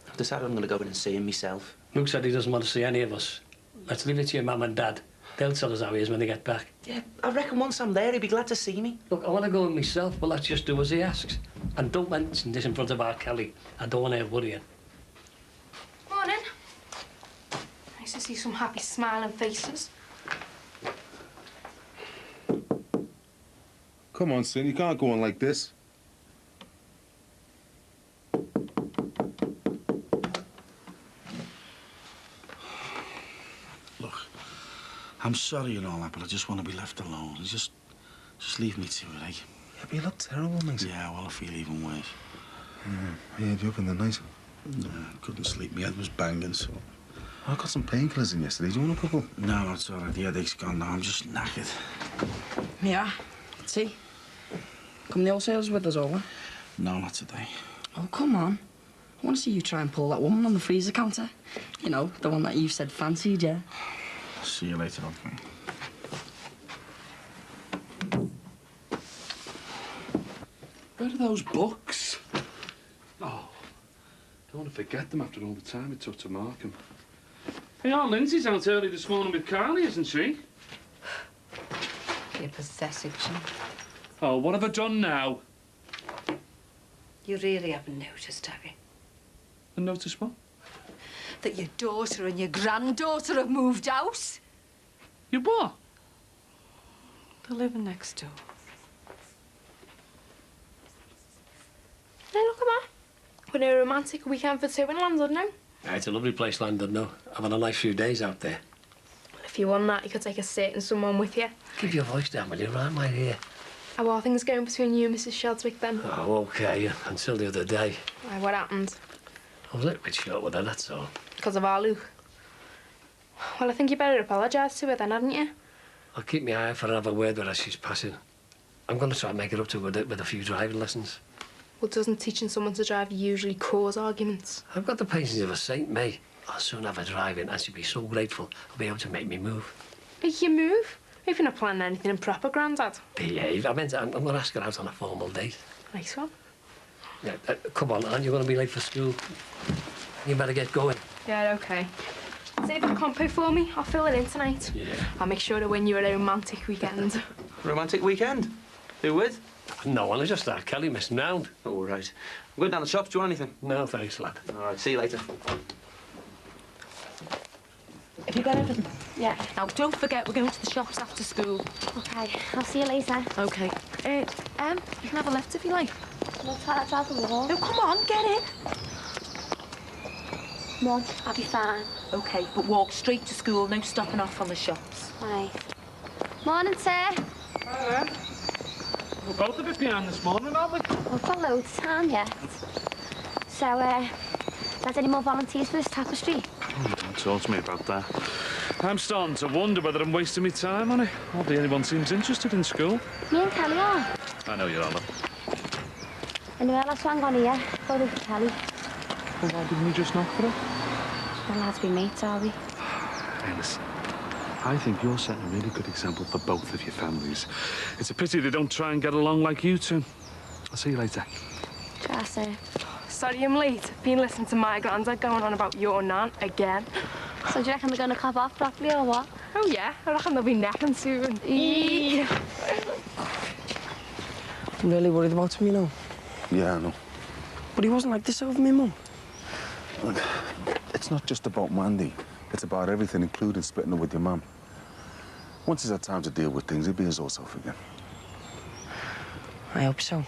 [SPEAKER 7] I've decided I'm going to go in and see him myself.
[SPEAKER 21] Luke said he doesn't want to see any of us. Let's leave it to your mum and dad. They'll tell us how he is when they get back.
[SPEAKER 7] Yeah, I reckon once I'm there, he'd be glad to see me.
[SPEAKER 21] Look, I want to go in myself, but let's just do as he asks. And don't mention this in front of our Kelly. I don't want her worrying.
[SPEAKER 3] Morning. Nice to see some happy, smiling faces.
[SPEAKER 6] Come on, son, you can't go on like this.
[SPEAKER 1] Look, I'm sorry and all that, but I just want to be left alone. Just leave me to it, eh?
[SPEAKER 6] Yeah, but you look terrible, mate.
[SPEAKER 1] Yeah, well, I feel even worse.
[SPEAKER 6] Yeah, I had you up in the night.
[SPEAKER 1] No, I couldn't sleep. My head was banging, so...
[SPEAKER 6] I got some painkillers in yesterday. Do you want a couple?
[SPEAKER 1] No, it's all right. The headache's gone now. I'm just knackered.
[SPEAKER 15] Yeah, tea. Come the wholesalers with us over?
[SPEAKER 1] No, not today.
[SPEAKER 15] Oh, come on. I want to see you try and pull that woman on the freezer counter. You know, the one that you said fancied, yeah?
[SPEAKER 1] See you later, okay?
[SPEAKER 4] Where are those books? Oh, don't want to forget them after all the time it took to mark them. Hey, Aunt Lindsay's out early this morning with Carly, isn't she?
[SPEAKER 5] You're pathetic, Jim.
[SPEAKER 4] Oh, what have I done now?
[SPEAKER 5] You really haven't noticed, have you?
[SPEAKER 4] And notice what?
[SPEAKER 5] That your daughter and your granddaughter have moved out?
[SPEAKER 4] You what?
[SPEAKER 5] They're living next door.
[SPEAKER 3] Hey, look at that. We're in a romantic weekend for 2 in London now.
[SPEAKER 21] Yeah, it's a lovely place, London, no. I've had a nice few days out there.
[SPEAKER 3] Well, if you want that, you could take a certain someone with you.
[SPEAKER 21] Keep your voice down, will you? Right, my ear.
[SPEAKER 3] How are things going between you and Mrs. Sheldwick then?
[SPEAKER 21] Oh, OK, until the other day.
[SPEAKER 3] Why, what happened?
[SPEAKER 21] I was a little bit short with her, that's all.
[SPEAKER 3] Because of our Luke? Well, I think you better apologise to her then, hadn't you?
[SPEAKER 21] I'll keep my eye out for another word with her as she's passing. I'm going to try and make it up to her with a few driving lessons.
[SPEAKER 3] Well, doesn't teaching someone to drive usually cause arguments?
[SPEAKER 21] I've got the patience of a saint, mate. I'll soon have her driving, and she'll be so grateful I'll be able to make me move.
[SPEAKER 3] Make you move? If you're not planning anything improper, Grandad.
[SPEAKER 21] Behave. I'm going to ask her out on a formal date.
[SPEAKER 3] Nice one.
[SPEAKER 21] Yeah, come on, Anne, you're going to be late for school. You better get going.
[SPEAKER 3] Yeah, OK. Save a compo for me. I'll fill it in tonight.
[SPEAKER 21] Yeah.
[SPEAKER 3] I'll make sure to win you a romantic weekend.
[SPEAKER 10] Romantic weekend? Who with?
[SPEAKER 21] No one, I just thought Kelly missing round.
[SPEAKER 10] Oh, right. I'm going down the shops. Do you want anything?
[SPEAKER 21] No, thanks, lad.
[SPEAKER 10] All right, see you later.
[SPEAKER 2] Have you got everything?
[SPEAKER 17] Yeah. Now, don't forget, we're going to the shops after school.
[SPEAKER 2] OK, I'll see you later.
[SPEAKER 17] OK. You can have a lift if you like.
[SPEAKER 2] We'll try that out on the wall.
[SPEAKER 17] No, come on, get in.
[SPEAKER 2] Mum, I'll be fine.
[SPEAKER 17] OK, but walk straight to school, no stopping off on the shops.
[SPEAKER 2] Right. Morning, sir.
[SPEAKER 4] Hello. We're both a bit behind this morning, aren't we?
[SPEAKER 2] We've got loads of time yet. So, there's any more volunteers for this tapestry?
[SPEAKER 4] Don't talk to me about that. I'm starting to wonder whether I'm wasting my time on it. Hardly anyone seems interested in school.
[SPEAKER 2] Me and Kelly are.
[SPEAKER 4] I know you're on it.
[SPEAKER 2] Anyway, let's hang on here. Go with Kelly.
[SPEAKER 4] Well, why didn't you just knock for it?
[SPEAKER 2] We'll have to be mates, are we?
[SPEAKER 4] Hey, listen. I think you're setting a really good example for both of your families. It's a pity they don't try and get along like you two. I'll see you later.
[SPEAKER 2] Ciao, sir.
[SPEAKER 3] Sorry I'm late. Been listening to my granddad going on about your nan again.
[SPEAKER 2] So do you reckon they're going to cop off properly or what?
[SPEAKER 3] Oh, yeah. I reckon they'll be necking soon.
[SPEAKER 15] I'm really worried about him, you know.
[SPEAKER 22] Yeah, I know.
[SPEAKER 15] But he wasn't like this over me, Mum.
[SPEAKER 22] Look, it's not just about Mandy. It's about everything, including splitting it with your mum. Once he's had time to deal with things, he'll be his old self again.
[SPEAKER 15] I hope so.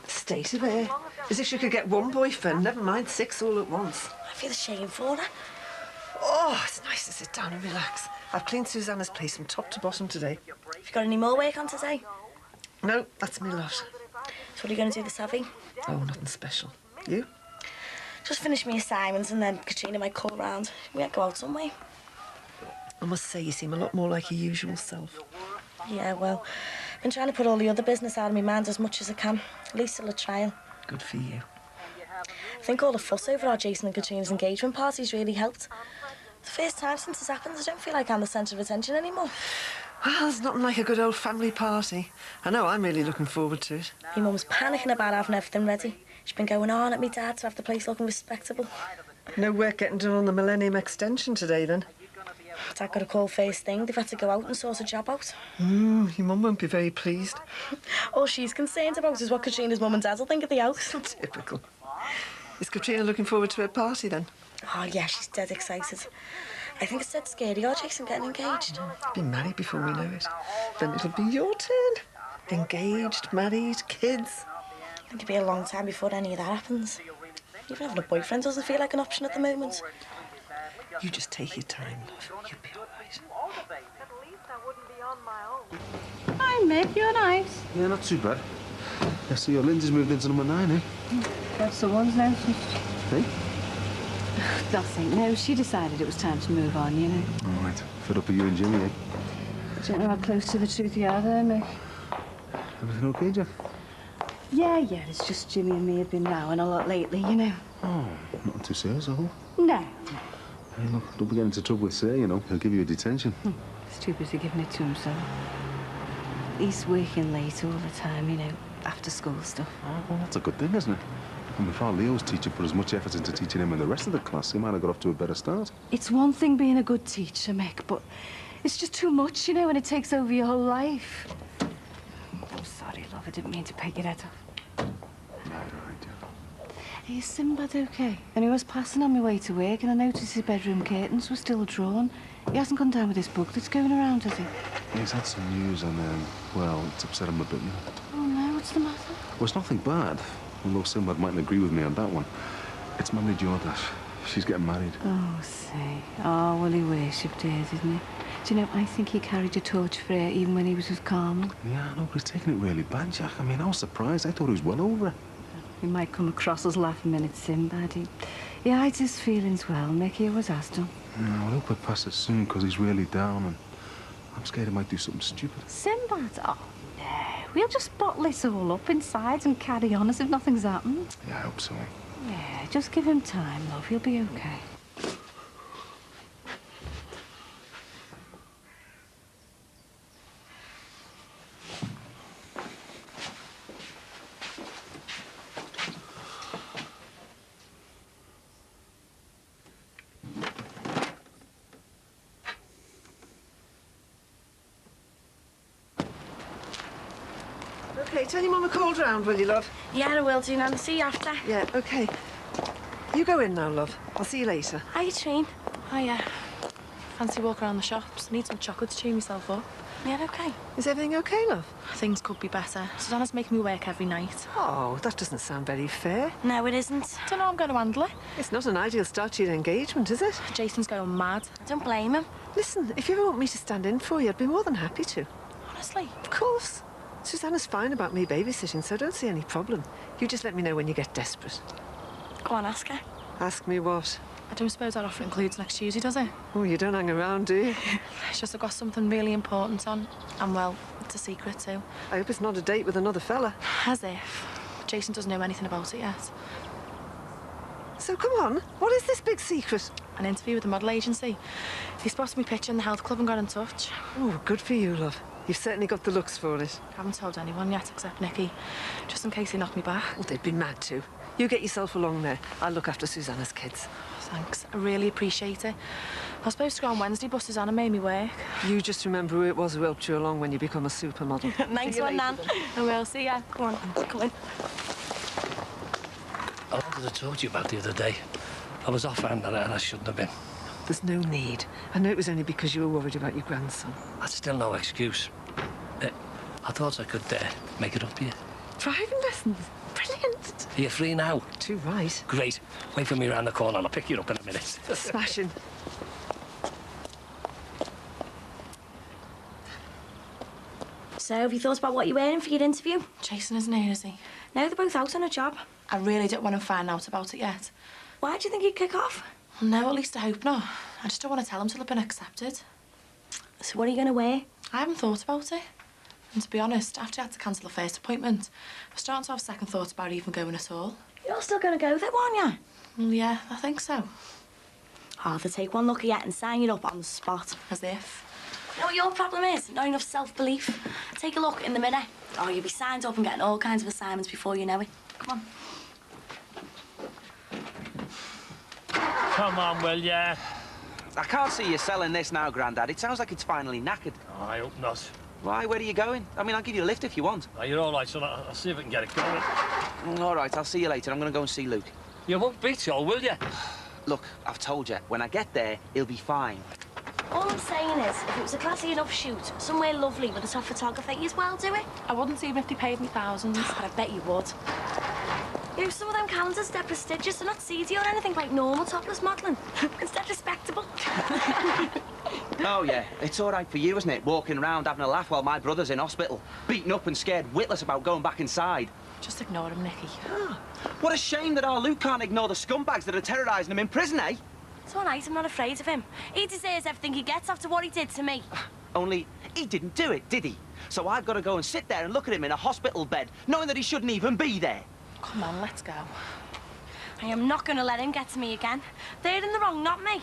[SPEAKER 12] Stacey there, as if she could get one boyfriend, never mind 6 all at once.
[SPEAKER 14] I feel ashamed for her.
[SPEAKER 12] Oh, it's nice to sit down and relax. I've cleaned Susanna's place from top to bottom today.
[SPEAKER 14] Have you got any more work on today?
[SPEAKER 12] No, that's me lot.
[SPEAKER 14] So what are you going to do this Savvy?
[SPEAKER 12] Oh, nothing special. You?
[SPEAKER 14] Just finish my assignments and then Katrina might call round. We might go out somewhere.
[SPEAKER 12] I must say, you seem a lot more like your usual self.
[SPEAKER 14] Yeah, well, I've been trying to put all the other business out of my mind as much as I can. At least till a trial.
[SPEAKER 12] Good for you.
[SPEAKER 14] I think all the fuss over our Jason and Katrina's engagement parties really helped. It's the first time since it's happened, I don't feel like I'm the centre of attention anymore.
[SPEAKER 12] Well, there's nothing like a good old family party. I know, I'm really looking forward to it.
[SPEAKER 14] My mum's panicking about having everything ready. She's been going on at me dad to have the place looking respectable.
[SPEAKER 12] No work getting done on the Millennium Extension today, then?
[SPEAKER 14] Dad got a call first thing. They've had to go out and sort a job out.
[SPEAKER 12] Your mum won't be very pleased.
[SPEAKER 14] All she's concerned about is what Katrina's mum and dad will think of the house.
[SPEAKER 12] Typical. Is Katrina looking forward to her party, then?
[SPEAKER 14] Oh, yeah, she's dead excited. I think it's dead scary, our Jason getting engaged.
[SPEAKER 12] Be married before we know it. Then it'll be your turn. Engaged, married, kids.
[SPEAKER 14] I think it'll be a long time before any of that happens. Even having a boyfriend doesn't feel like an option at the moment.
[SPEAKER 12] You just take your time, love. You'll be all right.
[SPEAKER 5] Hi, Mick, you all right?
[SPEAKER 6] Yeah, not too bad. I see your Lindsay's moved into number 9, eh?
[SPEAKER 5] That's the one's now.
[SPEAKER 6] Hey?
[SPEAKER 5] Nothing. No, she decided it was time to move on, you know.
[SPEAKER 6] All right. Fed up with you and Jimmy, eh?
[SPEAKER 5] I don't know how close to the truth you are there, Mick.
[SPEAKER 6] Everything okay, Jeff?
[SPEAKER 5] Yeah, it's just Jimmy and me have been rowing a lot lately, you know.
[SPEAKER 6] Oh, nothing too serious, I hope.
[SPEAKER 5] No.
[SPEAKER 6] Hey, look, don't be getting into trouble with Sir, you know. He'll give you a detention.
[SPEAKER 5] He's too busy giving it to himself. He's working late all the time, you know, after school stuff.
[SPEAKER 6] Oh, well, that's a good thing, isn't it? And before Leo's teacher put as much effort into teaching him and the rest of the class, he might have got off to a better start.
[SPEAKER 5] It's one thing being a good teacher, Mick, but it's just too much, you know, when it takes over your whole life. I'm sorry, love, I didn't mean to pick your head off. Is Sinbad okay? And he was passing on my way to work and I noticed his bedroom curtains were still drawn. He hasn't gone down with this book that's going around, has he?
[SPEAKER 6] He's had some news and, well, it's upset him a bit, you know.
[SPEAKER 5] Oh, no, what's the matter?
[SPEAKER 6] Well, it's nothing bad, although Sinbad mightn't agree with me on that one. It's my daughter. She's getting married.
[SPEAKER 5] Oh, say. Oh, well, he worshipped her, didn't he? Do you know, I think he carried a torch for her even when he was with Carmel.
[SPEAKER 6] Yeah, I know, but he's taking it really bad, Jack. I mean, I was surprised. I thought he was well over it.
[SPEAKER 5] He might come across as laughing when it's Sinbad. He hides his feelings well, Nicky always has done.
[SPEAKER 6] Yeah, I hope it passes soon, because he's really down, and I'm scared he might do something stupid.
[SPEAKER 5] Sinbad? Oh, no. We'll just bottle this all up inside and carry on as if nothing's happened.
[SPEAKER 6] Yeah, I hope so.
[SPEAKER 5] Yeah, just give him time, love. He'll be okay.
[SPEAKER 12] OK, tell your mum I called round, will you, love?
[SPEAKER 2] Yeah, I will do, Nan. See you after.
[SPEAKER 12] Yeah, OK. You go in now, love. I'll see you later.
[SPEAKER 2] Hiya, Trine.
[SPEAKER 3] Hiya. Fancy walk around the shops. Need some chocolate to cheer myself up.
[SPEAKER 2] Yeah, OK.
[SPEAKER 12] Is everything OK, love?
[SPEAKER 3] Things could be better. Susanna's making me work every night.
[SPEAKER 12] Oh, that doesn't sound very fair.
[SPEAKER 2] No, it isn't.
[SPEAKER 3] Don't know how I'm going to handle it.
[SPEAKER 12] It's not an ideal start to your engagement, is it?
[SPEAKER 3] Jason's going mad.
[SPEAKER 2] Don't blame him.
[SPEAKER 12] Listen, if you ever want me to stand in for you, I'd be more than happy to.
[SPEAKER 3] Honestly?
[SPEAKER 12] Of course. Susanna's fine about me babysitting, so I don't see any problem. You just let me know when you get desperate.
[SPEAKER 2] Go on, ask her.
[SPEAKER 12] Ask me what?
[SPEAKER 3] I don't suppose that offer includes next Tuesday, does it?
[SPEAKER 12] Oh, you don't hang around, do you?
[SPEAKER 3] It's just I've got something really important on. And, well, it's a secret, too.
[SPEAKER 12] I hope it's not a date with another fella.
[SPEAKER 3] As if. Jason doesn't know anything about it yet.
[SPEAKER 12] So, come on. What is this big secret?
[SPEAKER 3] An interview with the model agency. He spotted me picture in the health club and got in touch.
[SPEAKER 12] Oh, good for you, love. You've certainly got the looks for it.
[SPEAKER 3] Haven't told anyone yet, except Nicky. Just in case he knocked me back.
[SPEAKER 12] Well, they'd be mad to. You get yourself along there. I'll look after Susanna's kids.
[SPEAKER 3] Thanks. I really appreciate it. I was supposed to go on Wednesday, but Susanna made me work.
[SPEAKER 12] You just remember who it was who helped you along when you become a supermodel.
[SPEAKER 2] Nice one, Nan.
[SPEAKER 3] I will. See ya. Go on, come in.
[SPEAKER 21] I wanted to talk to you about the other day. I was offhand and I shouldn't have been.
[SPEAKER 12] There's no need. I know it was only because you were worried about your grandson.
[SPEAKER 21] That's still no excuse. I thought I could make it up to you.
[SPEAKER 12] Driving lessons? Brilliant.
[SPEAKER 21] Are you free now?
[SPEAKER 12] Too right.
[SPEAKER 21] Great. Wait for me round the corner and I'll pick you up in a minute.
[SPEAKER 12] Smashing.
[SPEAKER 2] So, have you thought about what you're wearing for your interview?
[SPEAKER 3] Jason isn't here, is he?
[SPEAKER 2] No, they're both out on a job.
[SPEAKER 3] I really don't want to find out about it yet.
[SPEAKER 2] Why do you think he'd kick off?
[SPEAKER 3] No, at least I hope not. I just don't want to tell him till I've been accepted.
[SPEAKER 2] So what are you going to wear?
[SPEAKER 3] I haven't thought about it. And to be honest, after I had to cancel the first appointment, I'm starting to have second thoughts about even going at all.
[SPEAKER 2] You're still going to go there, aren't you?
[SPEAKER 3] Well, yeah, I think so.
[SPEAKER 2] I'll have to take one look at you and sign you up on the spot.
[SPEAKER 3] As if.
[SPEAKER 2] You know what your problem is? Not enough self-belief. Take a look in the mirror. Oh, you'll be signed up and getting all kinds of assignments before you know it. Come on.
[SPEAKER 21] Come on, will ya?
[SPEAKER 11] I can't see you selling this now, Grandad. It sounds like it's finally knackered.
[SPEAKER 21] Oh, I hope not.
[SPEAKER 11] Why? Where are you going? I mean, I'll give you a lift if you want.
[SPEAKER 21] Oh, you're all right, son. I'll see if I can get it going.
[SPEAKER 11] All right, I'll see you later. I'm going to go and see Luke.
[SPEAKER 21] You won't beat all, will you?
[SPEAKER 11] Look, I've told you, when I get there, he'll be fine.
[SPEAKER 2] All I'm saying is, if it was a classy enough shoot, somewhere lovely with a top photographer, you'd well do it.
[SPEAKER 3] I wouldn't even if they paid me thousands.
[SPEAKER 2] But I bet you would. You know, some of them calendars, they're prestigious. They're not seedy or anything like normal topless modelling. It's dead respectable.
[SPEAKER 11] Oh, yeah. It's all right for you, isn't it? Walking around having a laugh while my brother's in hospital. Beaten up and scared witless about going back inside.
[SPEAKER 3] Just ignore him, Nicky.
[SPEAKER 11] What a shame that our Luke can't ignore the scumbags that are terrorising him in prison, eh?
[SPEAKER 2] It's all right, I'm not afraid of him. He deserves everything he gets after what he did to me.
[SPEAKER 11] Only he didn't do it, did he? So I've got to go and sit there and look at him in a hospital bed, knowing that he shouldn't even be there.
[SPEAKER 3] Come on, let's go.
[SPEAKER 2] I am not going to let him get to me again. They're in the wrong, not me.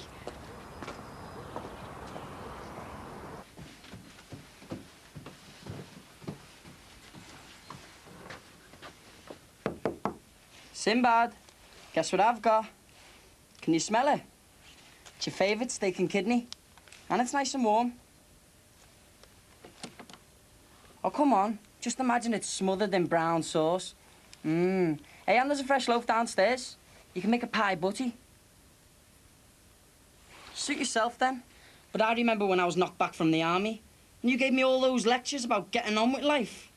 [SPEAKER 15] Sinbad, guess what I've got? Can you smell it? It's your favourite steak and kidney. And it's nice and warm. Oh, come on. Just imagine it's smothered in brown sauce. Mmm. Hey, and there's a fresh loaf downstairs. You can make a pie butty. Suit yourself, then. But I remember when I was knocked back from the army, and you gave me all those lectures about getting on with life.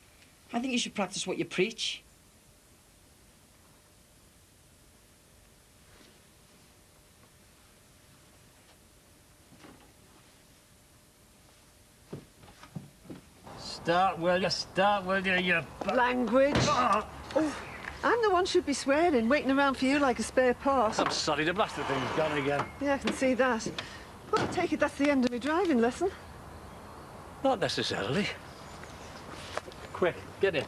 [SPEAKER 15] I think you should practice what you preach.
[SPEAKER 21] Start, will you? Start, will you? You...
[SPEAKER 12] Language. Oh, I'm the one should be swearing, waiting around for you like a spare part.
[SPEAKER 21] I'm sorry, the blasted thing's gone again.
[SPEAKER 12] Yeah, I can see that. Well, I take it that's the end of my driving lesson.
[SPEAKER 21] Not necessarily. Quick, get in.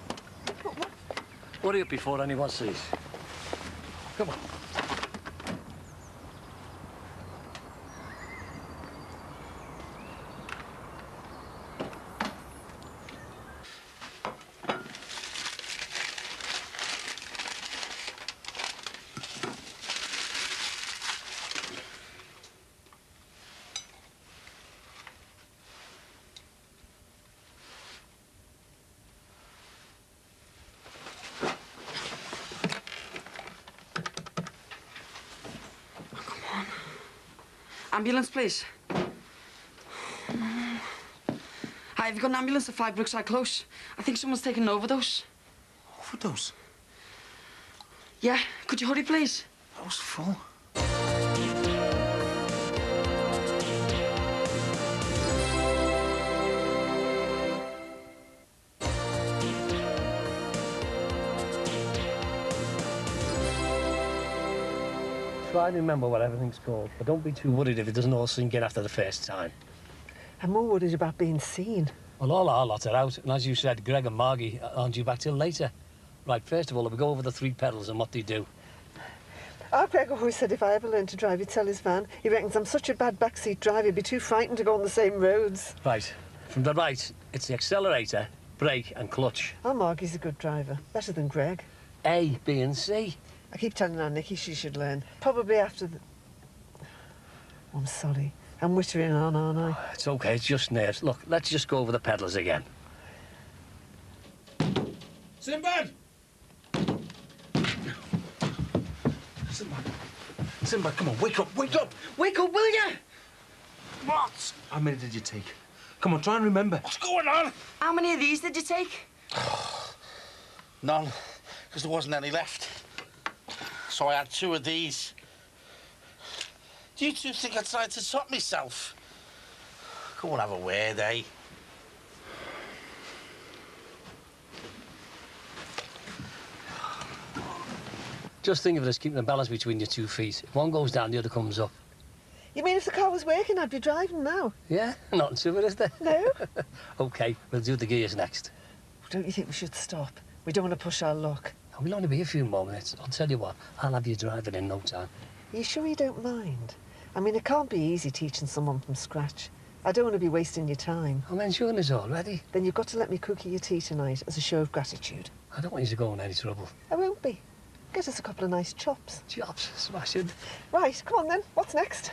[SPEAKER 21] Hurry up before anyone sees. Come on.
[SPEAKER 15] Ambulance, please. Hi, have you got an ambulance at 5 Brookside Close? I think someone's taken an overdose.
[SPEAKER 6] Overdose?
[SPEAKER 15] Yeah, could you hurry, please?
[SPEAKER 6] I was full.
[SPEAKER 21] Try and remember what everything's called, but don't be too worried if it doesn't all sink in after the first time.
[SPEAKER 12] I'm more worried about being seen.
[SPEAKER 21] Well, all our lot are out, and as you said, Greg and Margie aren't due back till later. Right, first of all, we go over the 3 pedals and what they do.
[SPEAKER 12] Our Greg always said if I ever learned to drive, he'd sell his van. He reckons I'm such a bad backseat driver, he'd be too frightened to go on the same roads.
[SPEAKER 21] Right, from the right, it's the accelerator, brake and clutch.
[SPEAKER 12] Oh, Margie's a good driver. Better than Greg.
[SPEAKER 21] A, B and C.
[SPEAKER 12] I keep telling Aunt Nicky she should learn. Probably after the... Oh, I'm sorry. I'm wittering on, aren't I?
[SPEAKER 21] It's OK, it's just nerves. Look, let's just go over the pedals again.
[SPEAKER 1] Sinbad! Sinbad. Sinbad, come on, wake up, wake up! Wake up, will you? What?
[SPEAKER 6] How many did you take? Come on, try and remember.
[SPEAKER 1] What's going on?
[SPEAKER 15] How many of these did you take?
[SPEAKER 9] None, because there wasn't any left. So I had 2 of these. Do you 2 think I tried to top myself? Go and have a word, eh?
[SPEAKER 21] Just think of it as keeping the balance between your 2 feet. If one goes down, the other comes up.
[SPEAKER 12] You mean if the car was working, I'd be driving now?
[SPEAKER 21] Yeah? Nothing to it, is there?
[SPEAKER 12] No.
[SPEAKER 21] OK, we'll do the gears next.
[SPEAKER 12] Don't you think we should stop? We don't want to push our luck.
[SPEAKER 21] We'll only be a few more minutes. I'll tell you what, I'll have you driving in no time.
[SPEAKER 12] Are you sure you don't mind? I mean, it can't be easy teaching someone from scratch. I don't want to be wasting your time.
[SPEAKER 21] I'm enjoying this already.
[SPEAKER 12] Then you've got to let me cook you your tea tonight as a show of gratitude.
[SPEAKER 21] I don't want you to go in any trouble.
[SPEAKER 12] I won't be. Get us a couple of nice chops.
[SPEAKER 21] Chops? Smashing.
[SPEAKER 12] Right, come on then. What's next?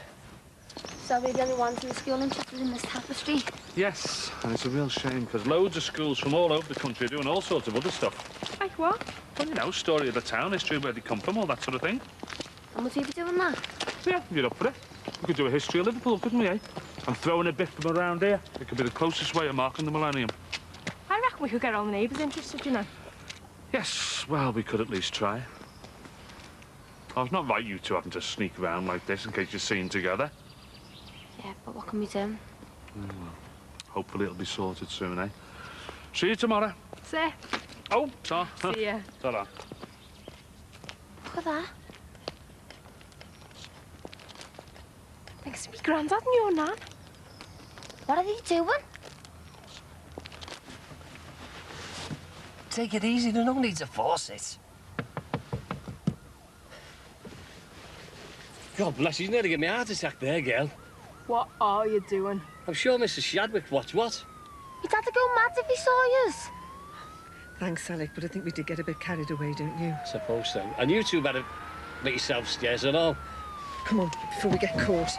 [SPEAKER 19] So we're the only ones in the school interested in this tapestry.
[SPEAKER 4] Yes, and it's a real shame because loads of schools from all over the country are doing all sorts of other stuff.
[SPEAKER 19] Like what?
[SPEAKER 4] Well, you know, story of the town, history of where they come from, all that sort of thing.
[SPEAKER 19] And would you be doing that?
[SPEAKER 4] Yeah, if you're up for it. We could do a history of Liverpool, couldn't we, eh? And throwing a bit from around here. It could be the closest way of marking the millennium.
[SPEAKER 19] I reckon we could get all the neighbours interested, you know.
[SPEAKER 4] Yes, well, we could at least try. Oh, it's not right you 2 having to sneak around like this in case you're seen together.
[SPEAKER 19] Yeah, but what can we do?
[SPEAKER 4] Well, hopefully it'll be sorted soon, eh? See you tomorrow.
[SPEAKER 19] See?
[SPEAKER 4] Oh, ta.
[SPEAKER 19] See ya.
[SPEAKER 4] Ta-ra.
[SPEAKER 19] Look at that. Thanks to me granddad and your nan. What are they doing?
[SPEAKER 21] Take it easy, there's no need to force it. God bless you, nearly gave me a heart attack there, girl.
[SPEAKER 19] What are you doing?
[SPEAKER 21] I'm sure Mrs. Shadwick watched what?
[SPEAKER 19] Your dad'd go mad if he saw yous.
[SPEAKER 12] Thanks, Alec, but I think we did get a bit carried away, don't you?
[SPEAKER 21] Suppose so. And you 2 better make yourselves scarce and all.
[SPEAKER 12] Come on, before we get caught.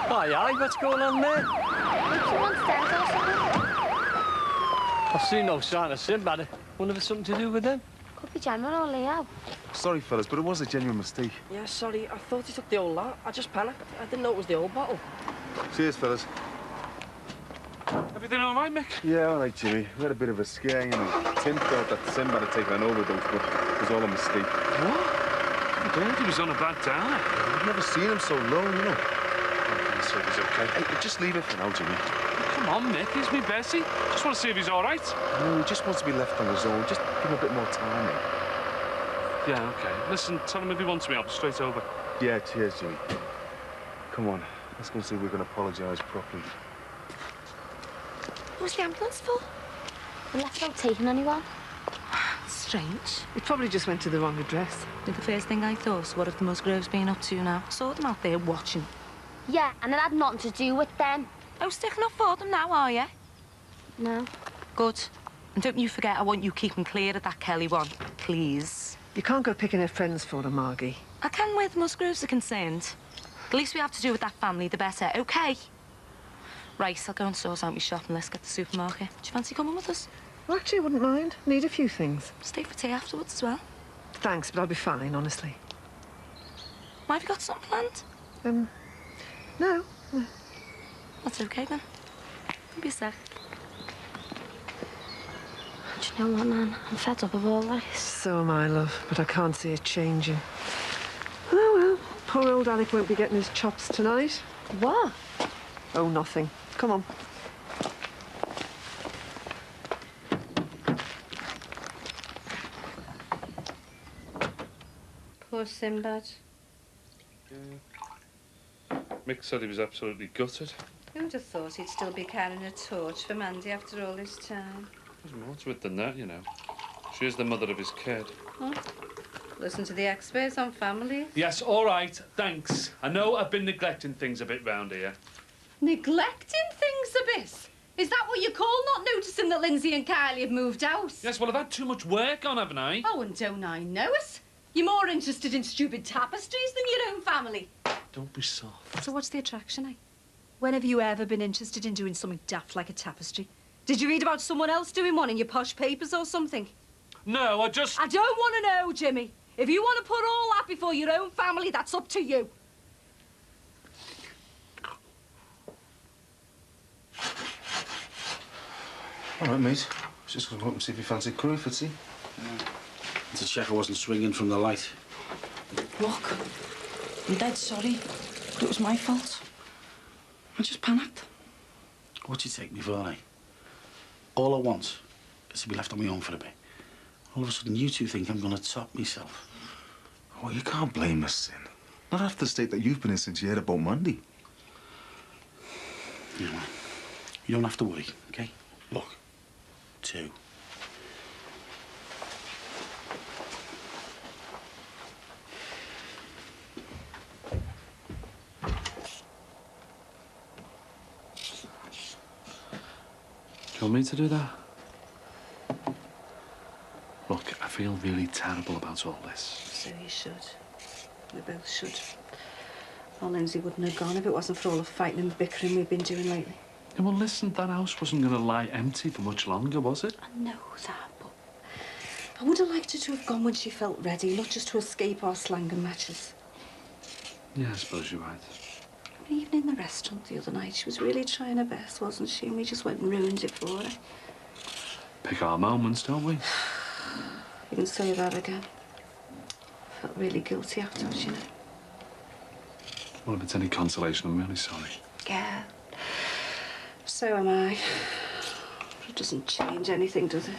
[SPEAKER 21] Hi, Alec, what's going on there?
[SPEAKER 19] Someone's dead or something.
[SPEAKER 21] I've seen no sign of Sinbad. Wonder if it's something to do with them.
[SPEAKER 19] Could be Gemma or Leo.
[SPEAKER 6] Sorry, fellas, but it was a genuine mistake.
[SPEAKER 15] Yeah, sorry. I thought he took the old lot. I just panicked. I didn't know it was the old bottle.
[SPEAKER 6] Cheers, fellas.
[SPEAKER 4] Everything all right, Mick?
[SPEAKER 6] Yeah, all right, Jimmy. We had a bit of a scare, you know. Tim thought that Sinbad had taken an overdose, but it was all a mistake.
[SPEAKER 4] What? I told he was on a bad diet.
[SPEAKER 6] I've never seen him so low, you know.
[SPEAKER 4] So he's okay.
[SPEAKER 6] Hey, just leave it for now, Jimmy.
[SPEAKER 4] come on, Nick. He's me Bessie. Just want to see if he's all right.
[SPEAKER 6] No, he just wants to be left on his own. Just give him a bit more time, mate.
[SPEAKER 4] Yeah, OK. Listen, tell him if he wants me, I'll be straight over.
[SPEAKER 6] Yeah, cheers, Jimmy. Come on, let's go and see if we can apologise properly.
[SPEAKER 19] What's the ambulance for? We left without taking anyone.
[SPEAKER 2] Strange.
[SPEAKER 12] It probably just went to the wrong address.
[SPEAKER 2] The first thing I thought, what have the Musgroves been up to now? Saw them out there watching.
[SPEAKER 19] Yeah, and it had nothing to do with them.
[SPEAKER 2] Oh, sticking up for them now, are you?
[SPEAKER 19] No.
[SPEAKER 2] Good. And don't you forget, I want you keeping clear of that Kelly one, please.
[SPEAKER 12] You can't go picking her friends for her, Margie.
[SPEAKER 2] I can where the Musgroves are concerned. The least we have to do with that family, the better, OK? Right, I'll go and sort out my shopping list, get the supermarket. Do you fancy coming with us?
[SPEAKER 12] Well, actually, I wouldn't mind. Need a few things.
[SPEAKER 2] Stay for tea afterwards as well.
[SPEAKER 12] Thanks, but I'll be fine, honestly.
[SPEAKER 2] Why, have you got something planned?
[SPEAKER 12] No.
[SPEAKER 2] That's OK, then. I'll be a sec.
[SPEAKER 19] Do you know what, Nan? I'm fed up of all this.
[SPEAKER 12] So am I, love, but I can't see it changing. Oh, well, poor old Alec won't be getting his chops tonight.
[SPEAKER 19] What?
[SPEAKER 12] Oh, nothing. Come on.
[SPEAKER 5] Poor Sinbad.
[SPEAKER 4] Mick said he was absolutely gutted.
[SPEAKER 5] Who'd have thought he'd still be carrying a torch for Mandy after all this time?
[SPEAKER 4] There's more to it than that, you know. She is the mother of his kid.
[SPEAKER 5] Huh? Listen to the experts on families.
[SPEAKER 4] Yes, all right, thanks. I know I've been neglecting things a bit round here.
[SPEAKER 5] Neglecting things a bit? Is that what you call not noticing that Lindsay and Kylie have moved out?
[SPEAKER 4] Yes, well, I've had too much work on, haven't I?
[SPEAKER 5] Oh, and don't I know it? You're more interested in stupid tapestries than your own family.
[SPEAKER 4] Don't be soft.
[SPEAKER 5] So what's the attraction, eh? When have you ever been interested in doing something daft like a tapestry? Did you read about someone else doing one in your posh papers or something?
[SPEAKER 4] No, I don't
[SPEAKER 5] want to know, Jimmy. If you want to put all that before your own family, that's up to you.
[SPEAKER 6] All right, mate. I was just going to go up and see if you fancy curry for tea.
[SPEAKER 1] To check I wasn't swinging from the light.
[SPEAKER 2] Look, I'm dead sorry, but it was my fault. I just panicked.
[SPEAKER 1] What'd you take me for, eh? All I want is to be left on my own for a bit. All of a sudden, you two think I'm going to top myself.
[SPEAKER 6] Well, you can't blame us, Sin. Not after the state that you've been in since you heard about Mandy.
[SPEAKER 1] You know, you don't have to worry, OK? Look, 2.
[SPEAKER 4] Do you want me to do that? Look, I feel really terrible about all this.
[SPEAKER 5] So you should. We both should. Well, Lindsay wouldn't have gone if it wasn't for all the fighting and bickering we've been doing lately.
[SPEAKER 4] Yeah, well, listen, that house wasn't going to lie empty for much longer, was it?
[SPEAKER 5] I know that, but I would have liked her to have gone when she felt ready, not just to escape our slang and matches.
[SPEAKER 4] Yeah, I suppose you're right.
[SPEAKER 5] Even in the restaurant the other night, she was really trying her best, wasn't she? And we just went and ruined it for her.
[SPEAKER 4] Pick our moments, don't we?
[SPEAKER 5] You can say that again. I felt really guilty afterwards, you know.
[SPEAKER 4] Well, if it's any consolation, I'm really sorry.
[SPEAKER 5] Yeah. So am I. It doesn't change anything, does it?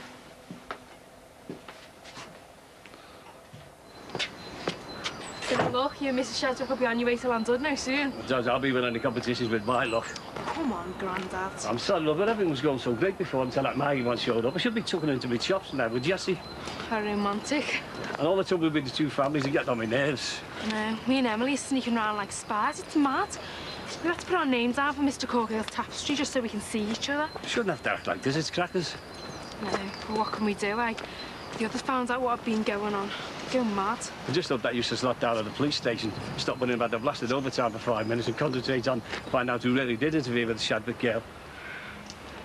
[SPEAKER 3] Good luck. You and Mrs. Shadwick will be on your way to Landud now soon.
[SPEAKER 21] I'll be winning any competitions with my luck.
[SPEAKER 3] Come on, Grandad.
[SPEAKER 21] I'm sorry, love, but everything was going so great before until that Maggie one showed up. I should be tucking into my chops now with Jessie.
[SPEAKER 3] How romantic.
[SPEAKER 21] And all the trouble with the two families are getting on my nerves.
[SPEAKER 3] No, me and Emily are sneaking around like spies. It's mad. We have to put our names down for Mr. Corkale's tapestry just so we can see each other.
[SPEAKER 21] You shouldn't have to act like this, it's crackers.
[SPEAKER 3] No, but what can we do? Like, the others found out what had been going on. They're going mad.
[SPEAKER 21] I just hope that used to slot down at the police station, stop worrying about the blasted overtime for 5 minutes and concentrate on find out who really did interfere with the Shadwick girl.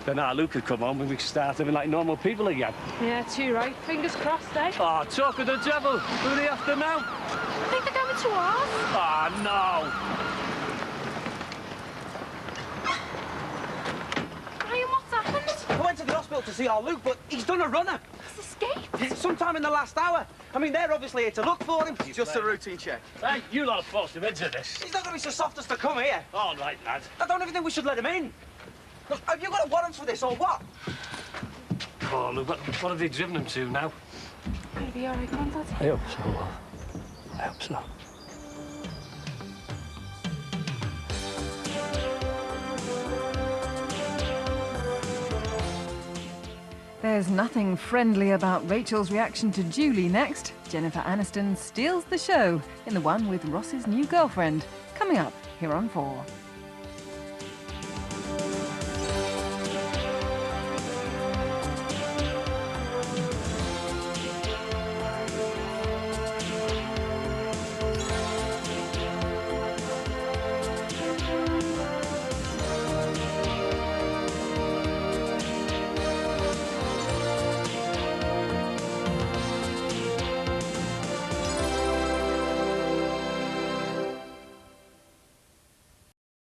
[SPEAKER 21] Then our Luke could come home and we could start living like normal people again.
[SPEAKER 3] Yeah, too right. Fingers crossed, eh?
[SPEAKER 21] Oh, talk of the devil. Who are they after now?
[SPEAKER 3] I think they're going to ours.
[SPEAKER 21] Oh, no.
[SPEAKER 3] Brian, what's happened?
[SPEAKER 11] I went to the hospital to see our Luke, but he's done a runner.
[SPEAKER 3] He's escaped.
[SPEAKER 11] Sometime in the last hour. I mean, they're obviously here to look for him.
[SPEAKER 10] Just a routine check.
[SPEAKER 21] Hey, you lot are forced him into this.
[SPEAKER 11] He's not going to be so soft as to come here.
[SPEAKER 21] All right, lad.
[SPEAKER 11] I don't even think we should let him in. Have you got a warrant for this or what?
[SPEAKER 21] Oh, look, what have they driven him to now?
[SPEAKER 16] Will you be all right, Grandad?
[SPEAKER 21] I hope so. I hope so.
[SPEAKER 13] There's nothing friendly about Rachel's reaction to Julie next. Jennifer Aniston steals the show in the one with Ross's new girlfriend. Coming up here on 4.